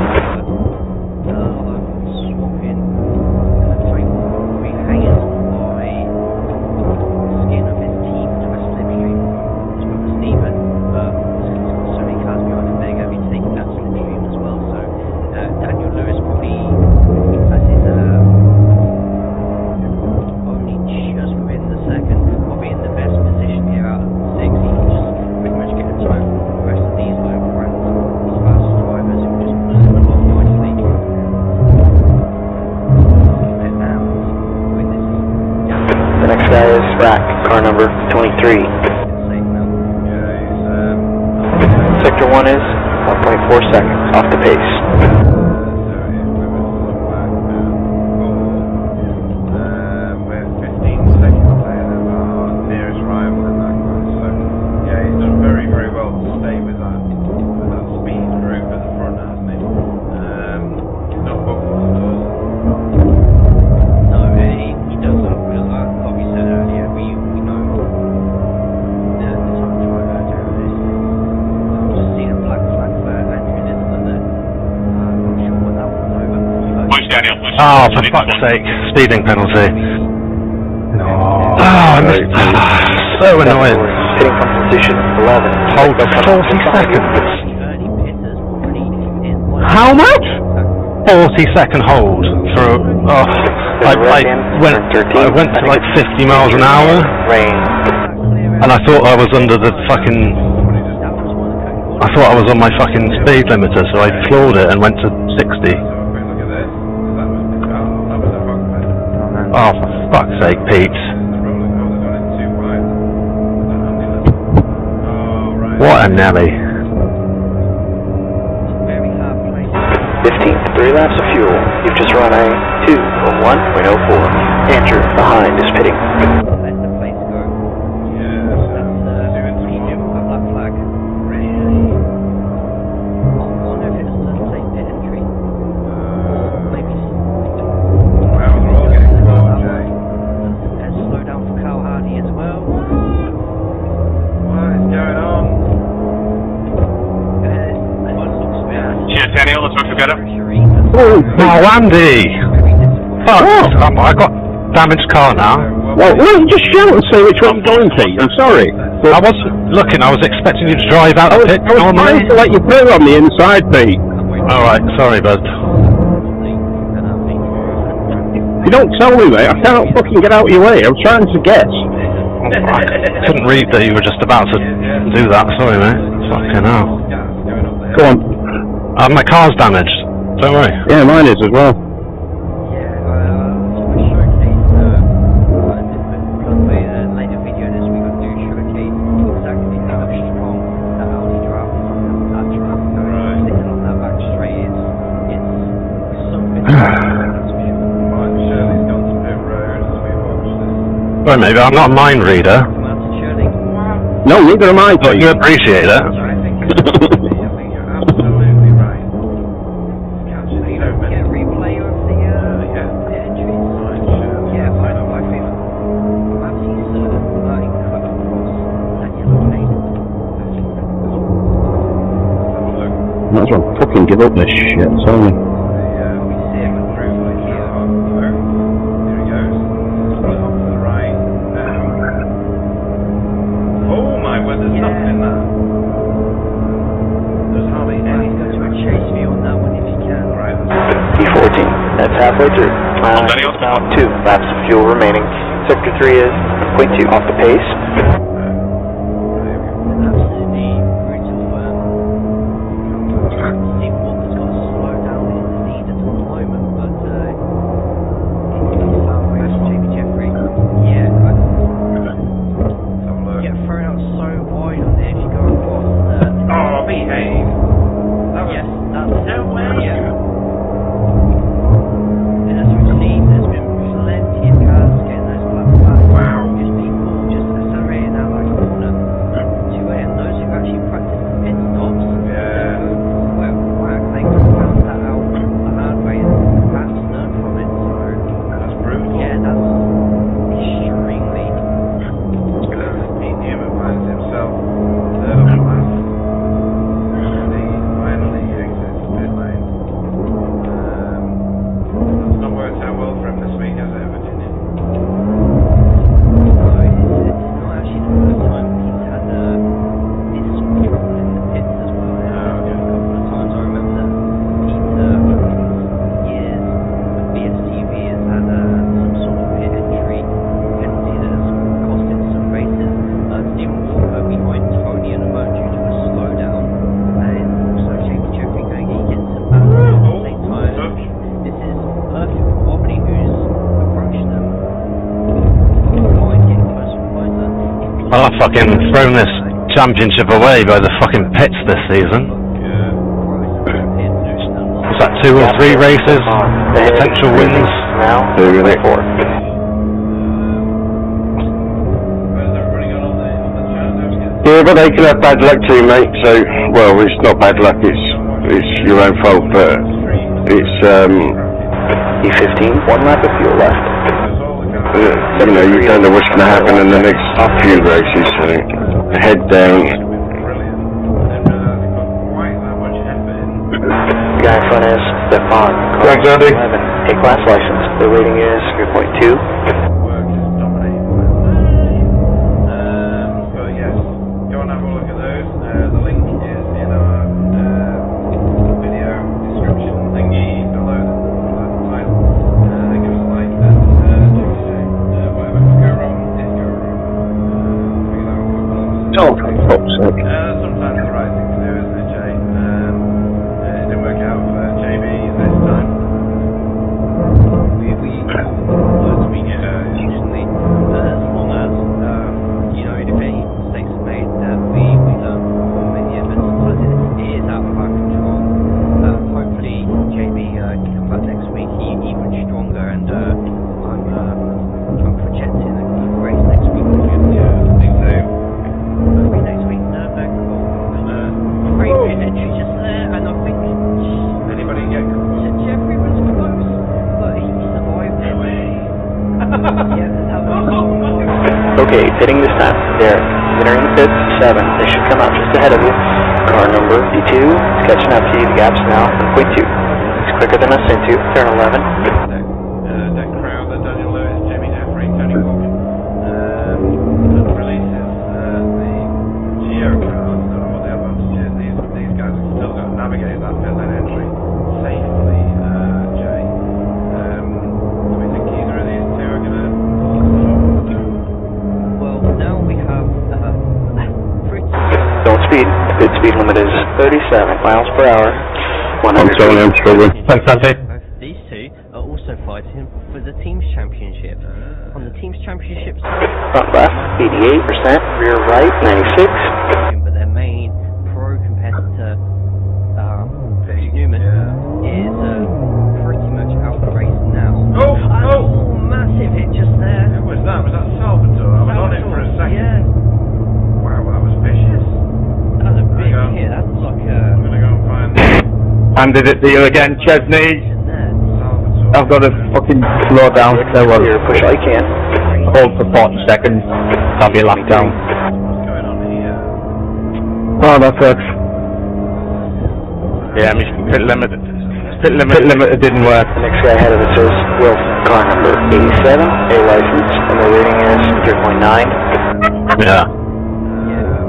Speaker 13: Car number 23. Sector 1 is 1.4 seconds off the pace.
Speaker 7: Oh, for fuck's sake, speeding penalty. No. Oh, I missed. So annoying.
Speaker 13: Hitting from position 11.
Speaker 7: Hold for 40 seconds. How much? 40-second hold for. Oh, I went to like 50 miles an hour, and I thought I was under the fucking. I thought I was on my fucking speed limiter, so I floored it and went to 60. Oh, for fuck's sake, Pete. What a Nelly.
Speaker 13: 15, 3 laps of fuel. You've just run a 2 of 1.04. Andrew, behind, is pitting.
Speaker 12: Let the place go. That's black flag. I wonder if it's the same pit entry. Maybe. Slow down for Kyle Hardy as well.
Speaker 11: What is going on?
Speaker 8: Cheers, Daniel. Let's work together.
Speaker 7: Oh, Andy! Fuck! I got damaged car now.
Speaker 6: Well, just shout and say which one you're going to. I'm sorry.
Speaker 7: I was looking. I was expecting you to drive out the pit.
Speaker 6: I was trying to let you through on the inside, Pete.
Speaker 7: Alright, sorry, bud.
Speaker 6: You don't tell me, mate. I can't fucking get out of your way. I was trying to guess.
Speaker 7: I couldn't read that you were just about to do that. Sorry, mate. Fucking hell.
Speaker 6: Go on.
Speaker 7: My car's damaged. Don't worry.
Speaker 6: Yeah, mine is as well.
Speaker 12: Later video this week, I do showcase exactly how strong that Audi drive from that track. Sticking on that back straight, it's something.
Speaker 7: Well, maybe I'm not a mind reader.
Speaker 6: No, neither am I.
Speaker 7: But you appreciate it.
Speaker 6: Might as well fucking give up this shit, sorry.
Speaker 13: Halfway through. Now 2 laps of fuel remaining. Sector 3 is 1.2 off the pace.
Speaker 7: I've fucking thrown this championship away by the fucking pits this season. Is that 2 or 3 races? Potential wins?
Speaker 13: Now, 4.
Speaker 2: Yeah, but they can have bad luck too, mate. So, well, it's not bad luck. It's your own fault, but it's
Speaker 13: E15, 1 lap of fuel left.
Speaker 2: you know, you don't know what's going to happen in the next few races. So, head down.
Speaker 13: Guy in front is Stefan.
Speaker 2: Thanks, Andy.
Speaker 13: A-class license. The rating is 3.2.
Speaker 2: Oh, for fuck's sake.
Speaker 11: Sometimes the right thing to do, isn't it, Jay? It didn't work out for JB this time.
Speaker 12: We usually, as long as, if any mistakes are made, that we learn from it, but sometimes it is out of our control. Hopefully JB can come back next week even stronger, and I'm projecting a good race next week. Next week, no, cool. Great entry just there, and I think
Speaker 11: anybody get
Speaker 12: Jeffrey was close, but he survived it.
Speaker 13: Okay, pitting this time. They're entering the pits, 7. They should come out just ahead of you. Car number D2 is catching up to you. The gap's now 1.2. It's quicker than us into turn 11.
Speaker 11: Deck Crowder, Daniel Lewis, Jamie Jeffrey, Tony Morgan. Releases the Geo cars, I don't know what the advantage is. These guys have still got to navigate that pit lane entry safely, Jay. Do we think either of these two are going to hold the top?
Speaker 12: Well, now we have
Speaker 13: Don't speed. The pit speed limit is 37 miles per hour.
Speaker 2: I'm sorry, I'm struggling.
Speaker 9: Thanks, Andy.
Speaker 12: these two are also fighting for the team's championship. On the team's championships,
Speaker 13: Front left, 88%. Rear right, 96.
Speaker 12: but their main pro competitor, Newman, is pretty much out of the race now.
Speaker 11: Oh!
Speaker 12: Massive hit just there.
Speaker 11: Who was that? Was that Salvatore? I was on it for a second.
Speaker 12: Yeah,
Speaker 11: Wow, that was vicious.
Speaker 12: that was a big hit. That was like
Speaker 11: I'm going to go and find
Speaker 3: Handed it to you again, Chesney.
Speaker 11: Salvatore.
Speaker 3: I've got to fucking slow down. There was.
Speaker 13: Here, push all you can.
Speaker 3: Hold for 40 seconds. Have your lap down.
Speaker 11: What's going on here?
Speaker 3: Oh, that works. Yeah, my pit limit didn't work.
Speaker 13: The next guy ahead of us is Will, car number 87, A license, and the rating is 3.9.
Speaker 7: Yeah.
Speaker 12: a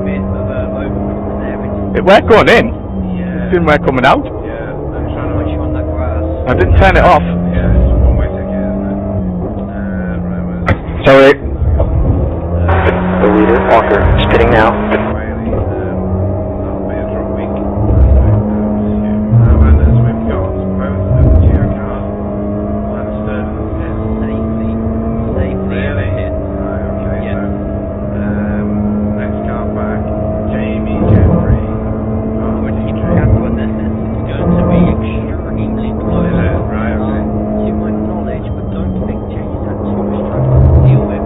Speaker 12: bit of a overcall there.
Speaker 3: It weren't going in. It didn't work coming out.
Speaker 11: Yeah, I'm trying to...
Speaker 12: Once you're on that grass,
Speaker 3: I didn't turn it off.
Speaker 11: Yeah, it's a one-way ticket, isn't it? Right, where's...
Speaker 3: Sorry.
Speaker 13: The leader, Walker, is pitting now.
Speaker 11: Whaley, that'll be a drop week. And as we've got both of the Geo cars, Lannister is...
Speaker 12: safely
Speaker 11: Really?
Speaker 12: hit.
Speaker 11: Right, okay,
Speaker 12: Yeah.
Speaker 11: so... next car back, Jamie Jeffrey.
Speaker 12: When you keep track of this, it's going to be extremely close.
Speaker 11: Is it? Right, okay.
Speaker 12: To my knowledge, but don't think Jamie's had too much trouble to deal with.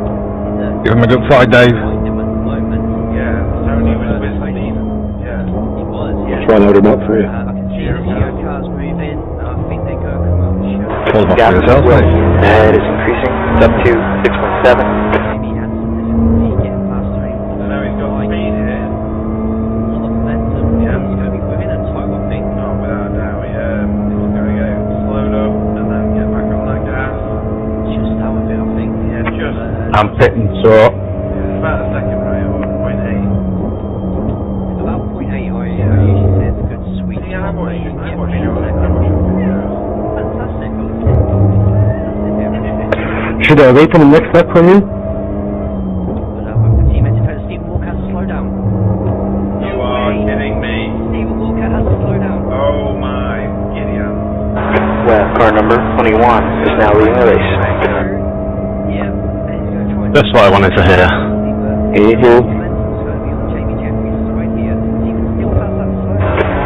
Speaker 9: Give him a good fight, Dave.
Speaker 12: Behind him at the moment.
Speaker 11: Yeah, Tony was with Steve. Yeah.
Speaker 12: He was, yeah.
Speaker 6: Try and hold him up for you.
Speaker 12: I can see the Geo cars moving. I think they're going to come up short.
Speaker 9: Hold him up
Speaker 13: Gap
Speaker 9: for yourself,
Speaker 13: Will.
Speaker 9: mate.
Speaker 13: It is increasing. It's up to 6.7.
Speaker 12: Jamie had some difficulty getting past Tony.
Speaker 11: I know he's got speed here.
Speaker 12: A lot of momentum.
Speaker 11: Yeah.
Speaker 12: He's going to be within a toe, I think.
Speaker 11: Not without a doubt. He's going to get slowed up and then get back on that gas.
Speaker 12: Just out of it, I think.
Speaker 11: Yeah, just.
Speaker 3: I'm pitting, so
Speaker 11: It's about a second, right? Or 0.8.
Speaker 12: About 0.8, I usually say it's a good sweet
Speaker 11: Yeah,
Speaker 12: spot
Speaker 11: I'm
Speaker 12: where you
Speaker 11: watching.
Speaker 12: get
Speaker 11: I'm watching
Speaker 12: within a
Speaker 11: your
Speaker 12: second.
Speaker 11: videos.
Speaker 12: Fantastic.
Speaker 9: Should I wait on the next lap for you?
Speaker 12: But the team independent Stephen Walker has to slow down.
Speaker 11: You are kidding me.
Speaker 12: Stephen Walker has to slow down.
Speaker 11: Oh my Gideon.
Speaker 13: Well, car number 21 is now leading the race.
Speaker 12: Yeah, and he's going to try and
Speaker 7: That's what I wanted to hear.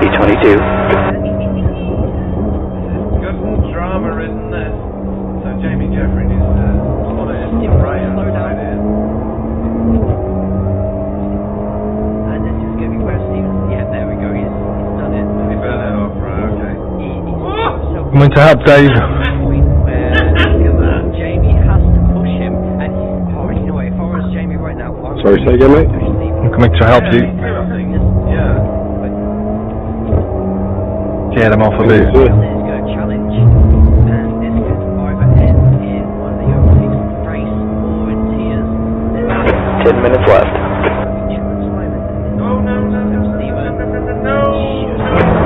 Speaker 13: B22.
Speaker 11: Good drama, isn't this? So Jamie Jeffrey is spotted right outside here.
Speaker 12: And this is going to be where Stevens. Yeah, there we go. He's done it.
Speaker 11: He burn it off, right? Okay.
Speaker 9: Coming to help, Dave.
Speaker 12: Jamie has to push him, and you know what? If I was Jamie right now,
Speaker 6: Sorry, say again, mate?
Speaker 9: I'm coming to help you. Get them off a bit.
Speaker 12: This is going to challenge, and this could either end in one of the overtakes of the race or in tears.
Speaker 13: 10 minutes left.
Speaker 11: Oh no,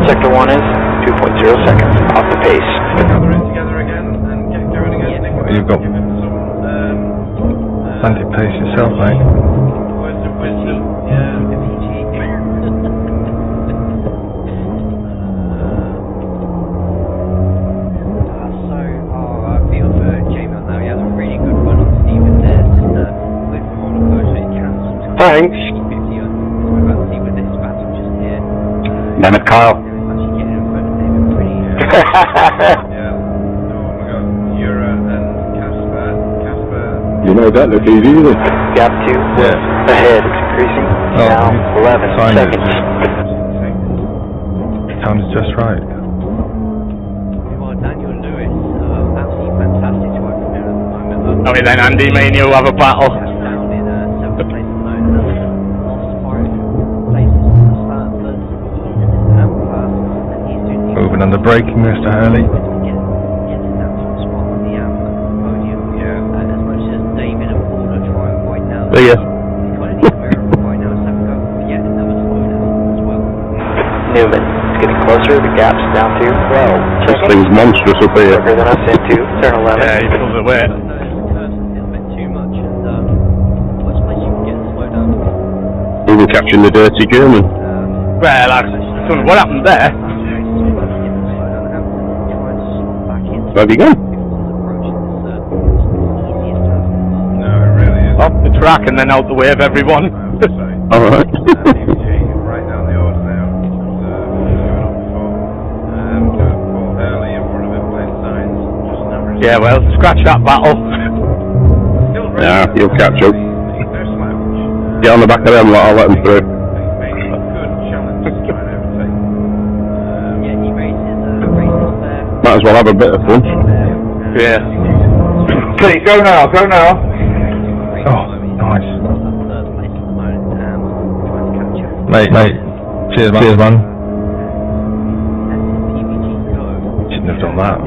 Speaker 13: Sector 1 is 2.0 seconds off the pace.
Speaker 11: Gather in together again and get going again.
Speaker 9: You've got plenty of pace yourself, mate.
Speaker 11: Words of wisdom. Yeah.
Speaker 12: I feel for Jamie on now. He had a really good run on Stephen there. With roller coaster, it cancelled.
Speaker 2: Thanks.
Speaker 12: We're about to see with this battle just here.
Speaker 2: Damn it, Kyle.
Speaker 12: Actually getting in front of David pretty.
Speaker 11: Yeah. Oh my God. Yura and Casper.
Speaker 6: You know that look easy, isn't it?
Speaker 13: Gap 2.
Speaker 9: Yeah.
Speaker 13: Ahead. It's increasing. Now 11 seconds.
Speaker 9: Time's just right.
Speaker 12: Daniel Lewis, absolutely fantastic to work from here at the moment.
Speaker 3: Sorry then, Andy, me and you have a battle.
Speaker 12: Down in 7th place at the moment. Lost 5 places from the start, but he's in his AM class, and he's doing the
Speaker 9: Moving under braking, Mr. Hurley.
Speaker 12: get his natural spot on the AM podium.
Speaker 11: Yeah.
Speaker 12: As much as David and Paul are trying right now.
Speaker 9: See ya.
Speaker 12: They kind of need to mirror right now, so have to go for yet another slowdown as well.
Speaker 13: Newman. It's getting closer. The gap's down to 12
Speaker 6: This
Speaker 13: seconds.
Speaker 6: thing's monstrous up here.
Speaker 13: Quicker than us into turn 11.
Speaker 3: Yeah, he pulls away.
Speaker 12: A little bit too much, and what's place you can get the slowdown?
Speaker 6: We were catching the dirty German.
Speaker 3: Well, I don't know what happened there.
Speaker 6: Where have you gone?
Speaker 11: No, it really is.
Speaker 3: Off the track and then out the way of everyone.
Speaker 6: Alright.
Speaker 11: Right down the order now. Going up before. Paul Hurley in front of him playing signs. Just an average.
Speaker 3: Yeah, well, scratch that battle.
Speaker 11: Still
Speaker 6: Nah, you'll catch up.
Speaker 11: No slouch.
Speaker 6: Get on the back of them, I'll let them through.
Speaker 11: Maybe a good challenge to try and overtake.
Speaker 12: Yeah, he races there.
Speaker 6: Might as well have a bit of fun.
Speaker 3: Yeah.
Speaker 6: Okay, go now, go now.
Speaker 9: Oh, nice.
Speaker 12: Third place at the moment, trying to catch up.
Speaker 9: Mate. Cheers, man. Cheers, man.
Speaker 12: And PVG go.
Speaker 9: Shouldn't have done that.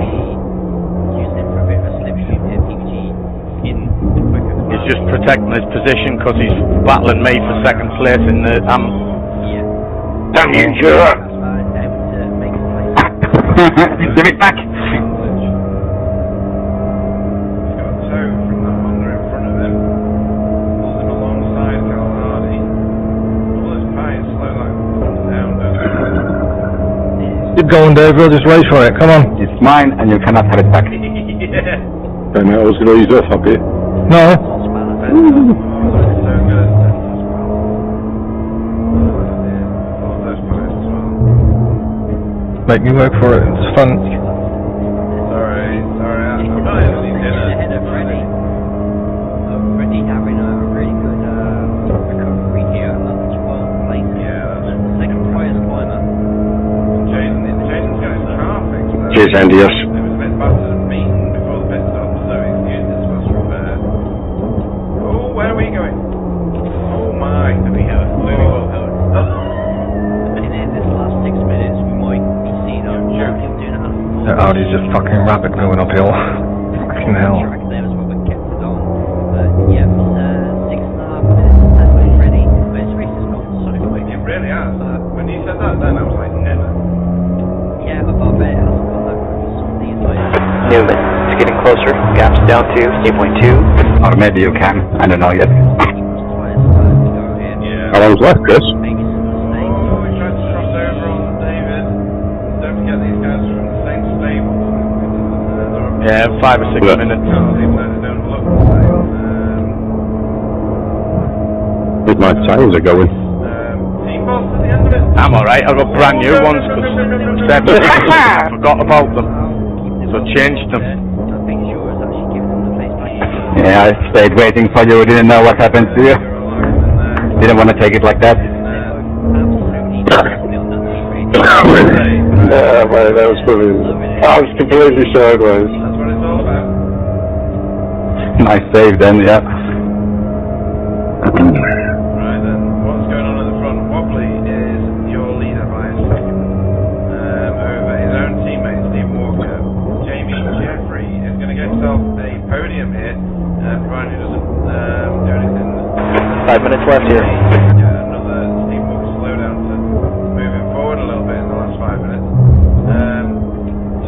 Speaker 12: Using him for a bit of a slipstream here. PVG in the quicker class.
Speaker 3: He's just protecting his position because he's battling me for second place in the
Speaker 12: Yeah.
Speaker 2: Damn you, Jura.
Speaker 12: Able to make his place.
Speaker 2: Give it back.
Speaker 11: He's got a toe from that Honda in front of him. Pulls him alongside Cal Hardy. All those tyres slow like down, don't they?
Speaker 9: Keep going, Dave. We'll just race for it. Come on.
Speaker 2: It's mine and you cannot have it back.
Speaker 11: Yeah.
Speaker 6: Okay, mate, I was going to ease off up here.
Speaker 9: No.
Speaker 11: Oh, that's so good. All of those tyres as well.
Speaker 9: Make me work for it. It's fun.
Speaker 11: Sorry. I'm not having any dinner.
Speaker 12: Ahead of Freddie. Freddie having a really good recovery here at 12th place.
Speaker 11: Yeah, that's
Speaker 12: The second highest climber.
Speaker 11: Jaden's got his car fixed though.
Speaker 2: Cheers, Andy, yes.
Speaker 11: It was a bit battered and beaten before the pit stop, so he's used this was repaired. Oh, where are we going? Oh my, we have really well held.
Speaker 12: In this last 6 minutes, we might be seeing him doing a
Speaker 9: That Audi's just fucking rapid going uphill. Fucking hell.
Speaker 12: track there as well, but kept it on. Yeah, it was 6.5 minutes left with Freddie. But his race has gone so quick.
Speaker 11: It really has. When you said that then, I was like, never.
Speaker 12: Yeah, but I bet it hasn't gone that quick for some of these guys.
Speaker 13: Newman. It's getting closer. Gap's down to 8.2.
Speaker 2: Or maybe you can. I don't know yet.
Speaker 11: Yeah.
Speaker 6: How long's left, Chris?
Speaker 12: Maybe some mistakes.
Speaker 11: Oh, we tried to cross over on David. Don't forget these guys are from the same stable.
Speaker 3: Yeah, 5 or 6 minutes.
Speaker 11: Even though they don't look the same.
Speaker 6: My tyres are going.
Speaker 3: I'm alright, I've got brand new ones because I forgot about them. So changed them.
Speaker 14: Yeah, I stayed waiting for you, didn't know what happened to you. Didn't want to take it like that.
Speaker 6: Yeah, mate, that was funny. I was completely sideways.
Speaker 11: That's what it's all about.
Speaker 14: Nice save then, yeah.
Speaker 11: Right then, what's going on at the front? Wobbly is your leader by a second. Over his own teammate, Steve Walker. Jamie Jeffrey is going to get himself a podium here, provided he doesn't do anything.
Speaker 13: 5 minutes left here.
Speaker 11: Another Steve Walker slowdown to moving forward a little bit in the last 5 minutes.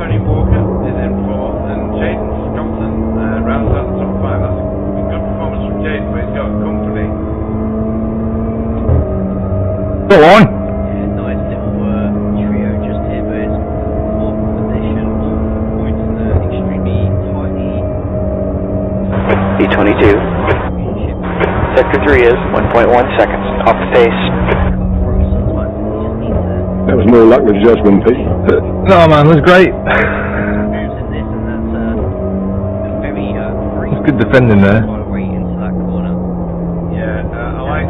Speaker 11: Tony Walker is in fourth, and Jaden Scotton rounds out the top 5. That's a good performance from Jaden, but he's got company.
Speaker 9: Go on.
Speaker 12: Yeah, nice little trio just here, but it's fourth position, points in the extremely tiny
Speaker 13: B22. Sector 3 is 1.1 seconds off the pace.
Speaker 6: That was more luck than judgment, Pete.
Speaker 9: No, man, it was great.
Speaker 12: moves in this, and that's very free.
Speaker 9: It's good defending there.
Speaker 12: Way into that corner.
Speaker 11: Yeah, I like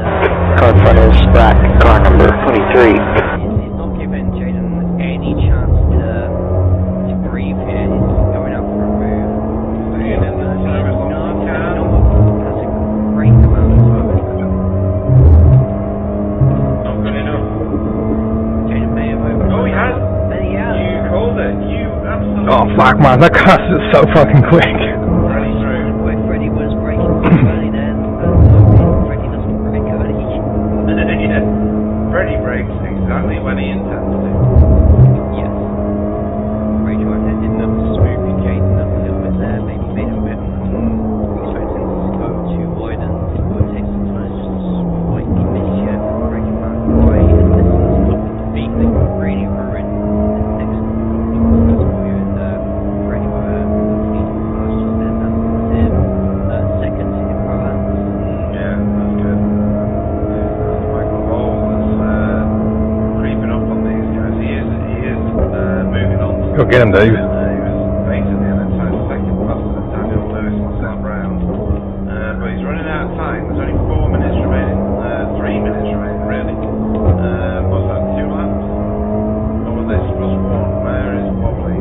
Speaker 13: Car in front is black, car number 23.
Speaker 12: He's not giving Jaden any chance to breathe here. He's going out for a move.
Speaker 11: staying in the show as long as he can.
Speaker 12: That's a great amount of time.
Speaker 11: Not good enough.
Speaker 12: Jaden may have over.
Speaker 11: Oh, he has.
Speaker 12: There he has.
Speaker 11: You called it. You absolutely.
Speaker 9: Oh, fuck, man, that car is so fucking quick.
Speaker 11: Freddie through.
Speaker 12: Where Freddie was breaking early then, Freddie doesn't break early.
Speaker 11: Yeah. Freddie breaks exactly when he intends to.
Speaker 12: Yes. Ray tried to end up smoothing Jaden up a little bit there, maybe made him a bit expecting to go too wide and take some time just slightly miss you, breaking that right, and this is top of the beat that can really ruin the next performance for you. And Freddie were just then that was second to the balance.
Speaker 11: Yeah, that's good. Michael Hall is creeping up on these guys. He is moving on.
Speaker 9: Go get him, Dave.
Speaker 11: He was basically an entire second faster than Daniel Lewis last lap round. But he's running out of time. There's only 4 minutes remaining. 3 minutes remaining, really. What's that, 2 laps? Or was this plus 1? Where is Wobbly?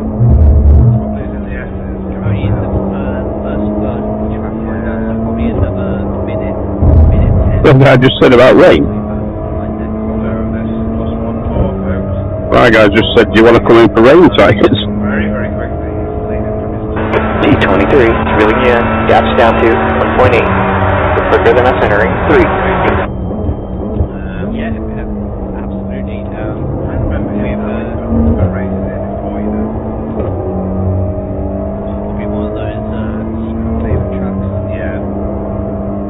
Speaker 11: Wobbly's in the S's.
Speaker 12: Only in the first third of the track right now, so probably another minute 10.
Speaker 6: Something I just said about rain.
Speaker 11: So this is plus 1 more, folks.
Speaker 6: My guy just said, do you want to come in for rain tyres?
Speaker 11: Very, very quickly. He's leading from his team.
Speaker 13: D23 is reeling you in. Gaps down to 1.8. You're quicker than us entering 3.
Speaker 12: Yeah, absolutely.
Speaker 11: I remember him the races in before, you know.
Speaker 12: Probably one of those secret favourite tracks.
Speaker 11: Yeah.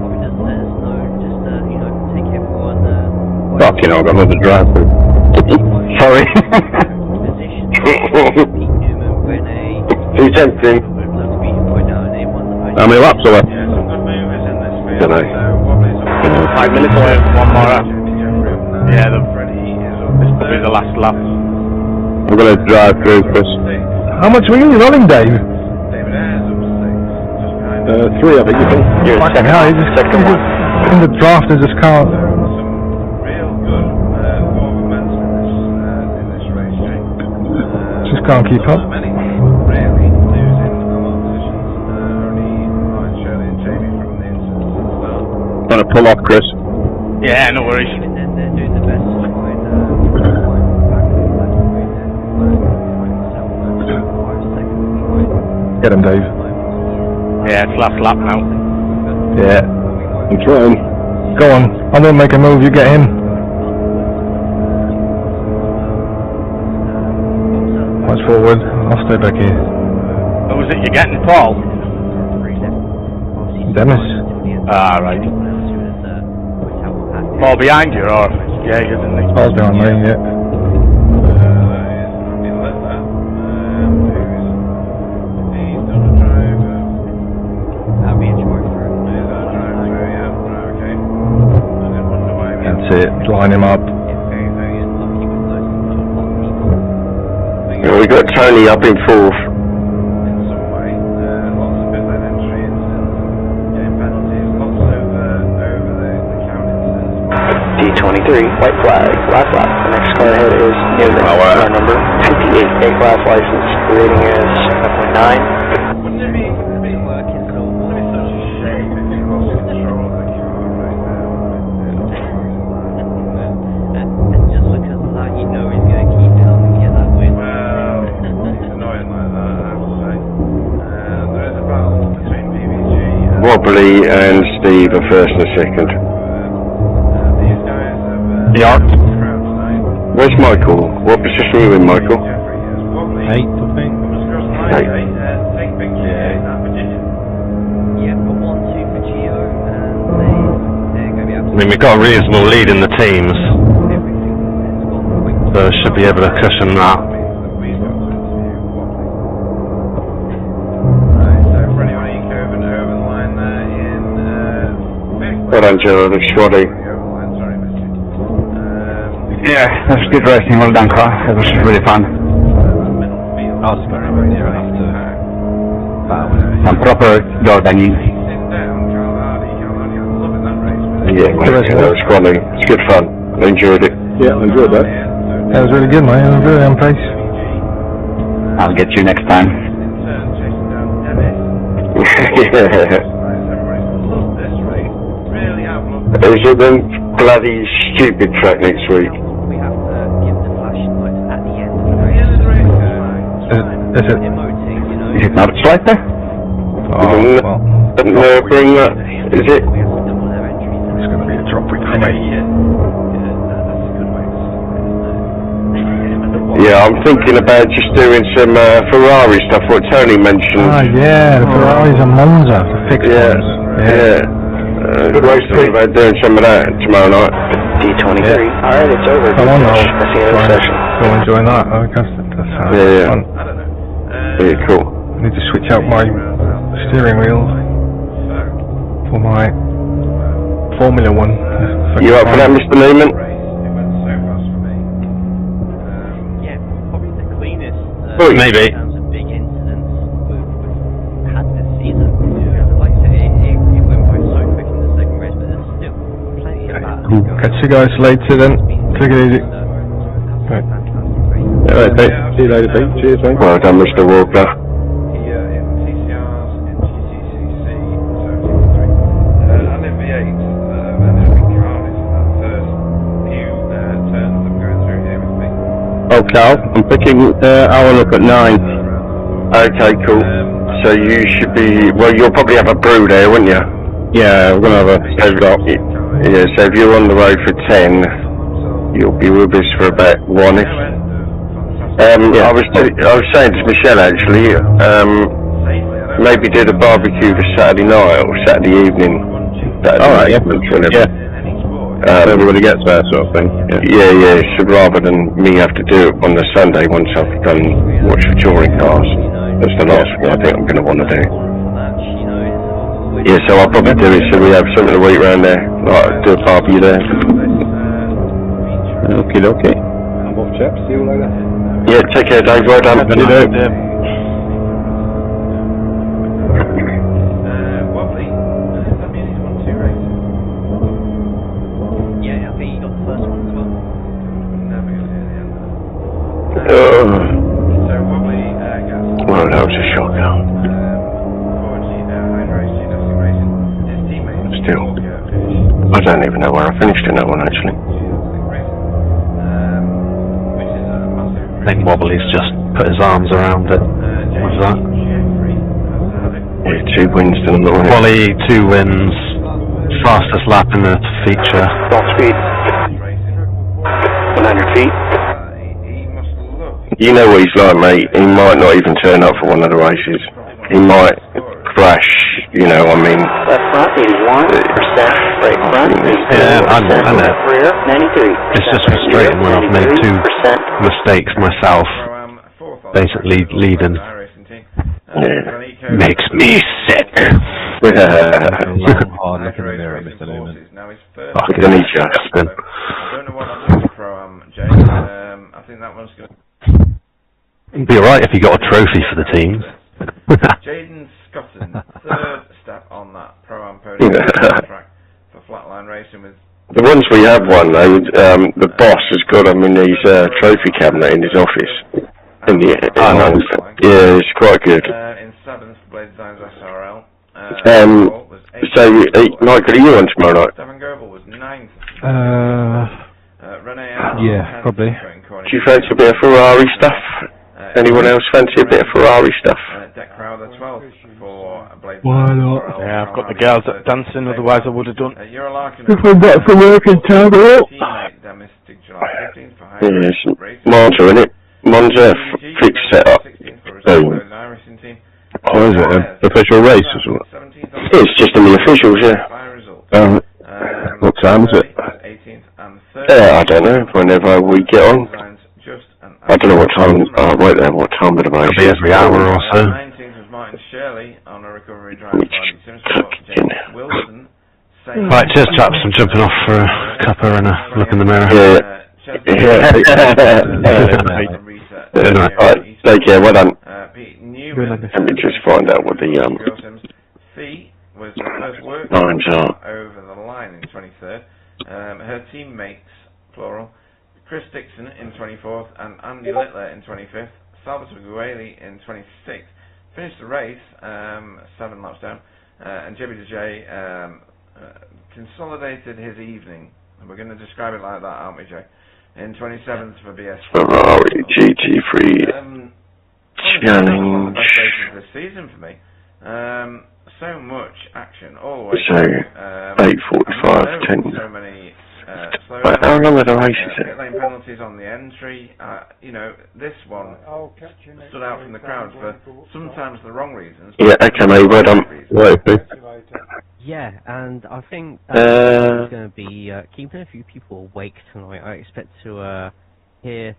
Speaker 12: Probably doesn't let us know, just take everyone
Speaker 6: Fucking hell, I got another drive through. Sorry.
Speaker 12: position. Pete Newman, Rene,
Speaker 6: Who's tempting?
Speaker 12: would love to be right now, and they won the race.
Speaker 6: How many laps are left?
Speaker 11: Yeah, some good movers in this field.
Speaker 6: Dunno.
Speaker 11: So Wobbly's up.
Speaker 3: 5 minutes away, one more lap.
Speaker 11: Jamie Jeffrey up now.
Speaker 3: Yeah,
Speaker 11: Freddie is up.
Speaker 3: this will be the last lap.
Speaker 6: I'm going to drive through, Chris.
Speaker 9: How much were you running, Dave?
Speaker 11: David Ayres up 6. Just behind
Speaker 6: 3, I think you think.
Speaker 13: You're
Speaker 9: Fucking
Speaker 13: second,
Speaker 9: hell, you just,
Speaker 13: second 1.
Speaker 9: in the draft, I just can't.
Speaker 11: some real good form momentum in this race, Jake.
Speaker 9: Just can't keep up.
Speaker 11: Many really losing a lot of positions. Only Ryan Shirley and Jamie from the incidents at the start.
Speaker 6: Trying to pull off, Chris.
Speaker 3: Yeah, no worries.
Speaker 12: Even then, they're doing the best to try and climb back to the left point and find himself 5 seconds behind.
Speaker 9: Get him, Dave.
Speaker 3: Yeah, it's last lap now.
Speaker 9: Yeah.
Speaker 6: I'm trying.
Speaker 9: Go on. I won't make a move, you get him. Watch forward. I'll stay back here.
Speaker 3: Who was it you're getting, Paul?
Speaker 9: Dennis.
Speaker 3: Ah, right. Paul behind you, or? Yeah, he isn't he?
Speaker 9: Paul's behind me, yeah.
Speaker 11: He's let that. He's done a drive.
Speaker 12: That'll be a drive through.
Speaker 11: He's done a drive through, yeah. Right, okay. I didn't want to
Speaker 9: it, line him up.
Speaker 2: Yeah, we got Tony up in fourth.
Speaker 13: D23, white flag, black flag. The next car ahead is Newman, car number 58, A-class license. The rating is 7.9.
Speaker 11: Wouldn't it be working so wouldn't it be such a shame if you lost control of the car right now?
Speaker 12: And just because of that, you know he's going to keep telling you to get that win.
Speaker 11: Well, it's annoying like that, I have to say. There is a battle between PVG and
Speaker 2: Wobbly and Steve are first and second.
Speaker 11: these guys have
Speaker 7: Yeah.
Speaker 2: Where's Michael? What position are you in, Michael?
Speaker 9: Eight, I think.
Speaker 11: take pictures at Virginia.
Speaker 12: Yeah, got 1-2 for Gio, and they're going to be able to...
Speaker 7: I mean, we've got a reasonable lead in the teams, so should be able to cushion that.
Speaker 2: Well done, Joe, the squaddy.
Speaker 14: Yeah, that was good racing. Well done, car. It was really fun.
Speaker 12: I was very near enough to
Speaker 14: Some proper Jordaning.
Speaker 2: Yeah, that was squaddy. It's good fun. I enjoyed it.
Speaker 6: Yeah, I enjoyed that.
Speaker 9: That was really good, mate. I was really on pace.
Speaker 14: I'll get you next time.
Speaker 2: Is it the bloody stupid track next week?
Speaker 12: we have to give the flashing lights at the end of the race.
Speaker 9: Is it?
Speaker 12: Emoting, you know.
Speaker 14: Is it not right there?
Speaker 9: Oh, well.
Speaker 2: Bring that. Is it?
Speaker 12: We have to double their entries.
Speaker 9: It's going to be a drop week for me.
Speaker 2: Yeah, I'm thinking about just doing some Ferrari stuff, what Tony mentioned.
Speaker 9: Ah, yeah, the Ferraris and Monza, the fixed ones.
Speaker 2: Yeah. Good race about doing some of that tomorrow night.
Speaker 13: D23. Alright, it's over.
Speaker 9: I want to
Speaker 13: That's the end of the session.
Speaker 9: go enjoy that. I guess that's
Speaker 2: Yeah.
Speaker 9: fun.
Speaker 2: Yeah, cool.
Speaker 9: I need to switch out my steering wheel for my Formula One.
Speaker 2: You up for that, Mr. Newman?
Speaker 12: Yeah, probably the cleanest.
Speaker 7: Maybe.
Speaker 12: In terms of big incidents we've had this season. Like I said, it went by so quick in the second race, but there's still plenty of that.
Speaker 9: Cool. Catch you guys later then. Take it easy. Right.
Speaker 6: Alright, mate. See you later, Pete. Cheers, mate.
Speaker 2: Well done, Mr. Walker.
Speaker 6: Oh, Cal, I'm picking Alan up at 9.
Speaker 2: Okay, cool. So you should be, well, you'll probably have a brew there, won't you?
Speaker 6: Yeah, we're going to have a stop.
Speaker 2: Yeah, so if you're on the road for 10, you'll be with us for about 1-ish. I was saying to Michelle, actually, maybe do the barbecue for Saturday night or Saturday evening.
Speaker 6: Alright, yeah.
Speaker 2: Whenever.
Speaker 6: Everybody gets there, sort of thing.
Speaker 2: Yeah, so rather than me have to do it on the Sunday once I've done watch the touring cars. That's the last thing I think I'm going to want to do. Yeah, so I'll probably do it so we have something to eat around there. Like, do a barbecue there.
Speaker 6: Okay. I'm off, chaps. See you later.
Speaker 2: Yeah, take care, Dave. Well done.
Speaker 12: Yeah, I think you got the first one as well.
Speaker 2: Well, that was a shocker. Still, I don't even know where I finished in that one, actually.
Speaker 7: I think Wobbly's just put his arms around it. What's that?
Speaker 2: Yeah, 2 wins to the morning.
Speaker 7: Wally, 2 wins, fastest lap in the feature.
Speaker 13: Top speed. 100 feet.
Speaker 2: You know what he's like, mate. He might not even turn up for one of the races. He might crash, you know, I mean...
Speaker 13: Left front, 81%. Right front, 84%.
Speaker 7: Yeah, I know.
Speaker 13: Rear, 93%.
Speaker 7: It's just frustrating when I've made 2 mistakes myself, basically leading. Makes me sick.
Speaker 5: Hard look in the mirror, Mr. Newman.
Speaker 2: Fucking Justin.
Speaker 7: be alright if you got a trophy for the teams.
Speaker 11: Jaden Scotton, third step on that Pro-Am podium track for flatline racing with...
Speaker 2: The ones we have won, though, the boss has got them in his trophy cabinet in his office. Yeah, it's quite good.
Speaker 11: In 7th, Blade Designs SRL.
Speaker 2: So, Michael, are you on tomorrow night?
Speaker 11: Devon Goebel was 9th.
Speaker 5: Yeah, probably.
Speaker 2: Do you fancy a bit of Ferrari stuff? Anyone else fancy a bit of Ferrari stuff?
Speaker 11: Deck Crowder 12th for Blade
Speaker 5: Why not?
Speaker 3: Yeah, I've got the girls dancing, otherwise I would have done.
Speaker 2: If I'm back from work in time, yes, Monza, innit? Monza, fixed setup. Boom.
Speaker 6: Oh, is it an official race or something?
Speaker 2: It's just in the officials, yeah.
Speaker 6: What time is it?
Speaker 2: I don't know, whenever we get on. I don't know what time, wait there, what time of the race?
Speaker 7: It'll be every hour or so.
Speaker 11: 19th was Martin Shirley on a recovery drive by James Wilson.
Speaker 7: Right, cheers chaps, I'm jumping off for a cuppa and a look in the mirror.
Speaker 2: Alright, take care, well done.
Speaker 11: Pete Newman.
Speaker 2: Let me just find out what the
Speaker 11: Fee was the first work
Speaker 2: lines are.
Speaker 11: over the line in 23rd. Her teammates, plural, Chris Dixon in 24th and Andy Littler in 25th. Salvatore Gueli in 26th. Finished the race 7 laps down, and Jibby DJ consolidated his evening. And we're going to describe it like that, aren't we, Jay? In 27th for BS.
Speaker 2: Ferrari GT3 challenge.
Speaker 11: Best races this season for me. So much action all the way.
Speaker 2: So 8:45, 10.
Speaker 11: So many
Speaker 2: how long are the races?
Speaker 11: pit lane penalties on the entry. You know, this one stood out from the crowd for sometimes the wrong reasons.
Speaker 2: Yeah, okay, mate, well done.
Speaker 12: Yeah, and I think that's going to be keeping a few people awake tonight. I expect to hear,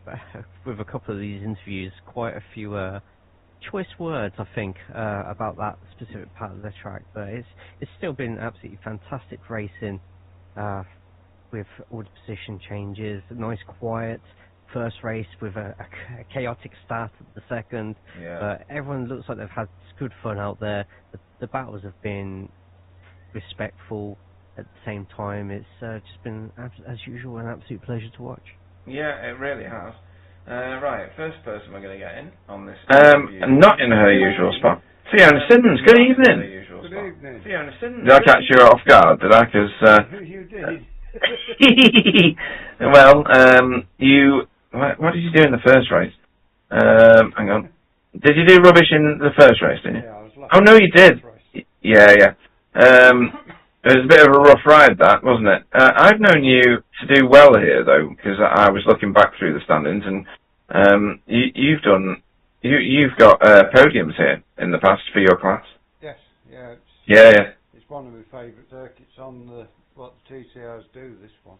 Speaker 12: with a couple of these interviews, quite a few choice words, I think, about that specific part of the track. But it's still been absolutely fantastic racing, with all the position changes, nice quiet first race with a chaotic start at the second.
Speaker 11: Yeah.
Speaker 12: But everyone looks like they've had good fun out there. The battles have been respectful at the same time. It's just been, as usual, an absolute pleasure to watch.
Speaker 11: Yeah, it really has. Right, first person we're going to get in on this interview. Not in her usual spot. Fiona Simmons, good evening.
Speaker 1: Good evening.
Speaker 11: Fiona Simmons. Did I catch you off guard, did I? Because
Speaker 1: You did.
Speaker 11: well, what did you do in the first race? Hang on. Did you do rubbish in the first race, didn't you?
Speaker 1: Yeah, I was
Speaker 11: oh, no, you did. Yeah. It was a bit of a rough ride, that, wasn't it? I've known you to do well here, though, because I was looking back through the standings, and you've got podiums here in the past for your class.
Speaker 1: Yes, yeah.
Speaker 11: Yeah.
Speaker 1: It's one of my favourite circuits on what the TCRs do, this one.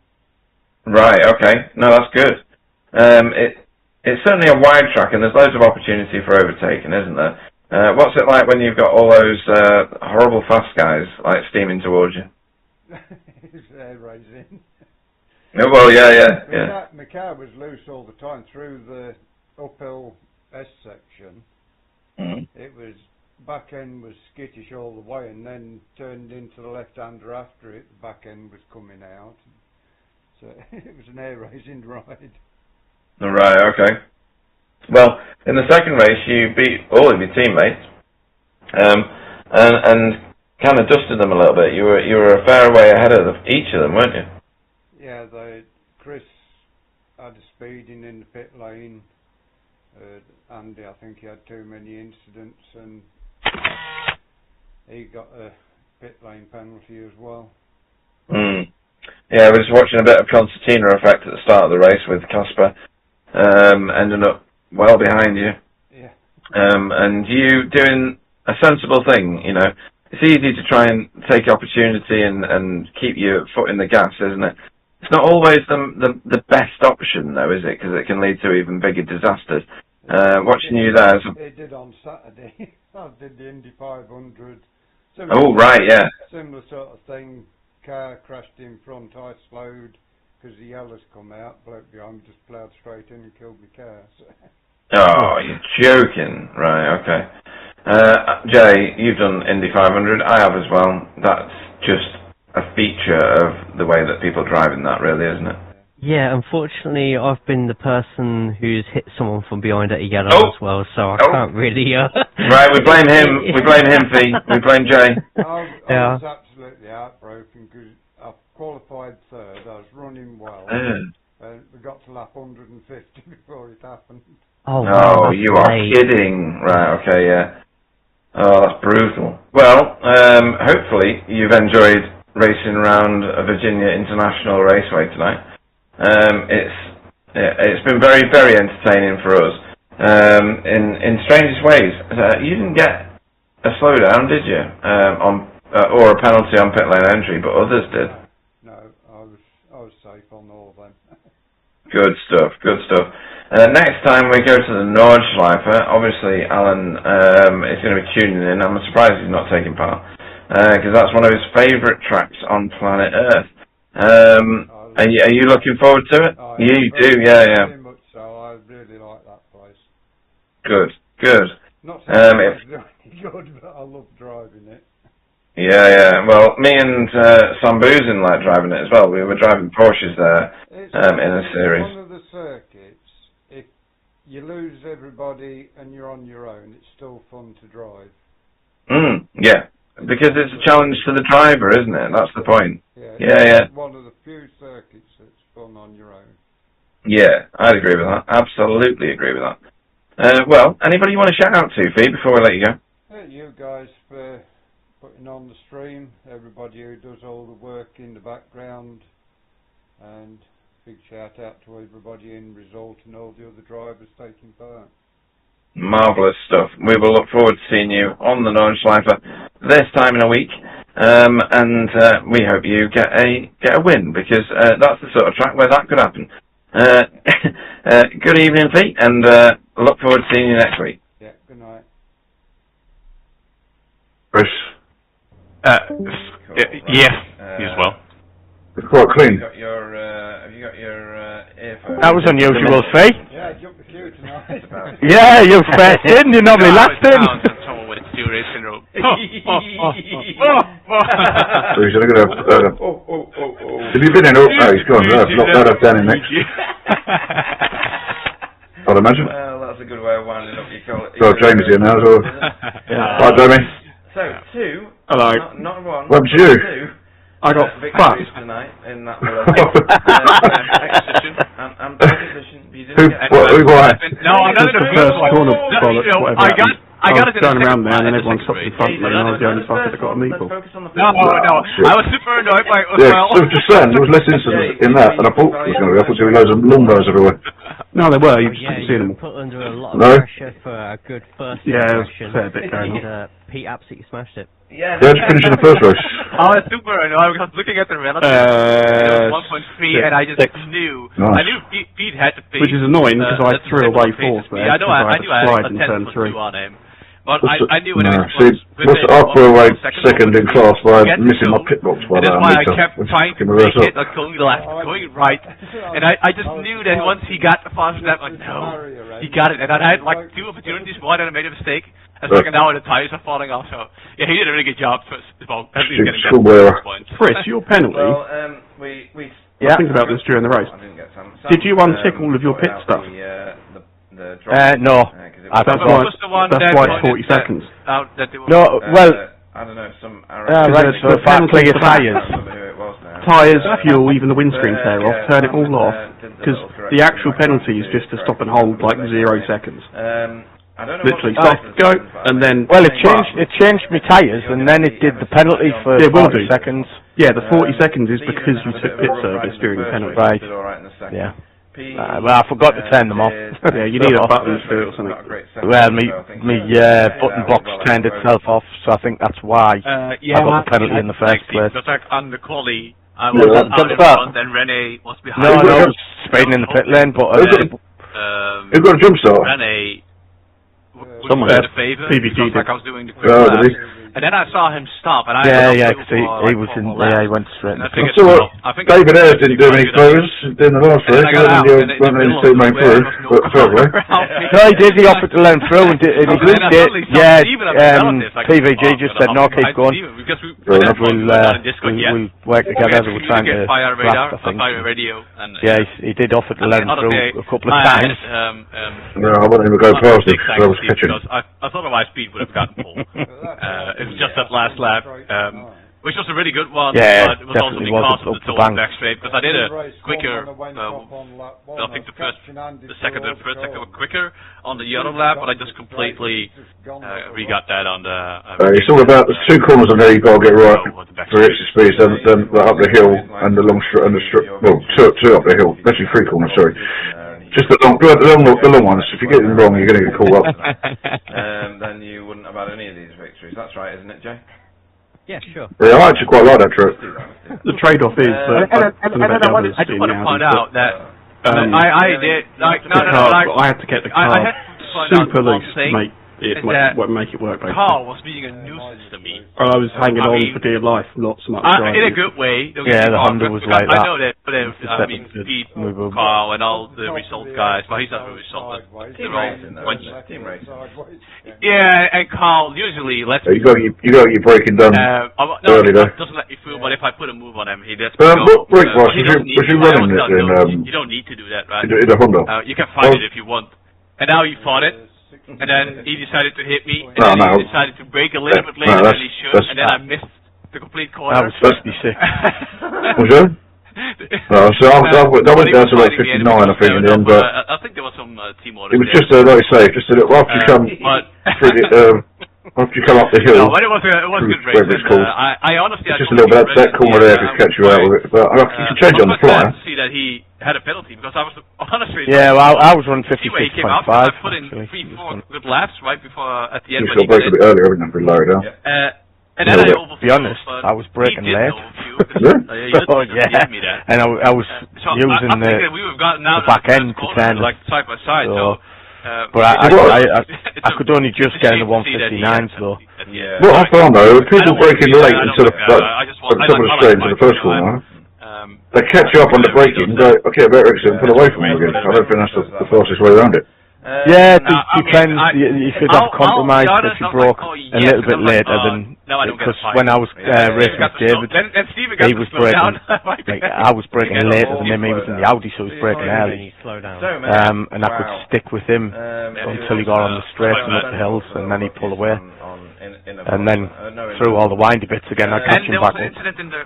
Speaker 11: Right, okay. No, that's good. It's certainly a wide track, and there's loads of opportunity for overtaking, isn't there? What's it like when you've got all those horrible fast guys like steaming towards you?
Speaker 1: It's air racing.
Speaker 11: Oh, well, yeah.
Speaker 1: My car was loose all the time through the uphill S section.
Speaker 11: Mm-hmm.
Speaker 1: It was back end was skittish all the way, and then turned into the left-hander after it. The back end was coming out, so it was an air racing ride.
Speaker 11: Right, okay. Well, in the second race, you beat all of your teammates, and kind of dusted them a little bit. You were a fair way ahead of each of them, weren't you?
Speaker 1: Yeah, Chris had a speeding in the pit lane. Andy, I think he had too many incidents, and he got a pit lane penalty as well. Yeah,
Speaker 11: I was watching a bit of concertina effect at the start of the race with Casper, ending up well behind you.
Speaker 1: Yeah.
Speaker 11: And you doing a sensible thing, you know. It's easy to try and take opportunity and keep your foot in the gas, isn't it? It's not always the best option, though, is it? Because it can lead to even bigger disasters. Watching you there...
Speaker 1: It did on Saturday. I did the Indy 500.
Speaker 11: Oh, right, yeah.
Speaker 1: Similar sort of thing. Car crashed in front, I slowed because the yellows come out. Bloke behind me just ploughed straight in and killed my car. So.
Speaker 11: Oh, you're joking. Right, okay. Jay, you've done Indy 500. I have as well. That's just a feature of the way that people drive in that, really, isn't it?
Speaker 12: Yeah, unfortunately, I've been the person who's hit someone from behind at a yellow as well, so I can't really.
Speaker 11: Right, we blame him. We blame him, Fee. We blame Jay.
Speaker 1: I was absolutely heartbroken because I qualified third. I was running well. We got to lap 150 before it happened.
Speaker 12: Oh, wow,
Speaker 11: you are kidding. Right, okay, yeah. Oh, that's brutal. Well, hopefully you've enjoyed racing around a Virginia International Raceway tonight. It's been very, very entertaining for us. In strangest ways, you didn't get a slowdown, did you? Or a penalty on pit lane entry, but others did.
Speaker 1: No, I was safe on all of them.
Speaker 11: Good stuff, good stuff. Next time we go to the Nordschleife, obviously Alan is going to be tuning in. I'm surprised he's not taking part, because that's one of his favourite tracks on planet Earth. Are you looking forward to it? You do, yeah.
Speaker 1: Very much so. I really like that place.
Speaker 11: Good.
Speaker 1: Not so good, but I love driving it.
Speaker 11: Yeah. Well, me and Sam Boozin like driving it as well. We were driving Porsches there in a series.
Speaker 1: One of the circuits, if you lose everybody and you're on your own, it's still fun to drive.
Speaker 11: Yeah. Because it's a challenge to the driver, isn't it? That's the point.
Speaker 1: Yeah. One of the few circuits that's fun on your own.
Speaker 11: Yeah, I'd agree with that. Absolutely agree with that. Well, anybody you want to shout out to, Fee, before we let you go?
Speaker 1: You guys for putting on the stream, everybody who does all the work in the background, and big shout out to everybody in Result and all the other drivers taking part.
Speaker 11: Marvellous stuff. We will look forward to seeing you on the Nordschleife this time in a week, and we hope you get a win, because that's the sort of track where that could happen. Good evening, Pete, and look forward to seeing you next week.
Speaker 1: Yeah, good night.
Speaker 6: Chris?
Speaker 8: Yeah, you as well.
Speaker 6: It's quite clean.
Speaker 11: Have you got your earphones?
Speaker 3: That was unusual, Fee.
Speaker 1: Yeah, I jumped the queue tonight.
Speaker 3: Yeah, you're first in, you're normally last in.
Speaker 8: Someone with serious syndrome.
Speaker 6: So he's going to have have you been in? Oh, he's gone. Not that down in next. I'd imagine.
Speaker 11: Well, that's a good way of winding up your call.
Speaker 6: So Jamie's here now, so. Hi, Jamie.
Speaker 11: So, two.
Speaker 9: Hello.
Speaker 11: Not one.
Speaker 6: What happened to you?
Speaker 11: Two.
Speaker 9: I got
Speaker 11: victories tonight in that expedition and position.
Speaker 6: Who won?
Speaker 8: No, I'm not in a
Speaker 9: first corner bollocks, whatever.
Speaker 8: I got it
Speaker 9: going around there, and then everyone stopped in front of me, and I was the only fucker that got a meeple.
Speaker 8: No. I was super annoyed by it as
Speaker 6: well. So just saying, there was less incidents in that than I thought there was going to be. I thought there were loads of lawnmowers everywhere.
Speaker 9: No, there were, you just couldn't see them all.
Speaker 12: Put under a lot of pressure for a good first impression.
Speaker 9: Yeah, a fair bit going on.
Speaker 12: Pete absolutely smashed it.
Speaker 6: Yeah, did you finish in the first race?
Speaker 8: I was super annoyed. I was looking at the relative. 1.3, and I just knew.
Speaker 6: Nice.
Speaker 8: I knew Pete had to beat.
Speaker 9: Which is annoying because I threw away fourth there.
Speaker 8: Yeah, I knew I had a 10 for 2 on him. But I knew when I
Speaker 6: threw away second in class by missing my pit box by
Speaker 8: that. That's why I kept trying to make it, like going left, going right. And I just knew that once he got the fast step, like, no, he got it. And I had like 2 opportunities. One, and I made a mistake. And second, now the tires are falling off. So, yeah, he did a really good job. Well, at least getting that point.
Speaker 9: Chris, your penalty.
Speaker 11: Well,
Speaker 9: I was thinking about this during the race. Did you untick all of your pit stuff?
Speaker 3: No.
Speaker 9: That's why it's 40 seconds.
Speaker 3: No, well,
Speaker 11: I don't know, some
Speaker 3: right, so penalty of tyres.
Speaker 9: Tyres, fuel, even the windscreen tear off, turn it all off, because the actual penalty is just to stop and hold like 0 seconds. Literally, stop, go, and then...
Speaker 3: Well, it changed my tyres, and then it did the penalty for 40 seconds.
Speaker 9: Yeah, the 40 seconds is because you took pit service during the penalty.
Speaker 3: Right, yeah. Well, I forgot to turn them off.
Speaker 9: Yeah, you need a button to do it or something.
Speaker 3: Well, me button box turned itself off, so I think that's why I got the penalty in the first place.
Speaker 8: Just like on the quali, I was out in front, and Rene was behind.
Speaker 3: No, I was speeding in the pit lane, but...
Speaker 6: Who got a jump start?
Speaker 8: Rene...
Speaker 9: Someone
Speaker 8: did a favour.
Speaker 9: PVG did.
Speaker 8: Like I was doing the quick lap. And then I saw him stop, and I
Speaker 3: because he was in. Yeah, he went straight.
Speaker 8: And
Speaker 6: I saw David Ayres didn't do any throws in the last race. He went in two main through, but probably.
Speaker 3: No, he did. He offered to let him through, and he did it. Yeah, PVG just said no, keep going. We'll work together. We're trying to draft, I think. Yeah, he did offer to let him through a couple of times.
Speaker 6: No, I wouldn't even go past him because I was catching.
Speaker 8: I thought otherwise Pete would have gotten pulled. It was just that last lap, which was a really good one.
Speaker 3: Yeah,
Speaker 8: but it was also because of the total back straight. Because I did a quicker, I think the second and third sector were quicker on the other lap, but I just completely re-got that on the.
Speaker 6: It's all about the two corners on there you've got to get right for extra speeds, then up the hill and the long strip, well, two up the hill, actually three corners, sorry. Just the long ones. If you get them wrong, you're going to get caught up.
Speaker 11: Then you wouldn't have had any of these victories. That's right, isn't it, Jay?
Speaker 12: Yeah, sure.
Speaker 6: Yeah, I actually quite like that trip.
Speaker 9: The trade-off is that
Speaker 8: I just want to point out that I did
Speaker 9: I had to get the car super loose to make it work.
Speaker 8: Carl was being a nuisance to me.
Speaker 9: I was hanging on for dear life, not so much driving.
Speaker 8: In a good way.
Speaker 3: Yeah, the Honda was like that.
Speaker 8: I know that, Pete, Carl, and all the result guys. Well, he's not the result.
Speaker 11: Team racing.
Speaker 8: Yeah, and Carl usually lets
Speaker 6: you got your braking done early there.
Speaker 8: Doesn't let you through, but if I put a move on him, he lets
Speaker 6: me go. What brake was you running it in?
Speaker 8: You don't need to do that, right?
Speaker 6: In the Honda.
Speaker 8: You can fight it if you want. And now you fought it. And then he decided to hit me, and then he decided to brake a little bit later than he should, and then I missed the complete corner.
Speaker 3: That was 56.
Speaker 6: Was it? No, so I went down to like 59, I think, in the end, but
Speaker 8: I think there was some team order.
Speaker 6: It was just like I say, just a little after you come through the, after you come up the hill.
Speaker 8: No, but it was a good race. I honestly,
Speaker 6: it's just a little bit that corner there could catch you out with it, but you can change it on the fly.
Speaker 8: I see that he had a penalty because I was honestly.
Speaker 3: Yeah, well, I was running 56.5.
Speaker 8: I put in 3-4 good laps right before at the end.
Speaker 6: You should break a bit earlier, haven't you? Low down.
Speaker 8: And then I overflew.
Speaker 3: To be honest, I was braking late. And I was using the back end to turn
Speaker 8: like side by side.
Speaker 3: But I could only just get in the 159s though.
Speaker 6: What I found though, people breaking late into the top of the straight into the first corner, they catch you up on the braking and go, okay, better exit and pull away from you again. I don't think that's the fastest way around it.
Speaker 3: Yeah, it depends. You could have compromised if you broke a little bit later than because when I was racing with David, he was braking. I was braking later than him. He was in the Audi, so he was braking early. And I could stick with him until he got on the straight and up the hills, and then he'd pull away. And then through all the windy bits again, I'd catch him back up.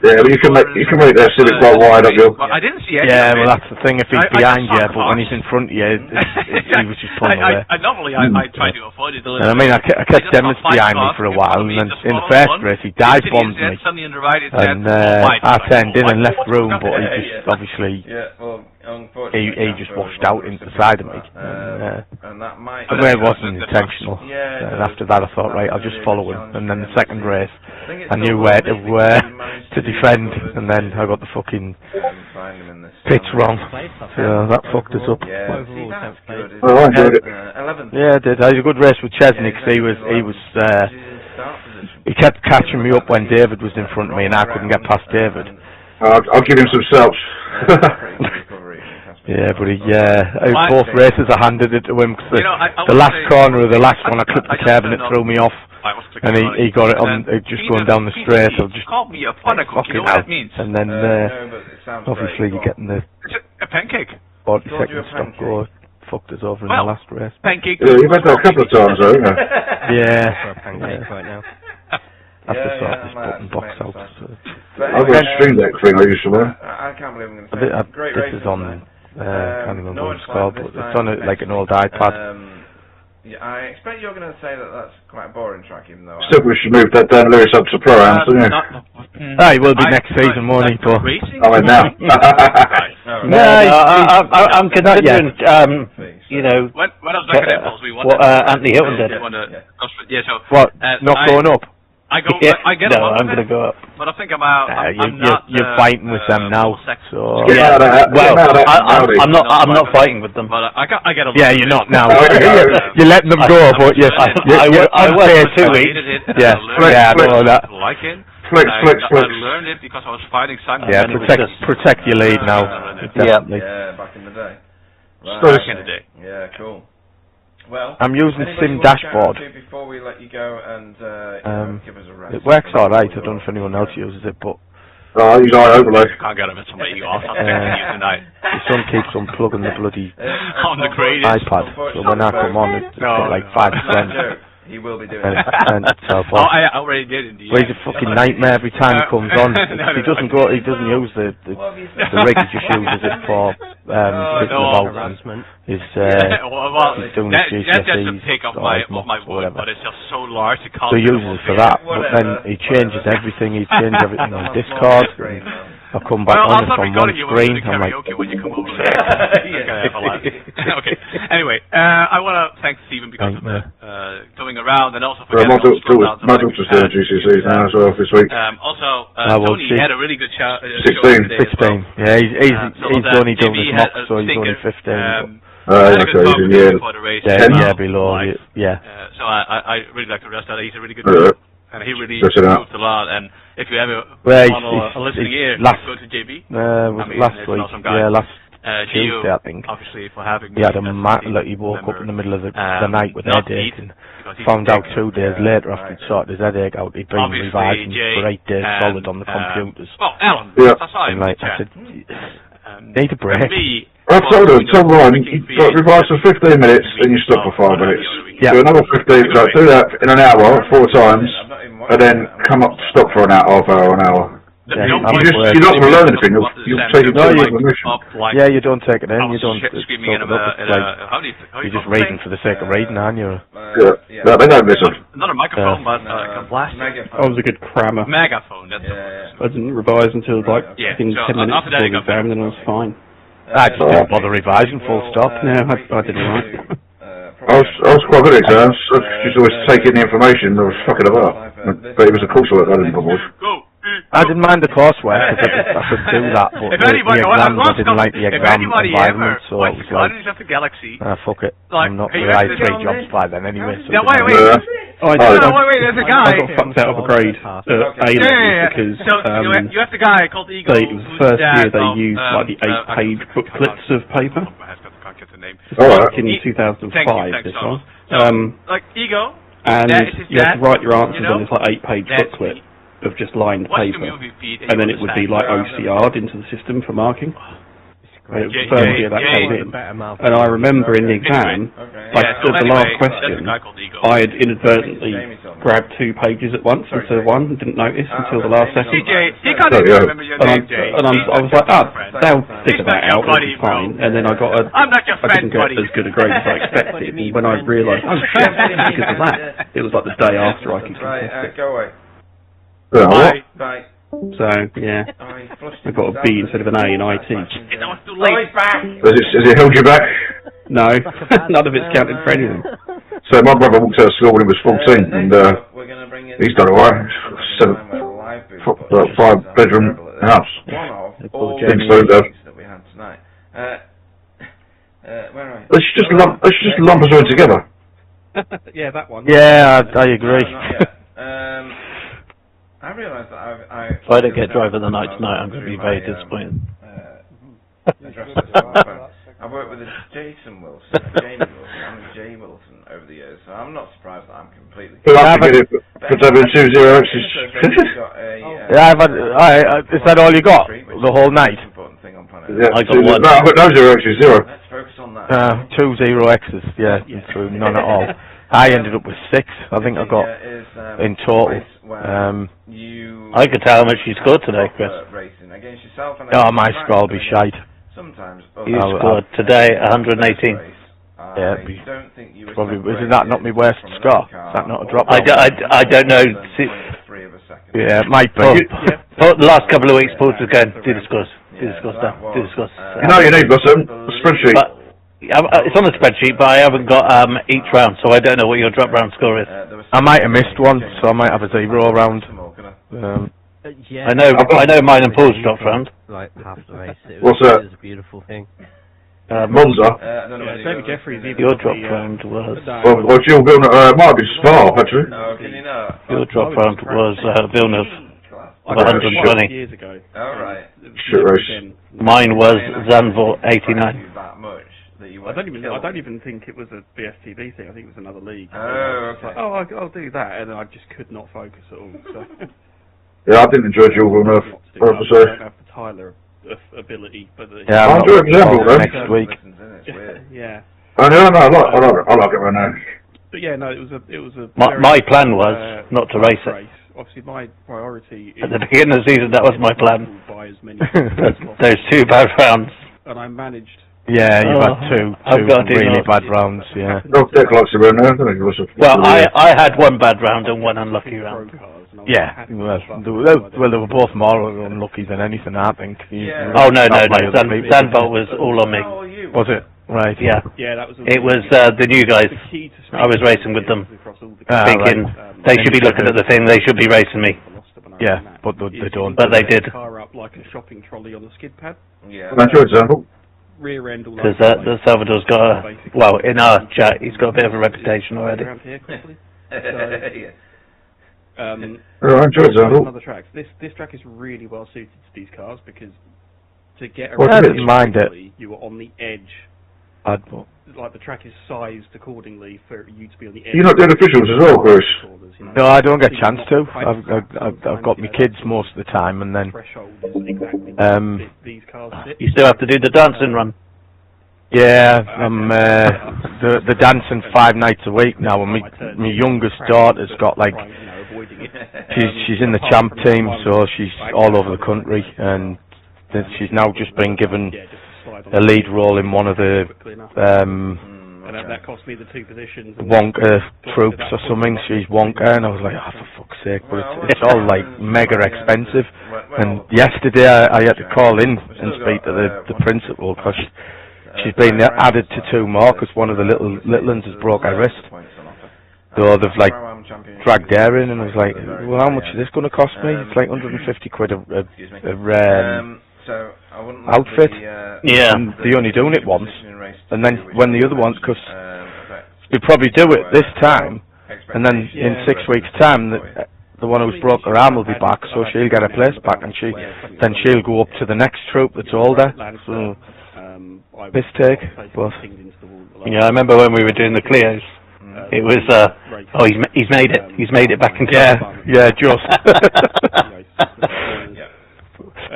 Speaker 6: Yeah, but you can make that civic quite wide up you.
Speaker 8: I didn't see any.
Speaker 3: Yeah, well that's the thing. If he's behind you, but when he's in front of you, he was just pulling away.
Speaker 8: Normally I try to avoid it a little.
Speaker 3: And I mean, I kept Dennis behind me for a while, and then in the first race he dive bombed me, and I turned in and left room, but he just obviously. He just washed out into the side of me. And it wasn't intentional. And after that I thought, right, I'll just follow him. And then the second race, I knew where to defend, and then I got the fucking pitch wrong. So that fucked us up.
Speaker 6: I enjoyed it.
Speaker 3: Yeah, I did. I had a good race with Chesney because he kept catching me up when David was in front of me, and I couldn't get past David.
Speaker 6: I'll give him some self.
Speaker 3: Yeah, but both races I handed it to him because the last corner of the last one I clipped the curb and it threw me off, and he got it on just going down the straight. I just fucking out, and then obviously you're getting the
Speaker 8: a pancake
Speaker 3: 40-second stop go fucked us over in the last race.
Speaker 8: Pancake.
Speaker 6: Yeah, you've had that a couple of times though, haven't you?
Speaker 3: Yeah.
Speaker 12: For a pancake right now.
Speaker 3: I have to sort this button box out.
Speaker 6: I've got a Stream Deck thing I used to wear.
Speaker 11: I can't believe I'm going to say great
Speaker 3: this is on. Can't remember what it's called, but it's on like an old iPad.
Speaker 11: Yeah, I expect you're going to say that that's quite a boring track, even though.
Speaker 6: Still, we should move that Dan Lewis up to Pro Am, shouldn't you?
Speaker 3: He will be next season, won't he? But
Speaker 6: I mean now.
Speaker 15: I'm considering, you know,
Speaker 8: when I was back at Impulse, we won
Speaker 15: what Anthony Hilton did.
Speaker 8: Yeah, so
Speaker 3: what? Not going up?
Speaker 8: I get
Speaker 15: no,
Speaker 8: along
Speaker 15: I'm
Speaker 8: with
Speaker 15: going to go up.
Speaker 8: But I think I'm out.
Speaker 15: You're fighting with them now. So
Speaker 6: Yeah,
Speaker 15: I'm not fighting with them.
Speaker 8: But I get along.
Speaker 15: Yeah, you're not now.
Speaker 5: You're letting them go, but you're
Speaker 15: I worked for 2 weeks.
Speaker 5: Yeah, I know that.
Speaker 8: Like it.
Speaker 6: Flex.
Speaker 8: I learned it because I was fighting Simon.
Speaker 5: Yeah, protect your lead now. Definitely.
Speaker 11: Yeah, back in the day.
Speaker 8: Back in the day.
Speaker 11: Yeah, cool. Well,
Speaker 5: I'm using
Speaker 11: anything
Speaker 5: Sim
Speaker 11: you want to
Speaker 5: Dashboard.
Speaker 11: go to before we let you go and give us a rest.
Speaker 5: It works alright. I don't know if anyone else uses it, but
Speaker 6: I use overlay.
Speaker 8: Can't get him at somebody off. Tonight.
Speaker 5: my son keeps unplugging the bloody
Speaker 8: On the greatest.
Speaker 5: iPad. So when I come on, it's got like 5%.
Speaker 11: He will be doing
Speaker 5: And
Speaker 11: it.
Speaker 5: it turns itself
Speaker 8: Oh,
Speaker 5: off.
Speaker 8: I already did indeed.
Speaker 5: Well, he's a fucking nightmare every time he comes on. He doesn't use the rig, he just uses it for thinking about his he's doing his
Speaker 8: That's just a
Speaker 5: GCSEs
Speaker 8: pick of
Speaker 5: or
Speaker 8: my
Speaker 5: his mocks
Speaker 8: my
Speaker 5: or
Speaker 8: word,
Speaker 5: whatever.
Speaker 8: but it's just so large to
Speaker 5: So he uses it for that, but then he changes everything. He changes everything on Discord. I come back on, it's on one screen. I'm like,
Speaker 8: when you come over okay. Anyway, I want to thank Stephen because of coming around and also for
Speaker 6: My daughter's doing GCSEs now as well this week.
Speaker 8: Also, Tony had a really good show.
Speaker 6: 16.
Speaker 5: Yeah, he's only doing his mocks, so he's only 15. Yeah, below. Yeah.
Speaker 8: So I really like the rest of that. He's a really good guy. And he really moved a lot. And if you ever want a listening ear, go to JB.
Speaker 5: Last week. Yeah, last Tuesday, I think.
Speaker 8: Obviously, for having
Speaker 5: he had he woke up in the middle of the night with a headache and found out 2 days later after he'd sorted his headache out, he'd been revising for 8 days solid on the computers.
Speaker 8: Well, Alan,
Speaker 5: that's and like, I said, need a break.
Speaker 6: I told her, Tom Ryan, you revise for 15 minutes and you stop for 5 minutes. Do another 15, do that in an hour, 4 times, and then come up, stop for half hour, an hour. You're not going to learn anything, you'll take it to information.
Speaker 5: Yeah, you don't take it in, you don't
Speaker 8: screaming in
Speaker 5: you're just reading for the sake of reading, aren't you?
Speaker 6: Yeah, they don't listen.
Speaker 8: Not a microphone, but a blast.
Speaker 9: I was a good crammer.
Speaker 8: Megaphone, that's
Speaker 9: I didn't revise until like 10 minutes before the exam, then I was fine.
Speaker 5: I just didn't bother revising, full stop.
Speaker 9: Yeah, I did alright.
Speaker 6: I was quite good at exams. I just always taking the information. I was fucking about. But it was a coursework I didn't bother with.
Speaker 5: I didn't mind the coursework because I could do that, but the exams, I didn't like the exam environment, so it was like, fuck it, I'm not really, I had 3 jobs by then anyway, so
Speaker 8: wait, there's a guy.
Speaker 9: I got fucked out of a grade at A-level because
Speaker 8: you have the guy called Ego.
Speaker 9: It was the first year they used like the 8-page booklets of paper. Back in 2005, this one.
Speaker 8: Like Ego.
Speaker 9: And you have to write your answers on this like 8-page booklet of just lined paper, and then it would be like OCR'd into the system for marking. And it was the first year that came in. And I remember in the exam, like for the last question, I had inadvertently grabbed 2 pages at once instead of 1 and didn't notice until the last second. And I was like, they'll figure that out, it'll be fine. And then I didn't get as good a grade as I expected. And when I realised, oh shit, because of that, it was like the day after I could contest it.
Speaker 11: Go away.
Speaker 6: Bye.
Speaker 9: So, yeah, I got a B instead of an A in IT.
Speaker 6: Has it held you back?
Speaker 9: No, none of it's counted for anything.
Speaker 6: So my brother walked out of school when he was 14, and he's done alright. 5-bedroom house. Let's just lump us all together.
Speaker 9: Yeah, that one.
Speaker 5: Yeah, I agree.
Speaker 11: I realise that
Speaker 15: if I don't get driver of the night tonight, I'm going to be very disappointed.
Speaker 11: I've worked with Jason Wilson, Jamie Wilson, and Jay Wilson over the years, so I'm not surprised that I'm completely.
Speaker 6: Is
Speaker 5: that all you got? The whole night?
Speaker 6: Yeah,
Speaker 15: I got 1.
Speaker 6: No, I've got no 0x's, 0.
Speaker 11: Let's focus on that.
Speaker 5: 2 0x's, yeah, through none at all. I ended up with 6. I think I got in total.
Speaker 15: I could tell how much you scored today, Chris.
Speaker 5: Oh, my score will be shite.
Speaker 15: You scored today 118.
Speaker 5: Yeah, probably. Isn't that not my worst score? Is that not a drop?
Speaker 15: I don't know.
Speaker 5: Yeah, it might be.
Speaker 15: The last couple of weeks, Paul was going, do the scores.
Speaker 6: You know you need, Blossom, a spreadsheet.
Speaker 15: It's on the spreadsheet, but I haven't got each round, so I don't know what your drop round score is.
Speaker 5: I might have missed one, so I might have a 0 round.
Speaker 15: I know mine and Paul's dropped round.
Speaker 12: Like half the race.
Speaker 6: What's that?
Speaker 12: It was a beautiful thing.
Speaker 6: Monza?
Speaker 9: David Jeffries.
Speaker 15: Your drop round was...
Speaker 6: Well, Jill Villeneuve, Marcus Spa, actually.
Speaker 15: Your drop round was Villeneuve. 120.
Speaker 9: Years ago.
Speaker 11: Alright.
Speaker 6: Shit race.
Speaker 15: Mine was Zandvoort 89.
Speaker 9: I don't even think it was a bstv thing. I think it was another league.
Speaker 11: Oh, okay.
Speaker 9: Like, I'll do that, and I just could not focus at all. So.
Speaker 6: Yeah, I didn't enjoy Jill Villeneuve, I have to say.
Speaker 9: I don't have the Tyler ability, but
Speaker 5: yeah,
Speaker 6: I'll do it though.
Speaker 5: Next week.
Speaker 9: Yeah.
Speaker 6: I like it right now.
Speaker 9: But yeah, no, it was a.
Speaker 15: My plan was not to race it.
Speaker 9: Obviously, my priority is
Speaker 15: at the beginning of the season. That was my plan.
Speaker 9: Buy as many
Speaker 15: those 2 bad rounds.
Speaker 9: And I managed.
Speaker 5: Yeah, you've had two really bad rounds. Yeah.
Speaker 6: No, Dick likes it around there. I think it was
Speaker 15: well, I had 1 bad round and 1 unlucky round.
Speaker 5: Yeah, well, they were both more unlucky than anything, I think.
Speaker 15: Oh no, Zandvoort was all on me.
Speaker 5: Was it? Right.
Speaker 15: Yeah.
Speaker 9: Yeah, that was.
Speaker 15: It was the new guys. I was racing with them, thinking they should be looking at the thing. They should be racing me.
Speaker 5: Yeah, but they don't.
Speaker 15: But they did.
Speaker 9: Car up like a shopping trolley on the skid pad.
Speaker 11: Yeah.
Speaker 6: That's your example.
Speaker 9: Rear end all
Speaker 15: because the Salvador's got well, in our chat, he's got a bit of a reputation already.
Speaker 9: Other tracks. This track is really well suited to these cars because to get around you were on the edge. Like the track is sized accordingly for you to be on the edge.
Speaker 6: You're not doing officials as well, Chris?
Speaker 5: No, I don't get a chance to. I've got my kids most of the time, and then
Speaker 15: you still have to do the dancing run.
Speaker 5: Yeah, I'm the dancing 5 nights a week now, and my youngest daughter's got like she's in the champ team, so she's all over the country, and she's now just been given a lead role in one of the
Speaker 9: that cost me the 2 positions.
Speaker 5: Wonka troops or something. She's Wonka, and I was like, oh, for fuck's sake! But it's all like mega expensive. And yesterday I had to call in and speak to the principal because she's been added to 2 more because one of the little ones has broke her wrist. So they've like dragged her in, and I was like, well, how much is this going to cost me? It's like 150 quid outfit.
Speaker 15: Yeah.
Speaker 5: And they're only doing it once, and then when the other ones, because we probably do it this time, and then in 6 weeks' time, the one who's broke her arm will be back, so she'll get her place back, and then she'll go up to the next troop that's older. So mistake, but
Speaker 15: yeah, I remember when we were doing the Clios. It was he's made it back in time.
Speaker 5: Yeah, just.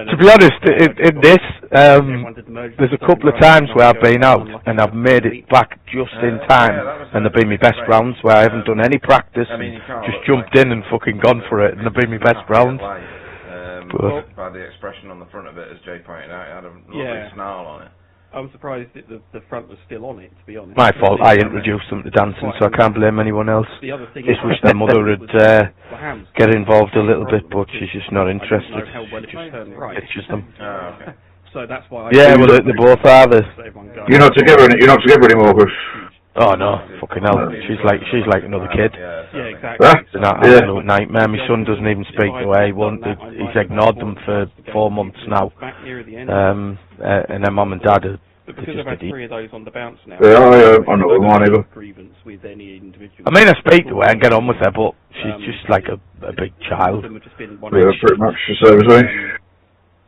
Speaker 5: To be honest, in this, there's a couple of times where I've been out and I've made it back just in time, and they've been my best rounds where I haven't done any practice and just jumped in and fucking gone for it, and they've been my best rounds.
Speaker 11: By the expression on the front of it, as Jay pointed out, it had a lovely snarl on it.
Speaker 9: I'm surprised that the front was still on it, to be honest.
Speaker 5: My fault, I introduced them to dancing, so I can't blame anyone else. Just wish their mother would get involved a little bit, but she's just not interested. It's just them.
Speaker 11: Oh, okay.
Speaker 9: So that's why
Speaker 5: they both are.
Speaker 6: You're not together anymore, Chris.
Speaker 5: Oh no, fucking hell. She's like another kid.
Speaker 9: Yeah, exactly.
Speaker 5: It's an absolute nightmare. My son doesn't even speak to her. He's ignored them for 4 months now. And their mum and dad are
Speaker 9: because I've had 3 of those on the bounce now.
Speaker 6: Yeah, I'm not with mine either.
Speaker 5: I mean, I speak to her and get on with her, but she's just like a big child.
Speaker 6: Yeah, pretty much the same as me.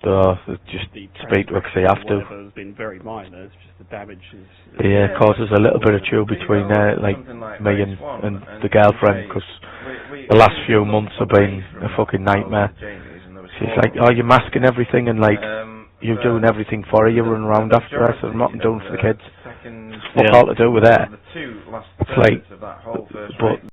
Speaker 5: So just speak to her because they have to.
Speaker 9: It's been very minor. It's just the damage is.
Speaker 5: Yeah, it causes a little bit of chill between like me and the girlfriend, because the last few months have been a fucking nightmare. She's like, oh, you're masking everything and like you're doing everything for her. You're running around after her. So I'm not doing for the kids. Fuck all to do with that. It's like, but